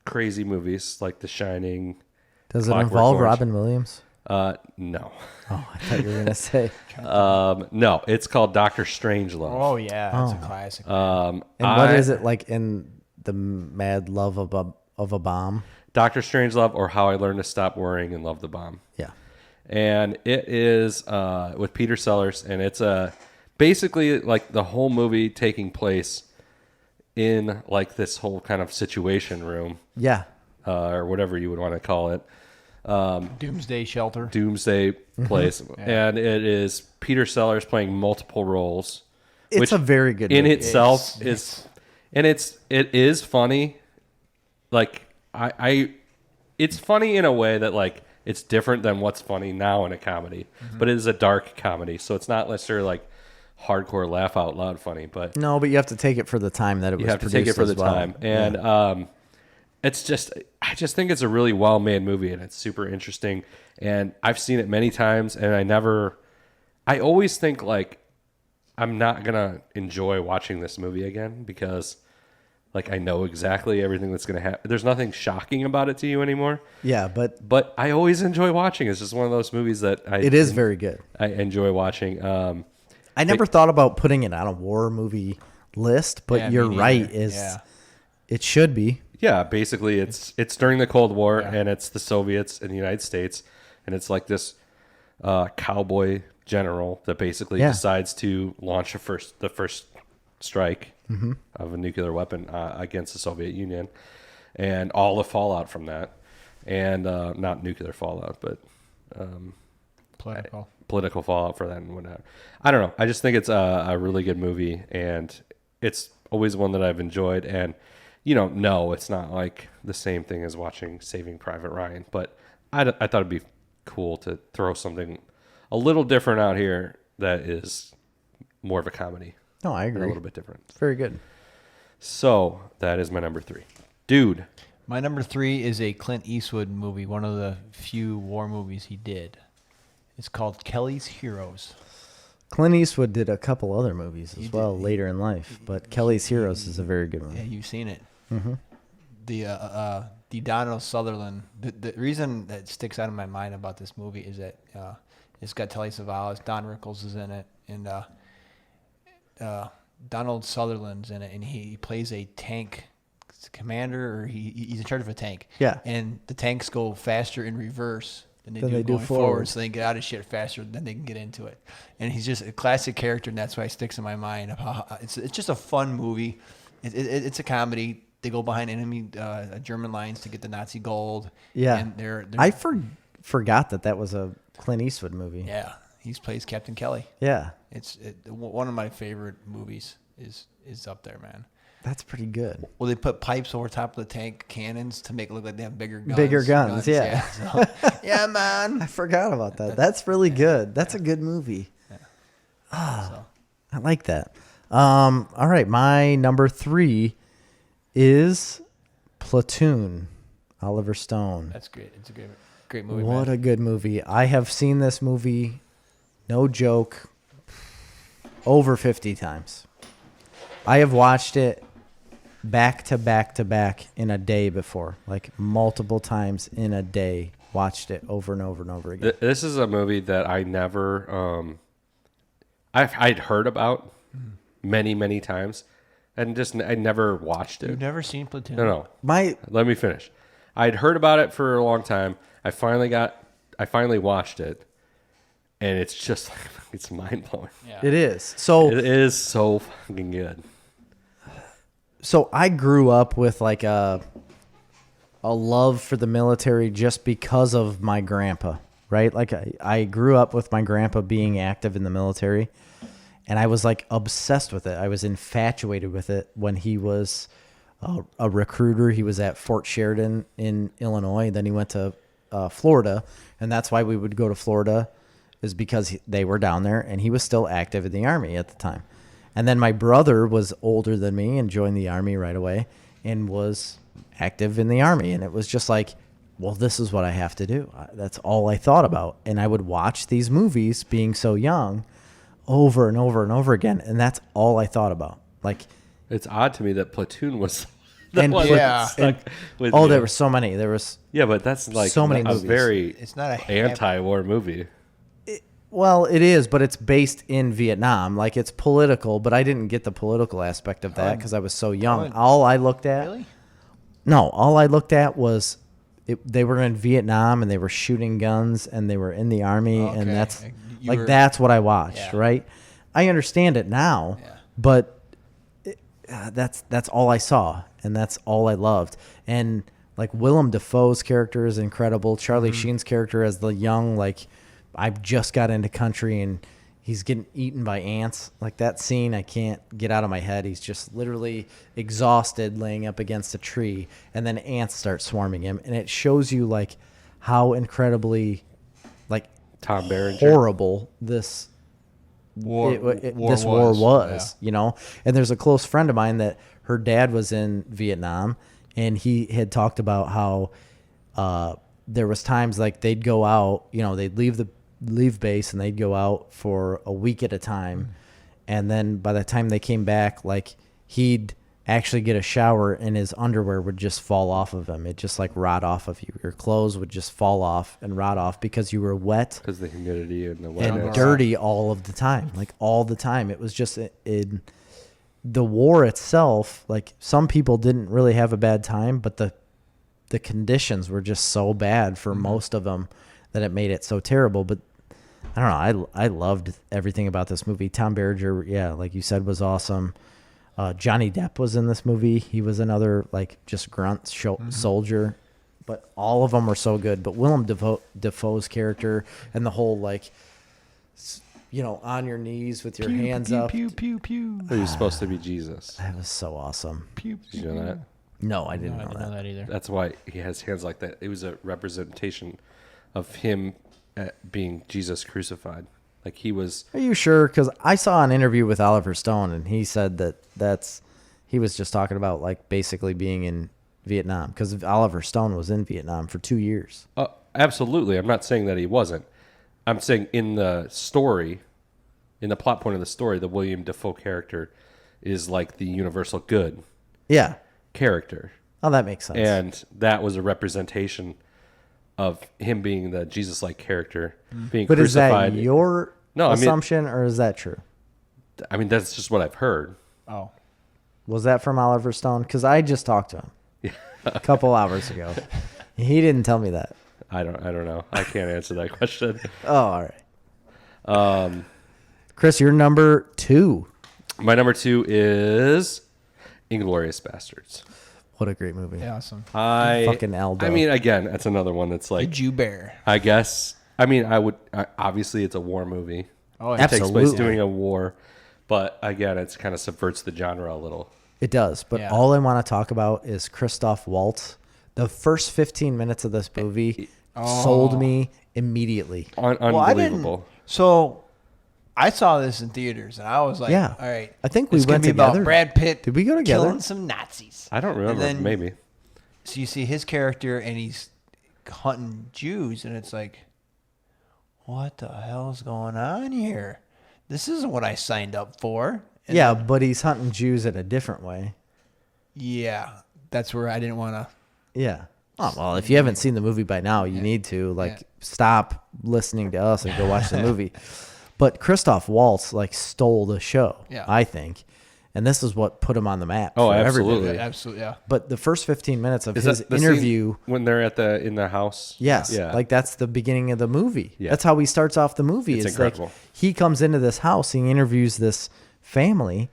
crazy movies like The Shining. Does it involve Orange. Robin Williams? No. Oh, I thought you were going to say. No, it's called Dr. Strangelove. Oh, yeah. That's a classic. And what is it like in The Mad Love of a Bomb? Dr. Strangelove, or How I Learned to Stop Worrying and Love the Bomb. Yeah. And it is with Peter Sellers, and it's basically like the whole movie taking place in like this whole kind of situation room. Yeah. Or whatever you would want to call it. Doomsday Shelter. Doomsday place, and it is Peter Sellers playing multiple roles. It's which a very good in movie. itself it is funny. Like it's funny in a way that like it's different than what's funny now in a comedy, but it is a dark comedy, so it's not necessarily like hardcore laugh out loud funny. But No, but you have to take it for the time that it was you have to produced take it for the as well. time, and I just think it's a really well made movie, and it's super interesting. And I've seen it many times, and I always think like I'm not gonna enjoy watching this movie again because like I know exactly everything that's gonna happen. There's nothing shocking about it to you anymore. Yeah, but But I always enjoy watching. It's just one of those movies that it is very good. I enjoy watching. I never thought about putting it on a war movie list, but Yeah, you're me right. neither. It should be. Yeah, basically it's during the Cold War, and it's the Soviets and the United States, and it's like this cowboy general that basically decides to launch the first strike of a nuclear weapon against the Soviet Union, and all the fallout from that, and not nuclear fallout, but political fallout for that and whatnot. I don't know. I just think it's a really good movie, and it's always one that I've enjoyed. And no, it's not like the same thing as watching Saving Private Ryan, but I thought it'd be cool to throw something a little different out here that is more of a comedy. No, I And agree. a little bit different. It's very good. So that is my number 3. Dude. My number 3 is a Clint Eastwood movie, one of the few war movies he did. It's called Kelly's Heroes. Clint Eastwood did a couple other movies as well later in life, but Kelly's Heroes is a very good Yeah, one. you've seen it. Mm-hmm. The Donald Sutherland. The reason that sticks out in my mind about this movie is that it's got Telly Savalas, Don Rickles is in it, and Donald Sutherland's in it, and he plays a tank commander, or he's in charge of a tank. Yeah. And the tanks go faster in reverse than they do going forward. forward, so they can get out of shit faster than they can get into it. And he's just a classic character, and that's why it sticks in my mind. It's just a fun movie. It's a comedy. They go behind enemy German lines to get the Nazi gold. Yeah. And they're I forgot that was a Clint Eastwood movie. yeah, he plays Captain Kelly. Yeah. One of my favorite movies is up there, man. That's pretty good. Well, they put pipes over top of the tank cannons to make it look like they have bigger guns. Bigger guns, yeah. So, yeah, man. I forgot about that. That's really good. That's a good movie. So, I like that. All right, my number 3 is Platoon, Oliver Stone. that's great. It's a great movie. What man. a good movie. I have seen this movie, no joke, over 50 times. I have watched it back to back to back in a day before, like multiple times in a day. Watched it over and over and over again. This is a movie that I never I'd heard about many times, and I never watched it. You've never seen Platoon? No. My Let me finish. I'd heard about it for a long time. I finally watched it, and it's just it's mind blowing. Yeah. It is. So It is so fucking good. so I grew up with like a love for the military just because of my grandpa, right? Like I grew up with my grandpa being active in the military, and I was like obsessed with it. I was infatuated with it when he was a recruiter. He was at Fort Sheridan in Illinois. Then he went to Florida, and that's why we would go to Florida, is because they were down there, and he was still active in the Army at the time. And then my brother was older than me and joined the Army right away and was active in the Army. And it was just like, well, this is what I have to do. That's all I thought about. And I would watch these movies being so young over and over and over again. And that's all I thought about. Like, It's odd to me that Platoon was the And one Pla- that stuck with oh, you. there were so many. There was, Yeah, but that's like so many a movies. very It's not a anti-war movie. well, it is, but it's based in Vietnam. Like, it's political, but I didn't get the political aspect of that because I was so young. All I looked at, Really? no, all I looked at was they were in Vietnam and they were shooting guns and they were in the Army, Okay. and that's You were- that's what I watched, Yeah. right? I understand it now, Yeah. but that's all I saw, and that's all I loved. And Like Willem Dafoe's character is incredible. Charlie Sheen's character as the young, like, I've just got into country and he's getting eaten by ants. Like that scene, I can't get out of my head. He's just literally exhausted, laying up against a tree, and then ants start swarming him, and it shows you like how incredibly, like, Tom Berenger. horrible this war was, yeah. you know. And there's a close friend of mine that her dad was in Vietnam, and he had talked about how there was times like they'd go out, you know, they'd leave base and they'd go out for a week at a time, and then by the time they came back, like, he'd actually get a shower and his underwear would just fall off of him. It just like rot off of you. Your clothes would just fall off and rot off because you were wet Because the humidity and the and wetness. dirty all of the time. Like all the time. It was just in the war itself. Like some people didn't really have a bad time, but the conditions were just so bad for most of them that it made it so terrible. But I don't know. I loved everything about this movie. Tom Berenger, yeah, like you said, was awesome. Johnny Depp was in this movie. He was another like just grunt soldier, but all of them were so good. But Willem Dafoe's character and the whole like, you know, on your knees with your hands up. Pew, pew, pew. He was supposed to be Jesus. That was so awesome. Pew, Did you know that? No, I didn't I know didn't that. know that either. That's why he has hands like that. It was a representation of him being Jesus crucified. Like he was. Are you sure? Because I saw an interview with Oliver Stone, and he said he was just talking about like basically being in Vietnam, because Oliver Stone was in Vietnam for 2 years. Absolutely. I'm not saying that he wasn't. I'm saying in the story, in the plot point of the story, the William Dafoe character is like the universal good Yeah. character. Oh, that makes sense. And that was a representation of him being the Jesus-like character, being but crucified. is that your No, I mean- assumption, or is that true? I mean, that's just what I've heard. Oh. Was that from Oliver Stone? Because I just talked to him a couple hours ago. He didn't tell me that. I don't know. I can't answer that question. Oh, all right. Chris, you're number 2. My number 2 is Inglourious Bastards. What a great movie. Yeah, awesome. Fucking Aldo. I mean, again, that's another one that's like, The Jew Bear. I guess. I mean, obviously it's a war movie. Oh, It yeah. takes Absolutely. place during a war, but again, it's kind of subverts the genre a little. It does. But Yeah. all I want to talk about is Christoph Waltz. The first 15 minutes of this movie sold me immediately. Unbelievable. So I saw this in theaters, and I was like, Yeah. all right. I think we it's gonna went be together. about Brad Pitt. Did we go together? Killing some Nazis. I don't remember. And then- Maybe. So you see his character, and he's hunting Jews, and it's like, what the hell is going on here? This isn't what I signed up for. And Yeah, but he's hunting Jews in a different way. Yeah. That's where I didn't want to. Yeah. Oh, well, if you haven't seen the movie by now, you need to Yeah. stop listening to us and go watch the movie. But Christoph Waltz stole the show, Yeah. I think. And this is what put him on the map. Oh, for absolutely. everybody. Absolutely, yeah. But the first 15 minutes of Is his that the scene interview, when they're in the house? yes, Yeah. like that's the beginning of the movie. Yeah. That's how he starts off the movie. It's It's like incredible. he comes into this house, he interviews this family,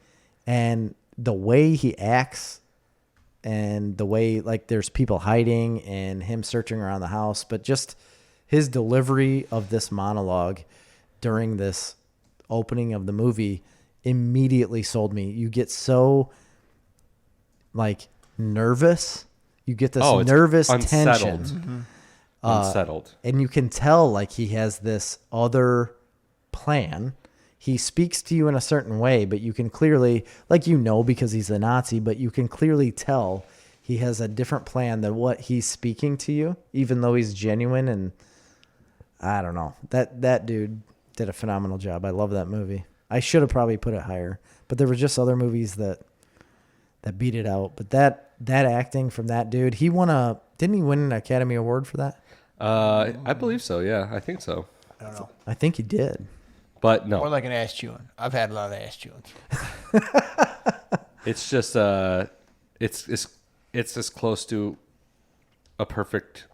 and the way he acts and the way like there's people hiding and him searching around the house, but just his delivery of this monologue during this opening of the movie immediately sold me. You get so like nervous. You get this It's nervous unsettled. tension. Unsettled. And you can tell like he has this other plan. He speaks to you in a certain way, but you can clearly, like, you know, because he's a Nazi, but you can clearly tell he has a different plan than what he's speaking to you, even though he's genuine. And I don't know, that dude did a phenomenal job. I love that movie. I should have probably put it higher, but there were just other movies that beat it out. But that acting from that dude, didn't he win an Academy Award for that? I believe so. Yeah, I think so. I don't know. I think he did. But no, More like an ass chewing. I've had a lot of ass chewing. it's just it's as close to a perfect.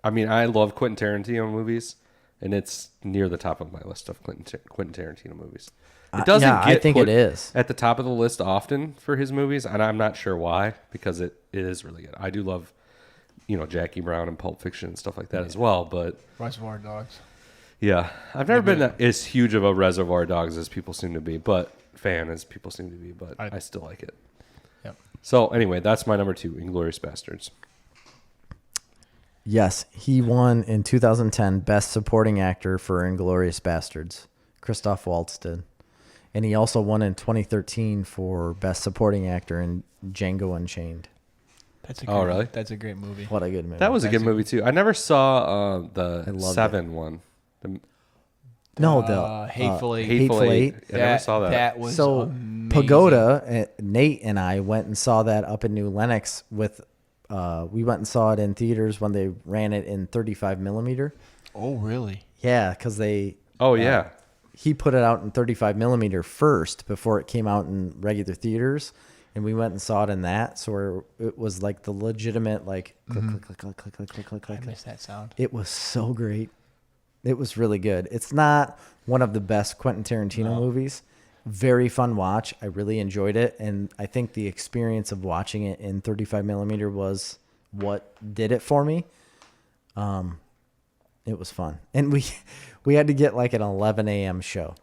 I mean, I love Quentin Tarantino movies, and it's near the top of my list of Quentin Tarantino movies. It doesn't yeah, I think put it is. at the top of the list often for his movies, and I'm not sure why, because it is really good. I do love Jackie Brown and Pulp Fiction and stuff like that as well. But Reservoir Dogs. yeah, I've never been as huge of a Reservoir Dogs as people seem to be, but fan as people seem to be. But I still like it. Yep. So anyway, that's my number 2, Inglourious Bastards. Yes, he won in 2010 Best Supporting Actor for Inglourious Bastards. Christoph Waltz did. And he also won in 2013 for Best Supporting Actor in Django Unchained. Really? That's a great movie. What a good movie. That was a good movie too. I never saw the loved 7 one. Hateful Eight. Hateful Eight. I never saw that. That was So amazing. Pagoda, Nate and I went and saw that up in New Lenox with. We went and saw it in theaters when they ran it in 35 millimeter. Oh, really? Yeah, because they. Oh yeah. He put it out in 35 millimeter first before it came out in regular theaters, and we went and saw it in that. So it was like the legitimate click, click, click, click, click, click, click, click, I click. miss that sound. It was so great. It was really good. It's not one of the best Quentin Tarantino movies. Very fun watch. I really enjoyed it, and I think the experience of watching it in 35 millimeter was what did it for me. It was fun, and we had to get like an 11 a.m. show,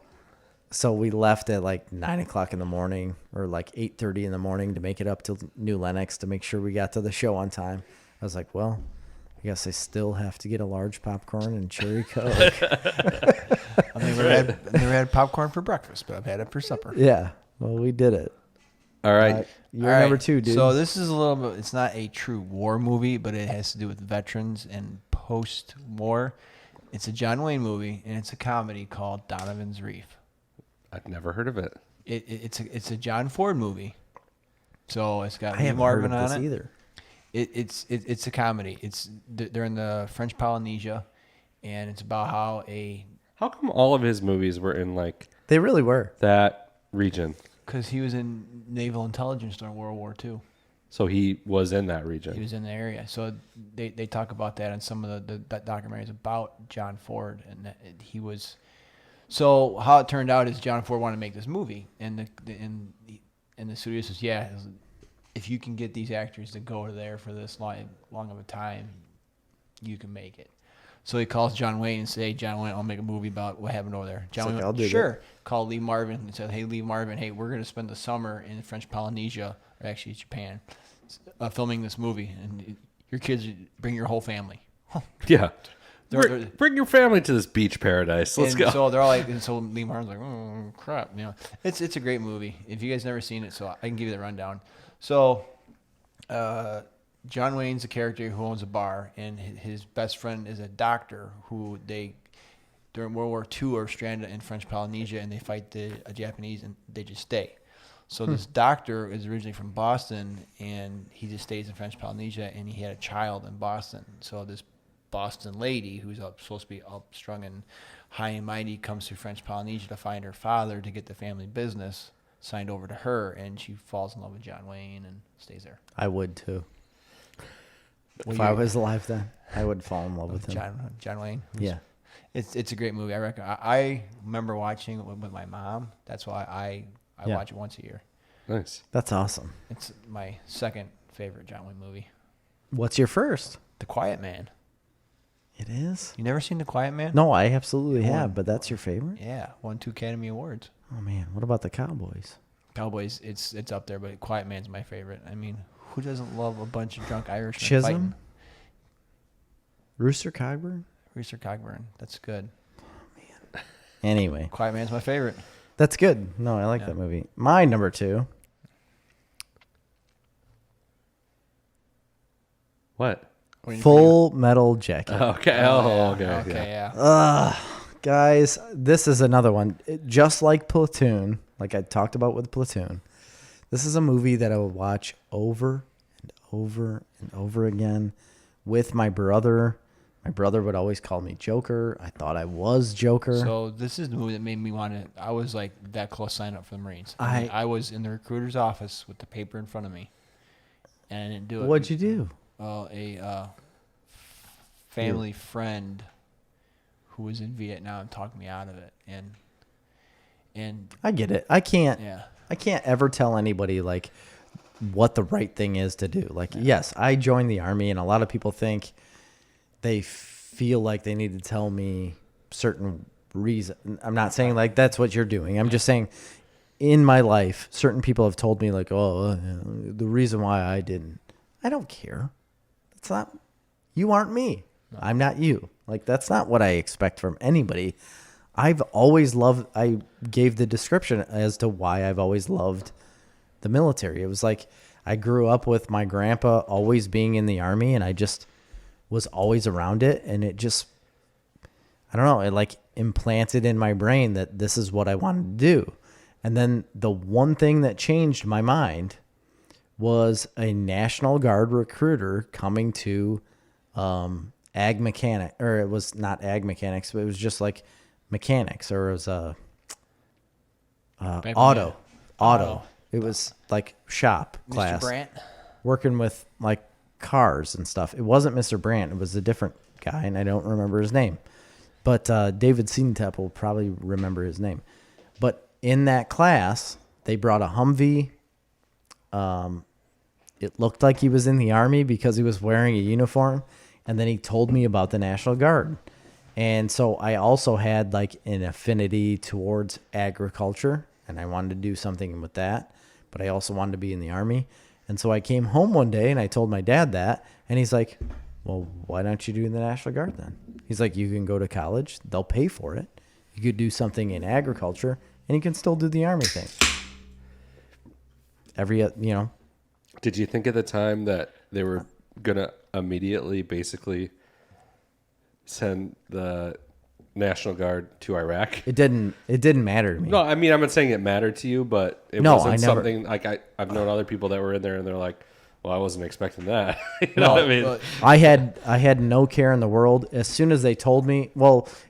so we left at like 9 o'clock in the morning or like 8:30 in the morning to make it up to New Lenox to make sure we got to the show on time. I was like, well, I guess I still have to get a large popcorn and cherry Coke. I've never had popcorn for breakfast, but I've had it for supper. Yeah, well, we did it. All right. You're All right, number 2, dude. So this is a little bit, it's not a true war movie, but it has to do with veterans and post-war. It's a John Wayne movie, and it's a comedy called Donovan's Reef. I've never heard of it. It's a John Ford movie. So it's got I Lee haven't Marvin heard of on this it. either. It's a comedy. They're in the French Polynesia, and it's about How come all of his movies were in like They really were. that region? because he was in naval intelligence during World War II. So he was in that He region. was in the area. So they talk about that in some of the documentaries about John Ford, and that he was. So how it turned out is John Ford wanted to make this movie, and the studio says, yeah, if you can get these actors to go there for this long of a time, you can make it. So he calls John Wayne and says, hey, John Wayne, I'll make a movie about what happened over there. John Wayne, I'll do sure. Called Lee Marvin and said, hey, Lee Marvin, hey, we're going to spend the summer in French Polynesia, or actually Japan, filming this movie. And your kids, bring your whole family. Yeah. They're- Bring your family to this beach paradise. Let's and go. So they're all like, and so Lee Marvin's like, oh crap, it's a great movie. If you guys never seen it, so I can give you the rundown. So, John Wayne's a character who owns a bar, and his best friend is a doctor who during World War II are stranded in French Polynesia, and they fight the Japanese, and they just stay. So this doctor is originally from Boston, and he just stays in French Polynesia, and he had a child in Boston. So this Boston lady who's supposed to be upstrung and high and mighty comes to French Polynesia to find her father to get the family business signed over to her, and she falls in love with John Wayne and stays there. I would too. Well, If I was alive then, I would fall in love with him. John Wayne. Yeah. It's a great movie. I reckon. I remember watching it with my mom. That's why I Yeah. watch it once a year. Nice. That's awesome. It's my second favorite John Wayne movie. What's your first? The Quiet Man. It is? You never seen The Quiet Man? No, I absolutely have, but that's your favorite? Yeah, won 2 Academy Awards. Oh man, what about the Cowboys? Cowboys, it's up there, but Quiet Man's my favorite. I mean, who doesn't love a bunch of drunk Irishmen Chisholm? fighting? Rooster Cogburn? Rooster Cogburn. That's good. Anyway, Quiet Man's my favorite. that's good. No, I like Yeah. that movie. My number 2. What? Full Metal Jacket. Okay. Okay, yeah. Guys, this is another one. Just like Platoon, like I talked about with Platoon, this is a movie that I would watch over and over and over again with my brother. My brother would always call me Joker. I thought I was Joker. So this is the movie that made me want to. I was like that close to sign up for the Marines. I- I was in the recruiter's office with the paper in front of me, and I didn't do it. What'd you do? Well, a family friend who was in Vietnam talked me out of it, and I get it. I can't yeah. ever tell anybody like what the right thing is to do. Like, yes, I joined the Army, and a lot of people think they feel like they need to tell me certain reason. I'm not saying like that's what you're doing. I'm just saying in my life, certain people have told me like, oh, the reason why I didn't. I don't care. That's not, you aren't me. No. I'm not you. Like, that's not what I expect from anybody. I've always loved, I gave the description as to why I've always loved the military. It was like, I grew up with my grandpa always being in the Army, and I just was always around it. And it just, I don't know, it like implanted in my brain that this is what I wanted to do. And then the one thing that changed my mind was a National Guard recruiter coming to ag mechanic, or it was not ag mechanics, but it was just like mechanics, or it was auto. It was like shop class. Mr. Brandt? Working with like cars and stuff. It wasn't Mr. Brandt. It was a different guy, and I don't remember his name. But David Seentep will probably remember his name. But in that class, they brought a Humvee. It looked like he was in the Army because he was wearing a uniform. And then he told me about the National Guard. And so I also had like an affinity towards agriculture, and I wanted to do something with that. But I also wanted to be in the Army. And so I came home one day and I told my dad that. And he's like, well, why don't you do the National Guard then? He's like, you can go to college. They'll pay for it. You could do something in agriculture, and you can still do the Army thing. Did you think at the time that they were going to immediately basically send the National Guard to Iraq? It didn't matter to me. No, I mean, I'm not saying it mattered to you, but it wasn't something like I've known other people that were in there and they're like, well, I wasn't expecting that. You know what I mean? I had no care in the world. As soon as they told me,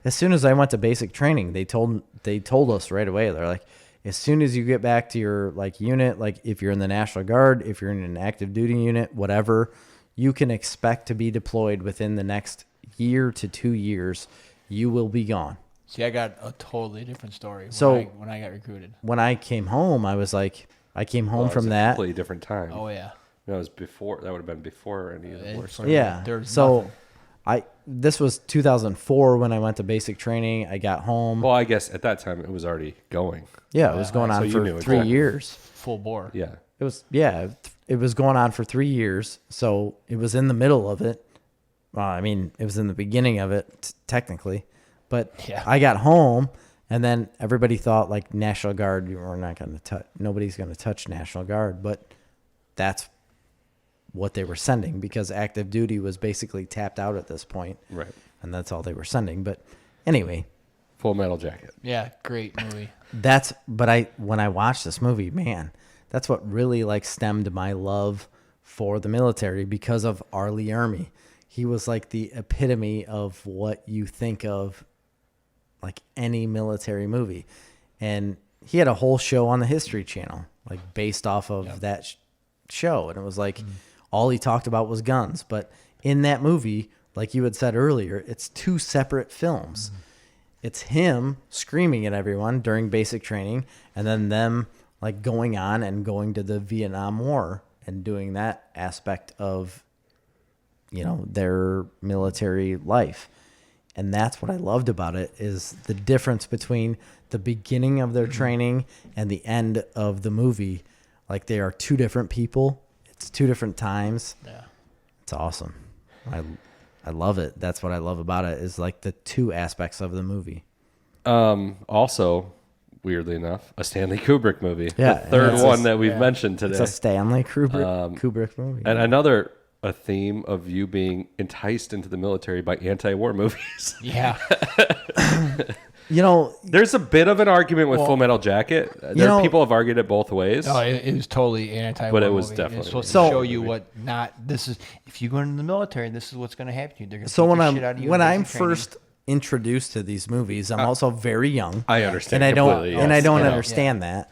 as soon as I went to basic training, they told us right away. They're like, as soon as you get back to your like unit, like if you're in the National Guard, if you're in an active duty unit, whatever, you can expect to be deployed within the next year to 2 years. You will be gone. See, I got a totally different story when I got recruited. When I came home, I was like, I came home from a that. Completely different time. Oh yeah. No, it was before. That would have been before any of the wars. Yeah. So nothing. This was 2004 when I went to basic training. I got home. Well, I guess at that time it was already going. Yeah, it was going on for 3 years. Full bore. Yeah. It was going on for 3 years. So it was in the middle of it. Well, I mean, it was in the beginning of it, technically. But yeah. I got home, and then everybody thought, like, National Guard, we're not going to touch. Nobody's going to touch National Guard. But that's what they were sending, because active duty was basically tapped out at this point. Right. And that's all they were sending. But anyway. Full Metal Jacket. Yeah, great movie. When I watched this movie, man, that's what really like stemmed my love for the military, because of R. Lee Ermey. He was like the epitome of what you think of like any military movie. And he had a whole show on the History Channel, like based off of that show. And it was like, all he talked about was guns. But in that movie, like you had said earlier, it's two separate films. Mm-hmm. It's him screaming at everyone during basic training, and then them like going on and going to the Vietnam War and doing that aspect of, their military life. And that's what I loved about it, is the difference between the beginning of their training and the end of the movie. Like, they are two different people. It's two different times. Yeah. It's awesome. I love it. That's what I love about it, is like the two aspects of the movie. Also, weirdly enough, a Stanley Kubrick movie. Yeah, the third one that we've mentioned today. It's a Stanley Kubrick movie. And a theme of you being enticed into the military by anti-war movies. Yeah. There's a bit of an argument with Full Metal Jacket. People have argued it both ways. No, it was totally anti-war. But it was movie. definitely. It's supposed to show you this is, if you go into the military, this is what's going to happen to you. They're going to so beat the shit out of you. When I'm first introduced to these movies, I'm also very young. I understand. And I don't understand that.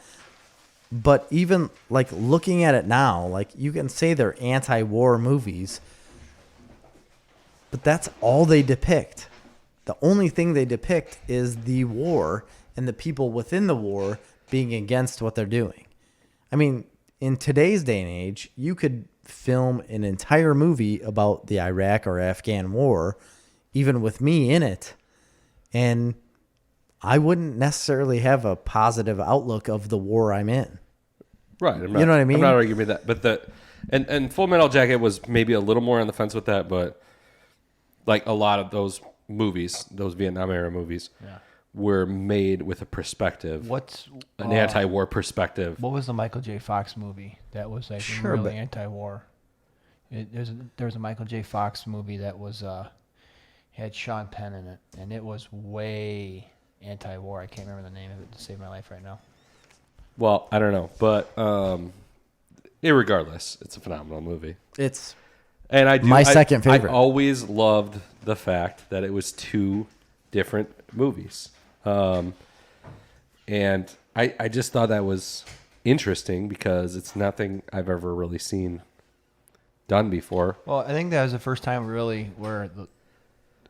But even like looking at it now, like you can say they're anti-war movies, but that's all they depict. The only thing they depict is the war and the people within the war being against what they're doing. I mean, in today's day and age, you could film an entire movie about the Iraq or Afghan war, even with me in it, and I wouldn't necessarily have a positive outlook of the war I'm in. Right. You know what I mean? I'm not arguing with that. And Full Metal Jacket was maybe a little more on the fence with that, but like a lot of those movies, those Vietnam era movies, were made with a perspective. An anti-war perspective. What was the Michael J. Fox movie that was like really anti-war? There was a Michael J. Fox movie that was had Sean Penn in it, and it was way anti-war. I can't remember the name of it to save my life right now. Well, I don't know, but irregardless, it's a phenomenal movie. And my second favorite. I always loved the fact that it was two different movies. And I just thought that was interesting because it's nothing I've ever really seen done before. Well, I think that was the first time really where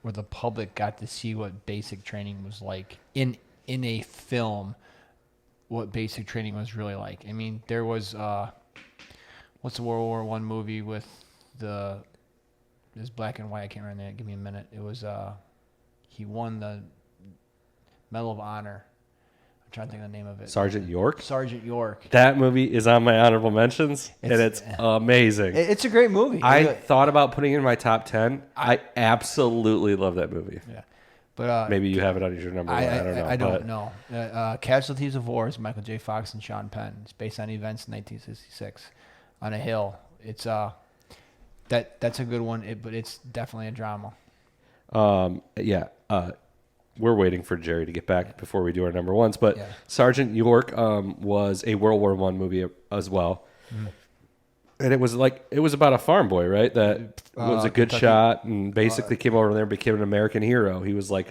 the public got to see what basic training was like in a film, what basic training was really like. I mean, there was what's the World War I movie with this black and white? I can't remember that. Give me a minute. It was he won the Medal of Honor. I'm trying to think of the name of it. Sergeant York? Sergeant York. That movie is on my honorable mentions, and it's amazing. It's a great movie. I thought about putting it in my top 10. I absolutely love that movie. Yeah. But maybe you have it on your number one. I don't know. I don't know. Casualties of War is Michael J. Fox and Sean Penn. It's based on events in 1966 on a hill. It's that's a good one, but it's definitely a drama. We're waiting for Jerry to get back before we do our number ones. But Sergeant York was a World War I movie as well. Mm. And it was about a farm boy, right? That was a good shot and basically came over there and became an American hero. He was like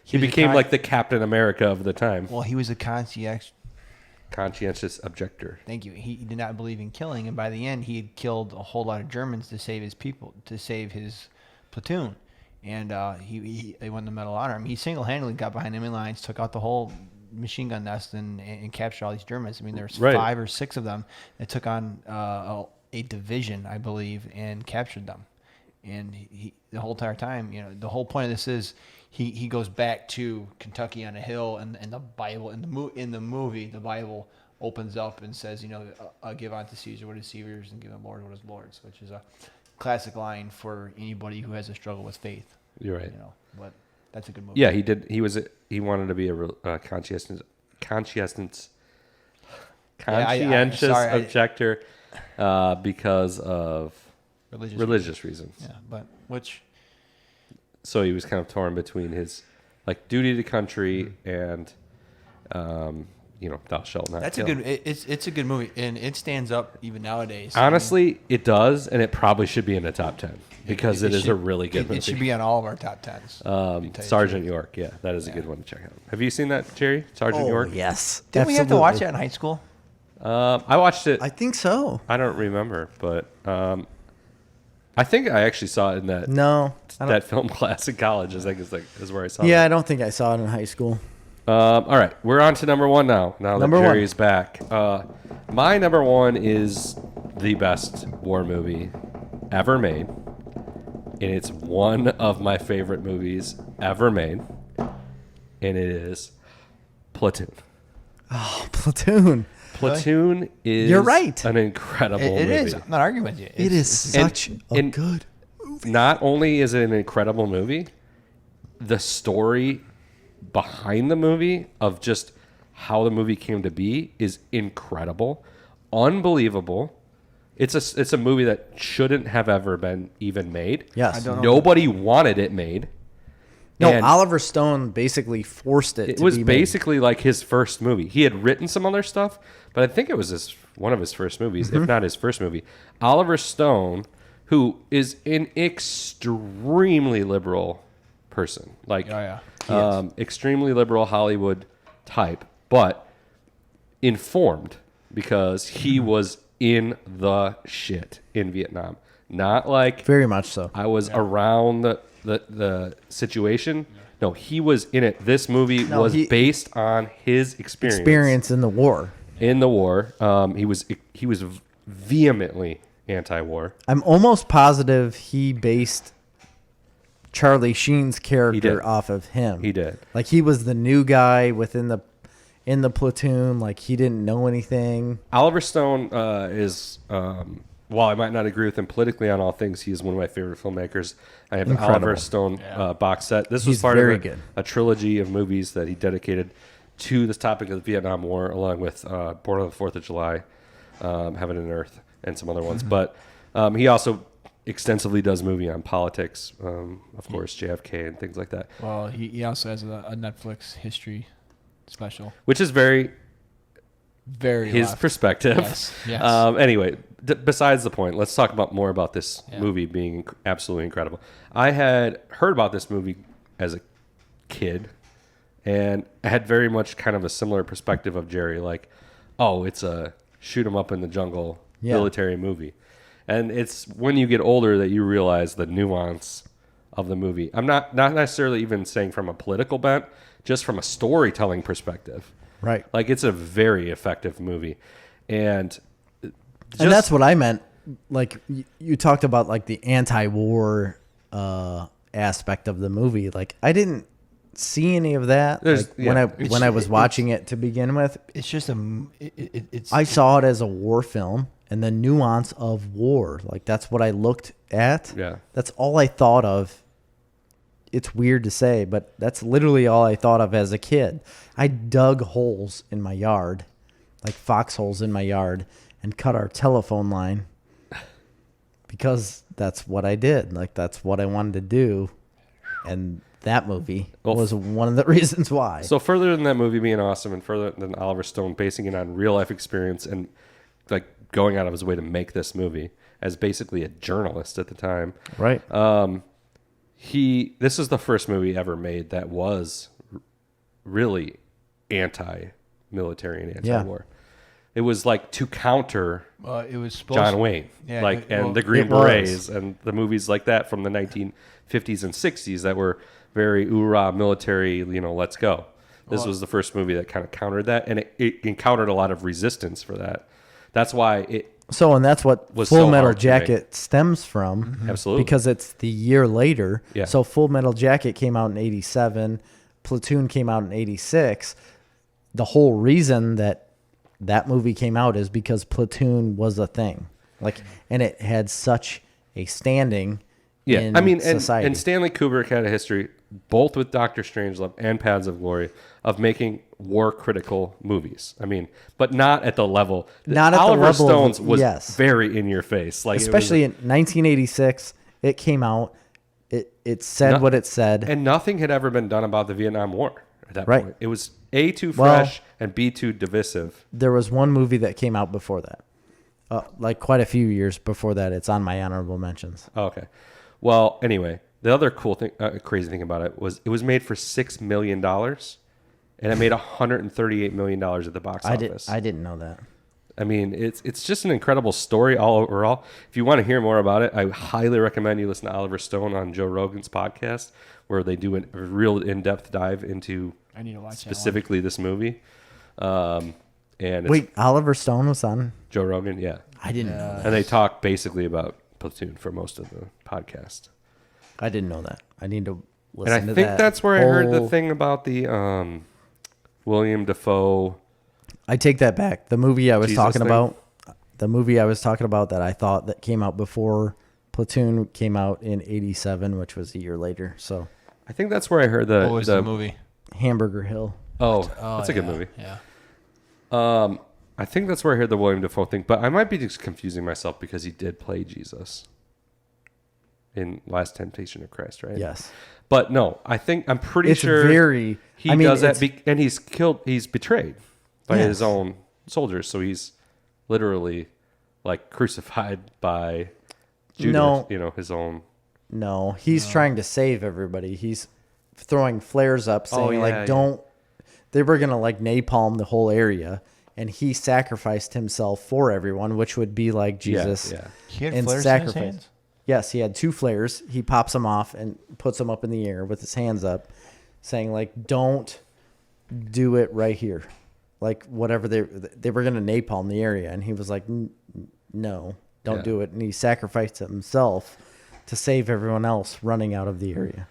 he became like the Captain America of the time. Well, he was a conscientious objector. Thank you. He did not believe in killing, and by the end, he had killed a whole lot of Germans to save his people, to save his platoon. And they won the Medal of Honor. I mean, he single-handedly got behind enemy lines, took out the whole machine gun nest, and captured all these Germans. I mean, there's 5 or 6 of them that took on a division, I believe, and captured them. And he the whole entire time, the whole point of this is he goes back to Kentucky on a hill, and the Bible in the movie, the Bible opens up and says, give unto Caesar what is Caesar's and give him Lord what is Lord's, which is a classic line for anybody who has a struggle with faith. You're right. But that's a good movie. Yeah, he did. He wanted to be a conscientious objector because of religious reasons. Yeah, so he was kind of torn between his duty to country and thou shalt not kill. It's a good movie, and it stands up even nowadays. Honestly, it does, and it probably should be in the top 10 because it is a really good movie. It should be on all of our top 10s. Sergeant York, that is a good one to check out. Have you seen that, Jerry? Sergeant York? Yes. Didn't we have to watch that in high school? I watched it. I think so. I don't remember, but I think I actually saw it in that film class in college. I think is where I saw it. Yeah, I don't think I saw it in high school. All right, we're on to number one now. Now that Jerry is back. My number one is the best war movie ever made. And it's one of my favorite movies ever made. And it is Platoon. Oh, Platoon. Platoon is You're right. An incredible movie. It is. I'm not arguing with you. It is such a good movie. Not only is it an incredible movie, the story behind the movie of just how the movie came to be is incredible, unbelievable. It's a movie that shouldn't have ever been even made. Yes, nobody wanted it made. No, and Oliver Stone basically forced it. It was basically like his first movie. He had written some other stuff, but I think it was one of his first movies, if not his first movie. Oliver Stone, who is an extremely liberal person, extremely liberal Hollywood type, but informed because he was in the shit in Vietnam. Not like very much so. I was around the situation. No, he was in it. This movie was based on his experience in the war. in the war. He was vehemently anti-war. I'm almost positive he based Charlie Sheen's character off of him. He did. Like he was the new guy in the platoon. Like he didn't know anything. Oliver Stone is, while I might not agree with him politically on all things, he is one of my favorite filmmakers. I have the Incredible. Oliver Stone box set. This He's was part very of good. a trilogy of movies that he dedicated to this topic of the Vietnam War, along with Born on the 4th of July, Heaven and Earth, and some other ones. But he also extensively does movie on politics, of course, JFK and things like that. Well, he also has a Netflix history special. Which is very his left. perspective. Yes. Anyway, besides the point, let's talk more about this movie being absolutely incredible. I had heard about this movie as a kid, and I had very much kind of a similar perspective of Jerry, like, oh, it's a shoot 'em up in the jungle military movie. And it's when you get older that you realize the nuance of the movie. I'm not necessarily even saying from a political bent, just from a storytelling perspective. Right. Like, it's a very effective movie. And that's what I meant. Like you talked about like the anti-war aspect of the movie. Like I didn't see any of that when I was watching it to begin with. It's just it's. I saw it as a war film and the nuance of war. Like that's what I looked at. Yeah. That's all I thought of. It's weird to say, but that's literally all I thought of as a kid. I dug holes in my yard, like foxholes in my yard, and cut our telephone line because that's what I did. Like that's what I wanted to do. And that movie was one of the reasons why. So further than that movie being awesome, and further than Oliver Stone basing it on real life experience and like going out of his way to make this movie as basically a journalist at the time. Right. This is the first movie ever made that was really anti-military and anti-war. It was like to counter it was John Wayne, and the Green Berets and the movies like that from the 1950s and 60s that were very hoorah military. Let's go. This was the first movie that kind of countered that, and it encountered a lot of resistance for that. That's why it. So, and that's what Full Metal Jacket stems from. Mm-hmm. Absolutely. Because it's the year later. Yeah. So Full Metal Jacket came out in 87. Platoon came out in 86. The whole reason that movie came out is because Platoon was a thing. And it had such a standing in society. And Stanley Kubrick had a history, both with Doctor Strangelove and Paths of Glory, of making war-critical movies. But not at the level. Oliver Stone's was very in your face. Especially in 1986, it came out. It said what it said. And nothing had ever been done about the Vietnam War at that point. It was A, too fresh, and B, too divisive. There was one movie that came out before that. Quite a few years before that. It's on my honorable mentions. Oh, okay. Well, anyway, the other cool thing, crazy thing about it was made for $6 million, and it made $138 million at the box office. I didn't know that. It's just an incredible story all overall. If you want to hear more about it, I highly recommend you listen to Oliver Stone on Joe Rogan's podcast, where they do a real in-depth dive into I need to watch specifically this movie. Wait, Oliver Stone was on Joe Rogan? Yeah. I didn't know that. And they talk basically about Platoon for most of the podcast. I didn't know that. I need to listen to that. And I think that's where I heard the thing about the William Dafoe. I take that back. The movie I was talking about that I thought that came out before Platoon came out in 87, which was a year later. So I think that's where I heard the... What was the movie? Hamburger Hill. Oh, that's a good movie. Yeah. I think that's where I heard the William Dafoe thing, but I might be just confusing myself because he did play Jesus in Last Temptation of Christ, right? Yes. But no, I'm pretty sure he does that, and he's betrayed by his own soldiers, so he's literally crucified by Judas, his own. No, he's trying to save everybody. He's throwing flares up saying don't. They were going to napalm the whole area, and he sacrificed himself for everyone, which would be like Jesus. Yeah. He had flares in his hands? Yes, he had 2 flares. He pops them off and puts them up in the air with his hands up, saying don't do it right here. like whatever they were gonna napalm the area, and he was like, no, don't do it, and he sacrificed himself to save everyone else running out of the area.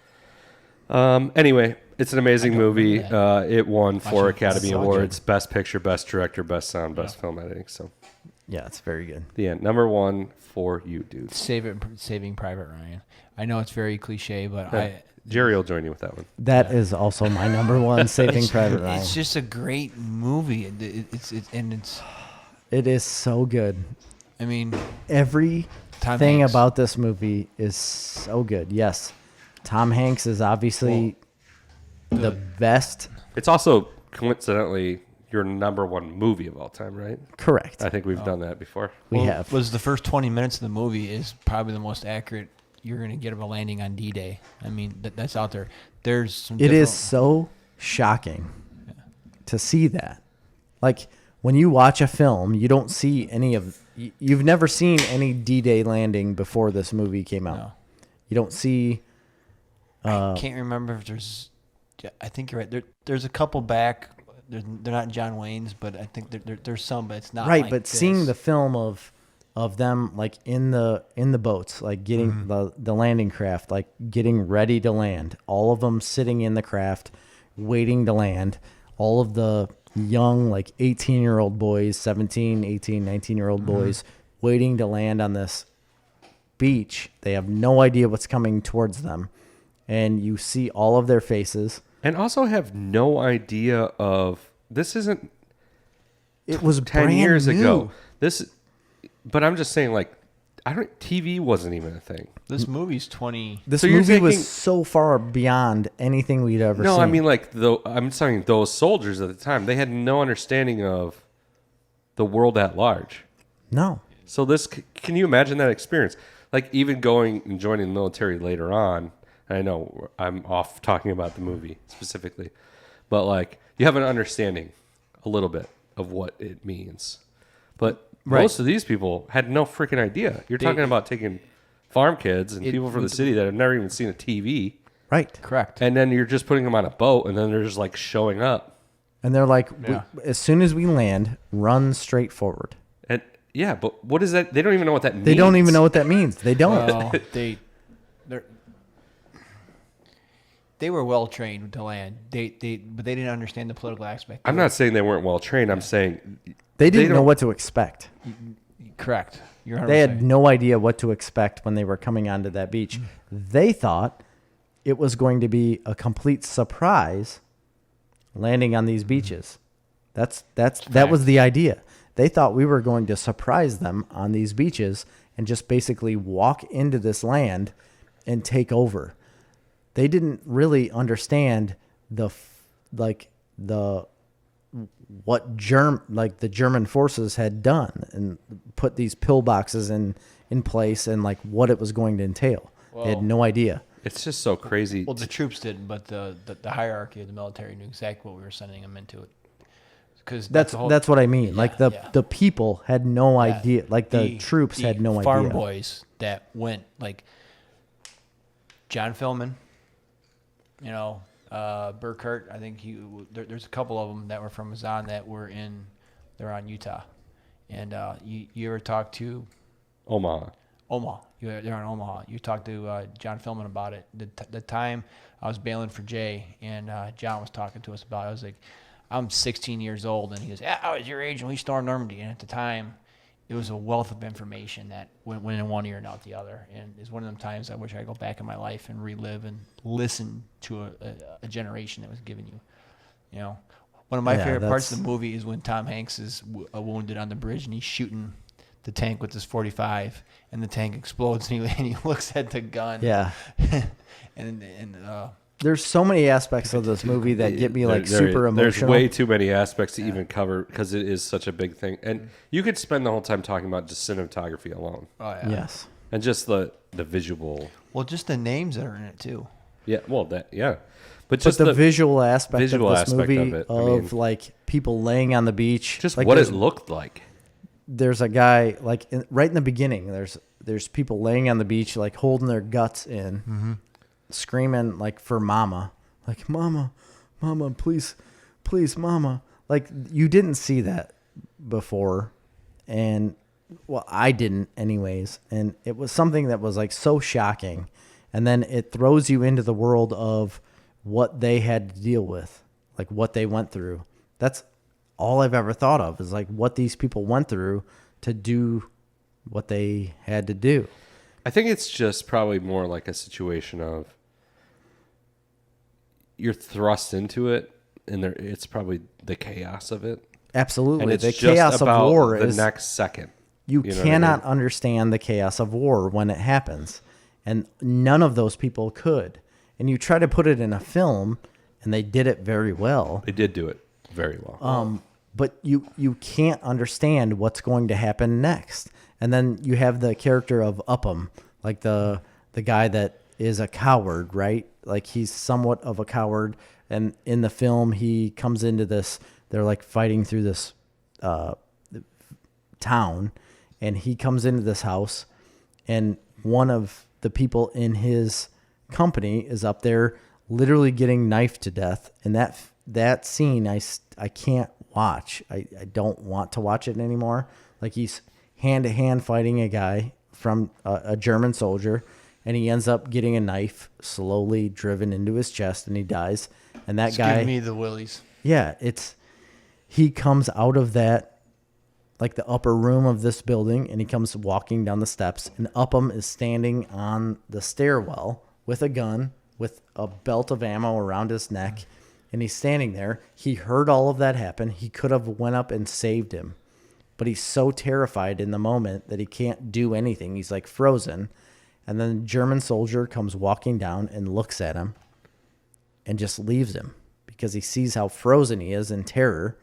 Anyway, it's an amazing movie. remember It won 4 Academy so Awards: Best Picture, Best Director, Best Sound, Best Film Editing. So, Yeah, it's very good. the end. Number 1 for you, dude. Saving Private Ryan. I know it's very cliche, but Jerry will join you with that one. That is also my number one, Saving Private Ryan. It's just a great movie. It is so good. I mean, Everything Tom Hanks. about this movie is so good. Yes, Tom Hanks is obviously the best. It's also coincidentally your number 1 movie of all time, right? Correct. I think we've done that before. We have. Was the first 20 minutes of the movie is probably the most accurate you're going to get of a landing on D-Day. I mean, that's out there. There's some It is so shocking to see that. Like, when you watch a film, you don't see any of... You've never seen any D-Day landing before this movie came out. No. You don't see... I can't remember if there's... I think you're right. There's a couple back. They're not John Wayne's, but I think there's some, but it's not right, like but this. seeing the film of them like in the boats, like getting the landing craft, like getting ready to land, all of them sitting in the craft waiting to land, all of the young like 18-year-old boys, 17, 18, 19-year-old boys waiting to land on this beach. They have no idea what's coming towards them, and you see all of their faces. And also have no idea of this isn't It was 10 brand years new. ago. But I'm just saying, like, TV wasn't even a thing. This movie's 20. This So you're movie taking- was so far beyond anything we'd ever No, seen. I mean, like, I'm saying those soldiers at the time, they had no understanding of the world at large. No. So can you imagine that experience? Like, even going and joining the military later on, I know I'm off talking about the movie specifically, but like, you have an understanding a little bit of what it means. But most of these people had no freaking idea. You're talking about taking farm kids and people from the city that have never even seen a TV. Right. Correct. And then you're just putting them on a boat, and then they're just like showing up. And they're like, Yeah. as soon as we land, run straight forward. And yeah, but what is that? They don't even know what that means. They don't even know what that means. They don't. Well, they were well trained to land. But they didn't understand the political aspect. I'm not saying they weren't well trained. I'm saying They didn't know don't- what to expect. Correct. You're 100%. They had no idea what to expect when they were coming onto that beach. They thought it was going to be a complete surprise landing on these beaches. That was the idea. They thought we were going to surprise them on these beaches and just basically walk into this land and take over. They didn't really understand the German forces had done and put these pillboxes in place and like what it was going to entail. They had no idea. it's just so crazy. Well, the troops didn't, but the hierarchy of the military knew exactly what we were sending them into it. Because That's what I mean. Like the yeah. the people had no idea. Like the troops had no farm idea. boys that went, like John Fillman, Burkhardt. I think there's a couple of them that were from Mazan that they're on Utah. And you ever talk to Omaha. They're on Omaha. You talked to John Fillman about it. The time I was bailing for Jay, and John was talking to us about it. I was like, I'm 16 years old, and he goes, "Yeah, I was your age when we stormed Normandy." And at the time, it was a wealth of information that went in one ear and out the other. And it's one of them times I wish I could go back in my life and relive and listen to a generation that was giving you. One of my favorite parts of the movie is when Tom Hanks is wounded on the bridge, and he's shooting the tank with his 45, and the tank explodes, and he looks at the gun. Yeah. and There's so many aspects of this movie that get me like super emotional. There's way too many aspects to even cover because it is such a big thing. And you could spend the whole time talking about just cinematography alone. Oh yeah. Yes. And just the visual. Well, just the names that are in it too. Yeah, well, But But just the visual aspect visual of this aspect movie of it, like people laying on the beach. just like what there's- it looked like. There's a guy like right in the beginning. There's people laying on the beach like holding their guts in, screaming like for mama, like mama, please, mama, like you didn't see that before, and well, I didn't anyways, and it was something that was like so shocking, and then it throws you into the world of what they had to deal with, like what they went through. That's all I've ever thought of, is like what these people went through to do what they had to do. I think it's just probably more like a situation of you're thrust into it, and it's probably the chaos of it. Absolutely. And it's the just chaos about of war the is next second. you know what I cannot mean? understand the chaos of war when it happens. And none of those people could. And you try to put it in a film, and they did it very well. They did do it very well. But you can't understand what's going to happen next. And then you have the character of Upham, like the guy that is a coward, right? Like he's somewhat of a coward. And in the film, he comes into this, they're like fighting through this town, and he comes into this house, and one of the people in his company is up there literally getting knifed to death. And that scene, I can't watch. I don't want to watch it anymore. Like he's hand-to-hand fighting a guy from a German soldier, and he ends up getting a knife slowly driven into his chest, and he dies. And that guy, giving me the willies. yeah, he comes out of that, like the upper room of this building, and he comes walking down the steps, and Upham is standing on the stairwell with a gun, with a belt of ammo around his neck, and he's standing there. He heard all of that happen. He could have went up and saved him, but he's so terrified in the moment that he can't do anything. He's like frozen. And then the German soldier comes walking down and looks at him and just leaves him because he sees how frozen he is in terror,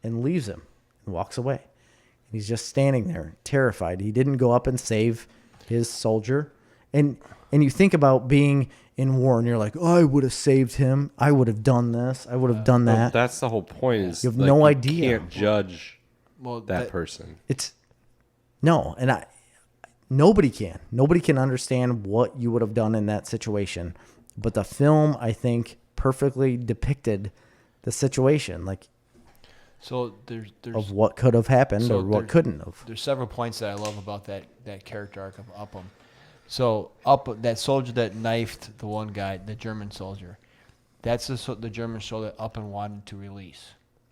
and leaves him and walks away. And he's just standing there terrified. He didn't go up and save his soldier. And you think about being in war, and you're like, oh, I would have saved him. I would have done this. I would have done Well, that. that's the whole point. Is You have like, no you idea. can't judge Well, that person. Nobody can understand what you would have done in that situation. But the film, I think, perfectly depicted the situation, like So there's of what could have happened So or what there's- couldn't have. There's several points that I love about that character arc of Upham. So that soldier that knifed the one guy, the German soldier, that's the German soldier that Upham wanted to release,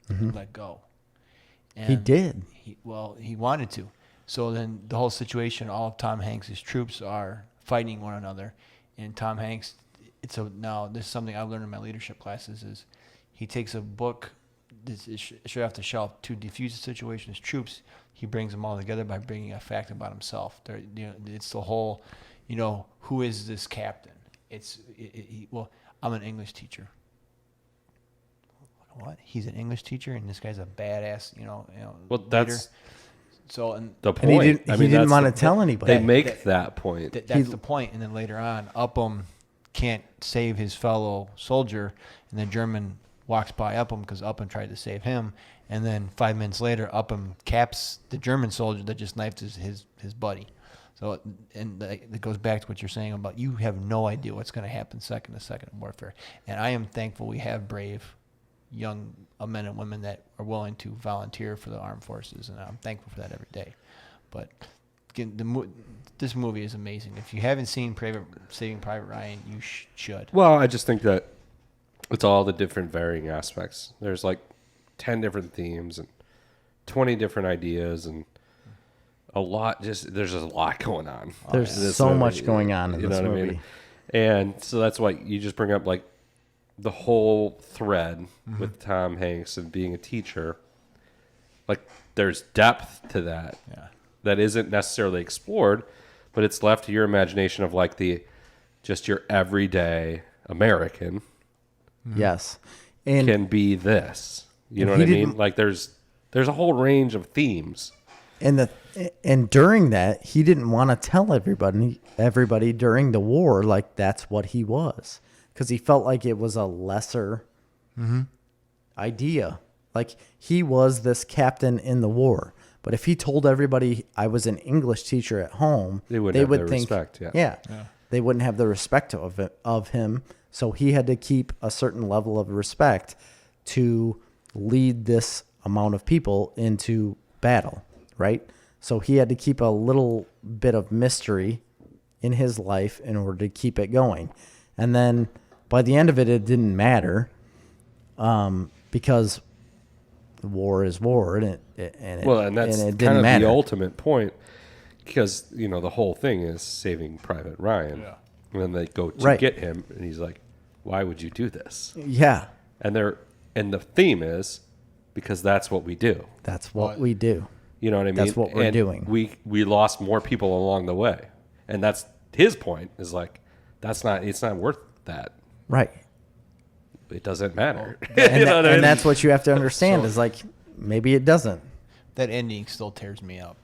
let go. And He did. He wanted to. So then the whole situation, all of Tom Hanks' troops are fighting one another, and Tom Hanks. Now this is something I've learned in my leadership classes is he takes a book. This is straight off the shelf to defuse the situation. His troops, he brings them all together by bringing a fact about himself. It's the whole, who is this captain? I'm an English teacher. What? He's an English teacher, and this guy's a badass. Well, leader. that's So and the And point. he didn't that's want to the- tell anybody. They make that point. that's the point. And then later on, Upham can't save his fellow soldier, and the German walks by Upham because Upham tried to save him, and then 5 minutes later, Upham caps the German soldier that just knifed his buddy. So, and it goes back to what you're saying about you have no idea what's going to happen second to second in warfare. And I am thankful we have brave young men and women that are willing to volunteer for the armed forces, and I'm thankful for that every day. But again, this movie is amazing. If you haven't seen Saving Private Ryan, you should. Well, I just think that it's all the different varying aspects. There's like 10 different themes and 20 different ideas, and there's just a lot going on. There's in this so movie, much going on in you this know what I movie. mean? And so that's why you just bring up like the whole thread with Tom Hanks and being a teacher. Like there's depth to that. Yeah. That isn't necessarily explored, but it's left to your imagination of like just your everyday American Yes. And can be this. You know he what I mean? didn't- Like there's a whole range of themes. and during that, he didn't want to tell everybody during the war like that's what he was, because he felt like it was a lesser idea. Like he was this captain in the war, but if he told everybody I was an English teacher at home, They wouldn't they have would their think, respect, yeah. they wouldn't have the respect of him. So he had to keep a certain level of respect to lead this amount of people into battle, right? So he had to keep a little bit of mystery in his life in order to keep it going. And then by the end of it, it didn't matter because war is war, and it that's and it kind didn't of matter. the ultimate point, because the whole thing is saving Private Ryan, and then they go to get him, and he's like, "Why would you do this?" Yeah, And the theme is because that's what we do. that's what we do. You know what I mean? That's what we're And doing. We lost more people along the way, and that's his point. Is like it's not worth that. Right. It doesn't matter. And that's what you have to understand is like, maybe it doesn't. That ending still tears me up,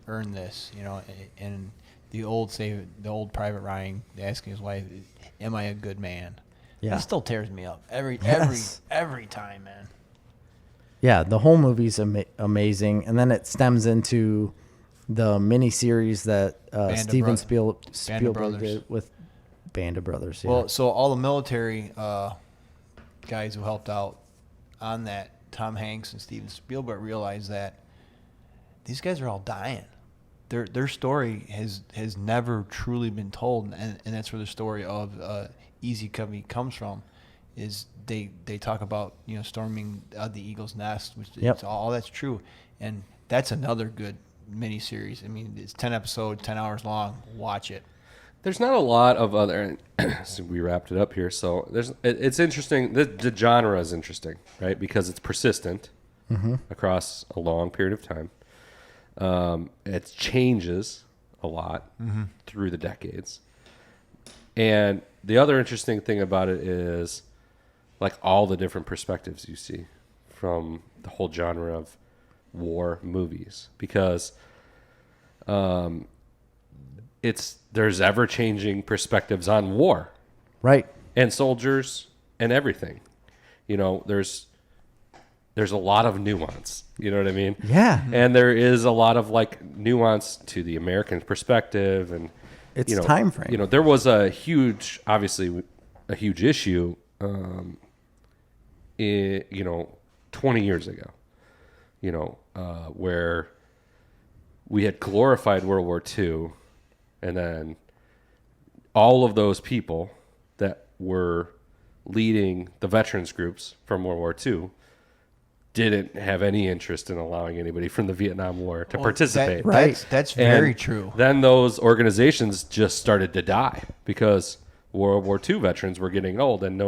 earn this, and the old Private Ryan asking his wife, am I a good man? Yeah. That still tears me up every time, man. Yeah, the whole movie's amazing, and then it stems into the miniseries that Steven Spielberg did with Band of Brothers. Yeah. Well, so all the military guys who helped out on that, Tom Hanks and Steven Spielberg, realized that these guys are all dying. Their story has never truly been told, and that's where the story of Easy Company comes from. Is they talk about storming the Eagle's Nest, which is all that's true, and that's another good miniseries. I mean, it's 10 episodes, 10 hours long. Watch it. There's not a lot of other. So we wrapped it up here. So it's interesting. The genre is interesting, right? Because it's persistent across a long period of time. It changes a lot through the decades. And the other interesting thing about it is like all the different perspectives you see from the whole genre of war movies, because there's ever changing perspectives on war, right, and soldiers and everything. There's a lot of nuance. You know what I mean? Yeah. And there is a lot of like nuance to the American perspective, and it's time frame. There was obviously a huge issue, 20 years ago, where we had glorified World War II, and then all of those people that were leading the veterans groups from World War II didn't have any interest in allowing anybody from the Vietnam War to participate. That's very true. Then those organizations just started to die because World War II veterans were getting old, and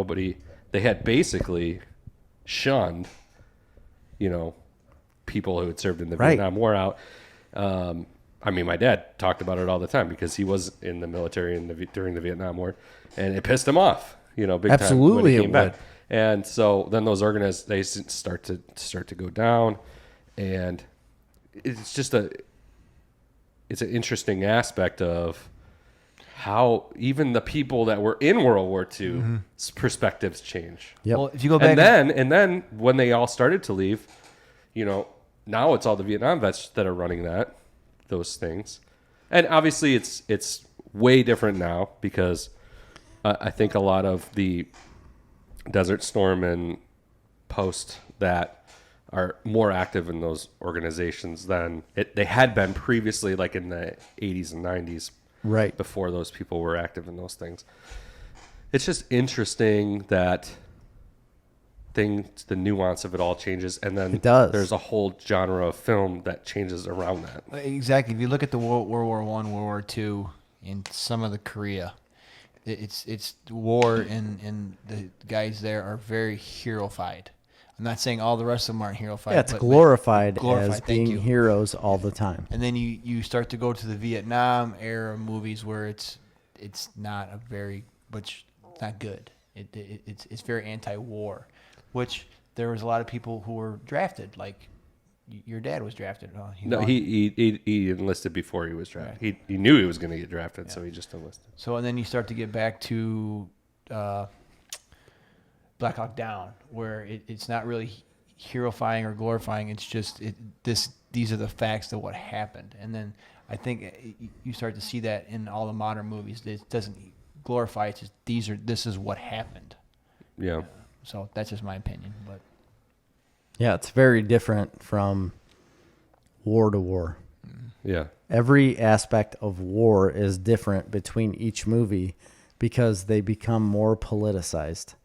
they had basically shunned, people who had served in the Vietnam War out. I mean, my dad talked about it all the time because he was in the military during the Vietnam War, and it pissed him off, big time when he came back. And so then those organizations start to go down, and it's just it's an interesting aspect of how even the people that were in World War II's perspectives change. Yep. Well, if you go back, and then when they all started to leave, now it's all the Vietnam vets that are running those things, and obviously it's way different now because I think a lot of the Desert Storm and Post that are more active in those organizations than they had been previously, like in the 80s and 90s, right before those people were active in those things. It's just interesting that the nuance of it all changes, and then there's a whole genre of film that changes around that. Exactly. If you look at the World War I, World War II, and some of the Korea, it's war, and the guys there are very heroified. I'm not saying all the rest of them aren't heroified. Yeah, it's glorified as being heroes all the time. And then you start to go to the Vietnam era movies where it's not not good. It's very anti-war, which there was a lot of people who were drafted. Like your dad was drafted. He enlisted before he was drafted. Right. He knew he was going to get drafted, so he just enlisted. So and then you start to get back to Black Hawk Down, where it's not really heroifying or glorifying. It's just these are the facts of what happened. And then I think you start to see that in all the modern movies. It doesn't glorify. It's just this is what happened. Yeah. So that's just my opinion, but. Yeah, it's very different from war to war. Yeah. Every aspect of war is different between each movie because they become more politicized.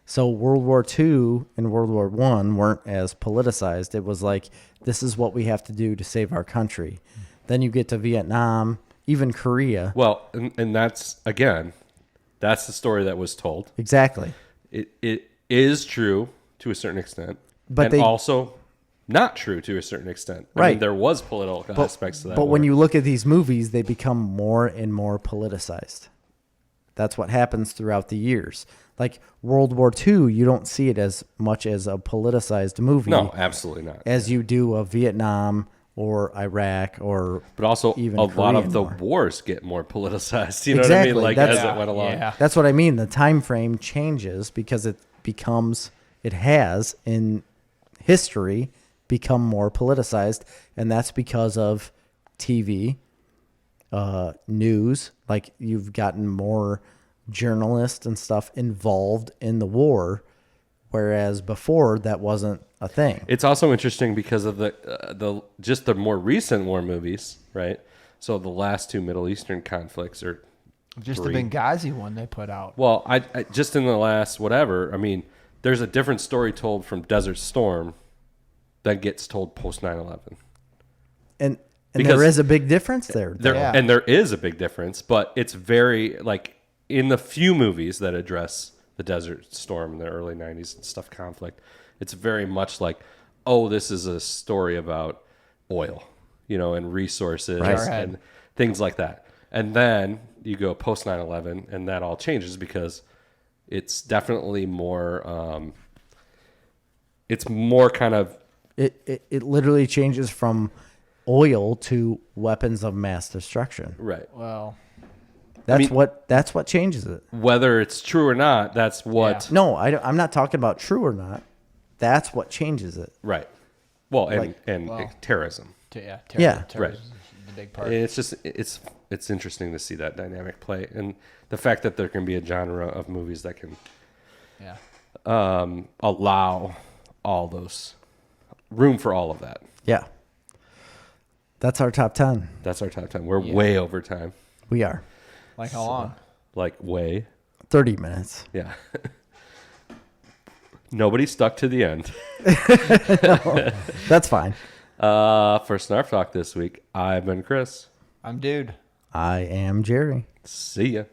So World War II and World War I weren't as politicized. It was like, this is what we have to do to save our country. Then you get to Vietnam, even Korea. Well, and that's, again, that's the story that was told. Exactly. It is true to a certain extent, But and also not true to a certain extent. I mean, Right. there was political aspects to that. But when war. you look at these movies, they become more and more politicized. That's what happens throughout the years. Like World War II, you don't see it as much as a politicized movie No, absolutely not. as you do a Vietnam or Iraq or But also, even a lot Korean of the War. wars get more politicized. You know Exactly. what I mean? Like That's- as it went along. Yeah. That's what I mean. The time frame changes because it has in history become more politicized, and that's because of TV, news. Like you've gotten more journalists and stuff involved in the war, whereas before that wasn't a thing. It's also interesting because of the just the more recent war movies, right? So the last two Middle Eastern conflicts are Just three. the Benghazi one they put out. Well, I just in the last whatever. I mean, there's a different story told from Desert Storm that gets told post 9/11. And Because there is a big difference there. Yeah. And there is a big difference, but it's very like in the few movies that address the Desert Storm in the early 90s and stuff conflict, it's very much like, oh, this is a story about oil, you know, and resources Right. and things like that. And then you go post 9/11 and that all changes because it's definitely more it's more kind of It literally changes from oil to weapons of mass destruction. right. Well, That's mean- that's what changes it. Whether it's true or not, that's what Yeah. No, I'm not talking about true or not. That's what changes it. right. Well, and Well. terrorism. yeah, Yeah. terrorism is the big part. And it's just it's interesting to see that dynamic play, and the fact that there can be a genre of movies that can Yeah. allow all those room for all of that. Yeah. That's our top 10. That's our top 10. We're Yeah. way over time, We are. Like how long? like way. 30 minutes. Yeah. Nobody stuck to the end. That's fine. For Snarf Talk this week, I've been Chris. I'm dude. I am Jerry. See ya.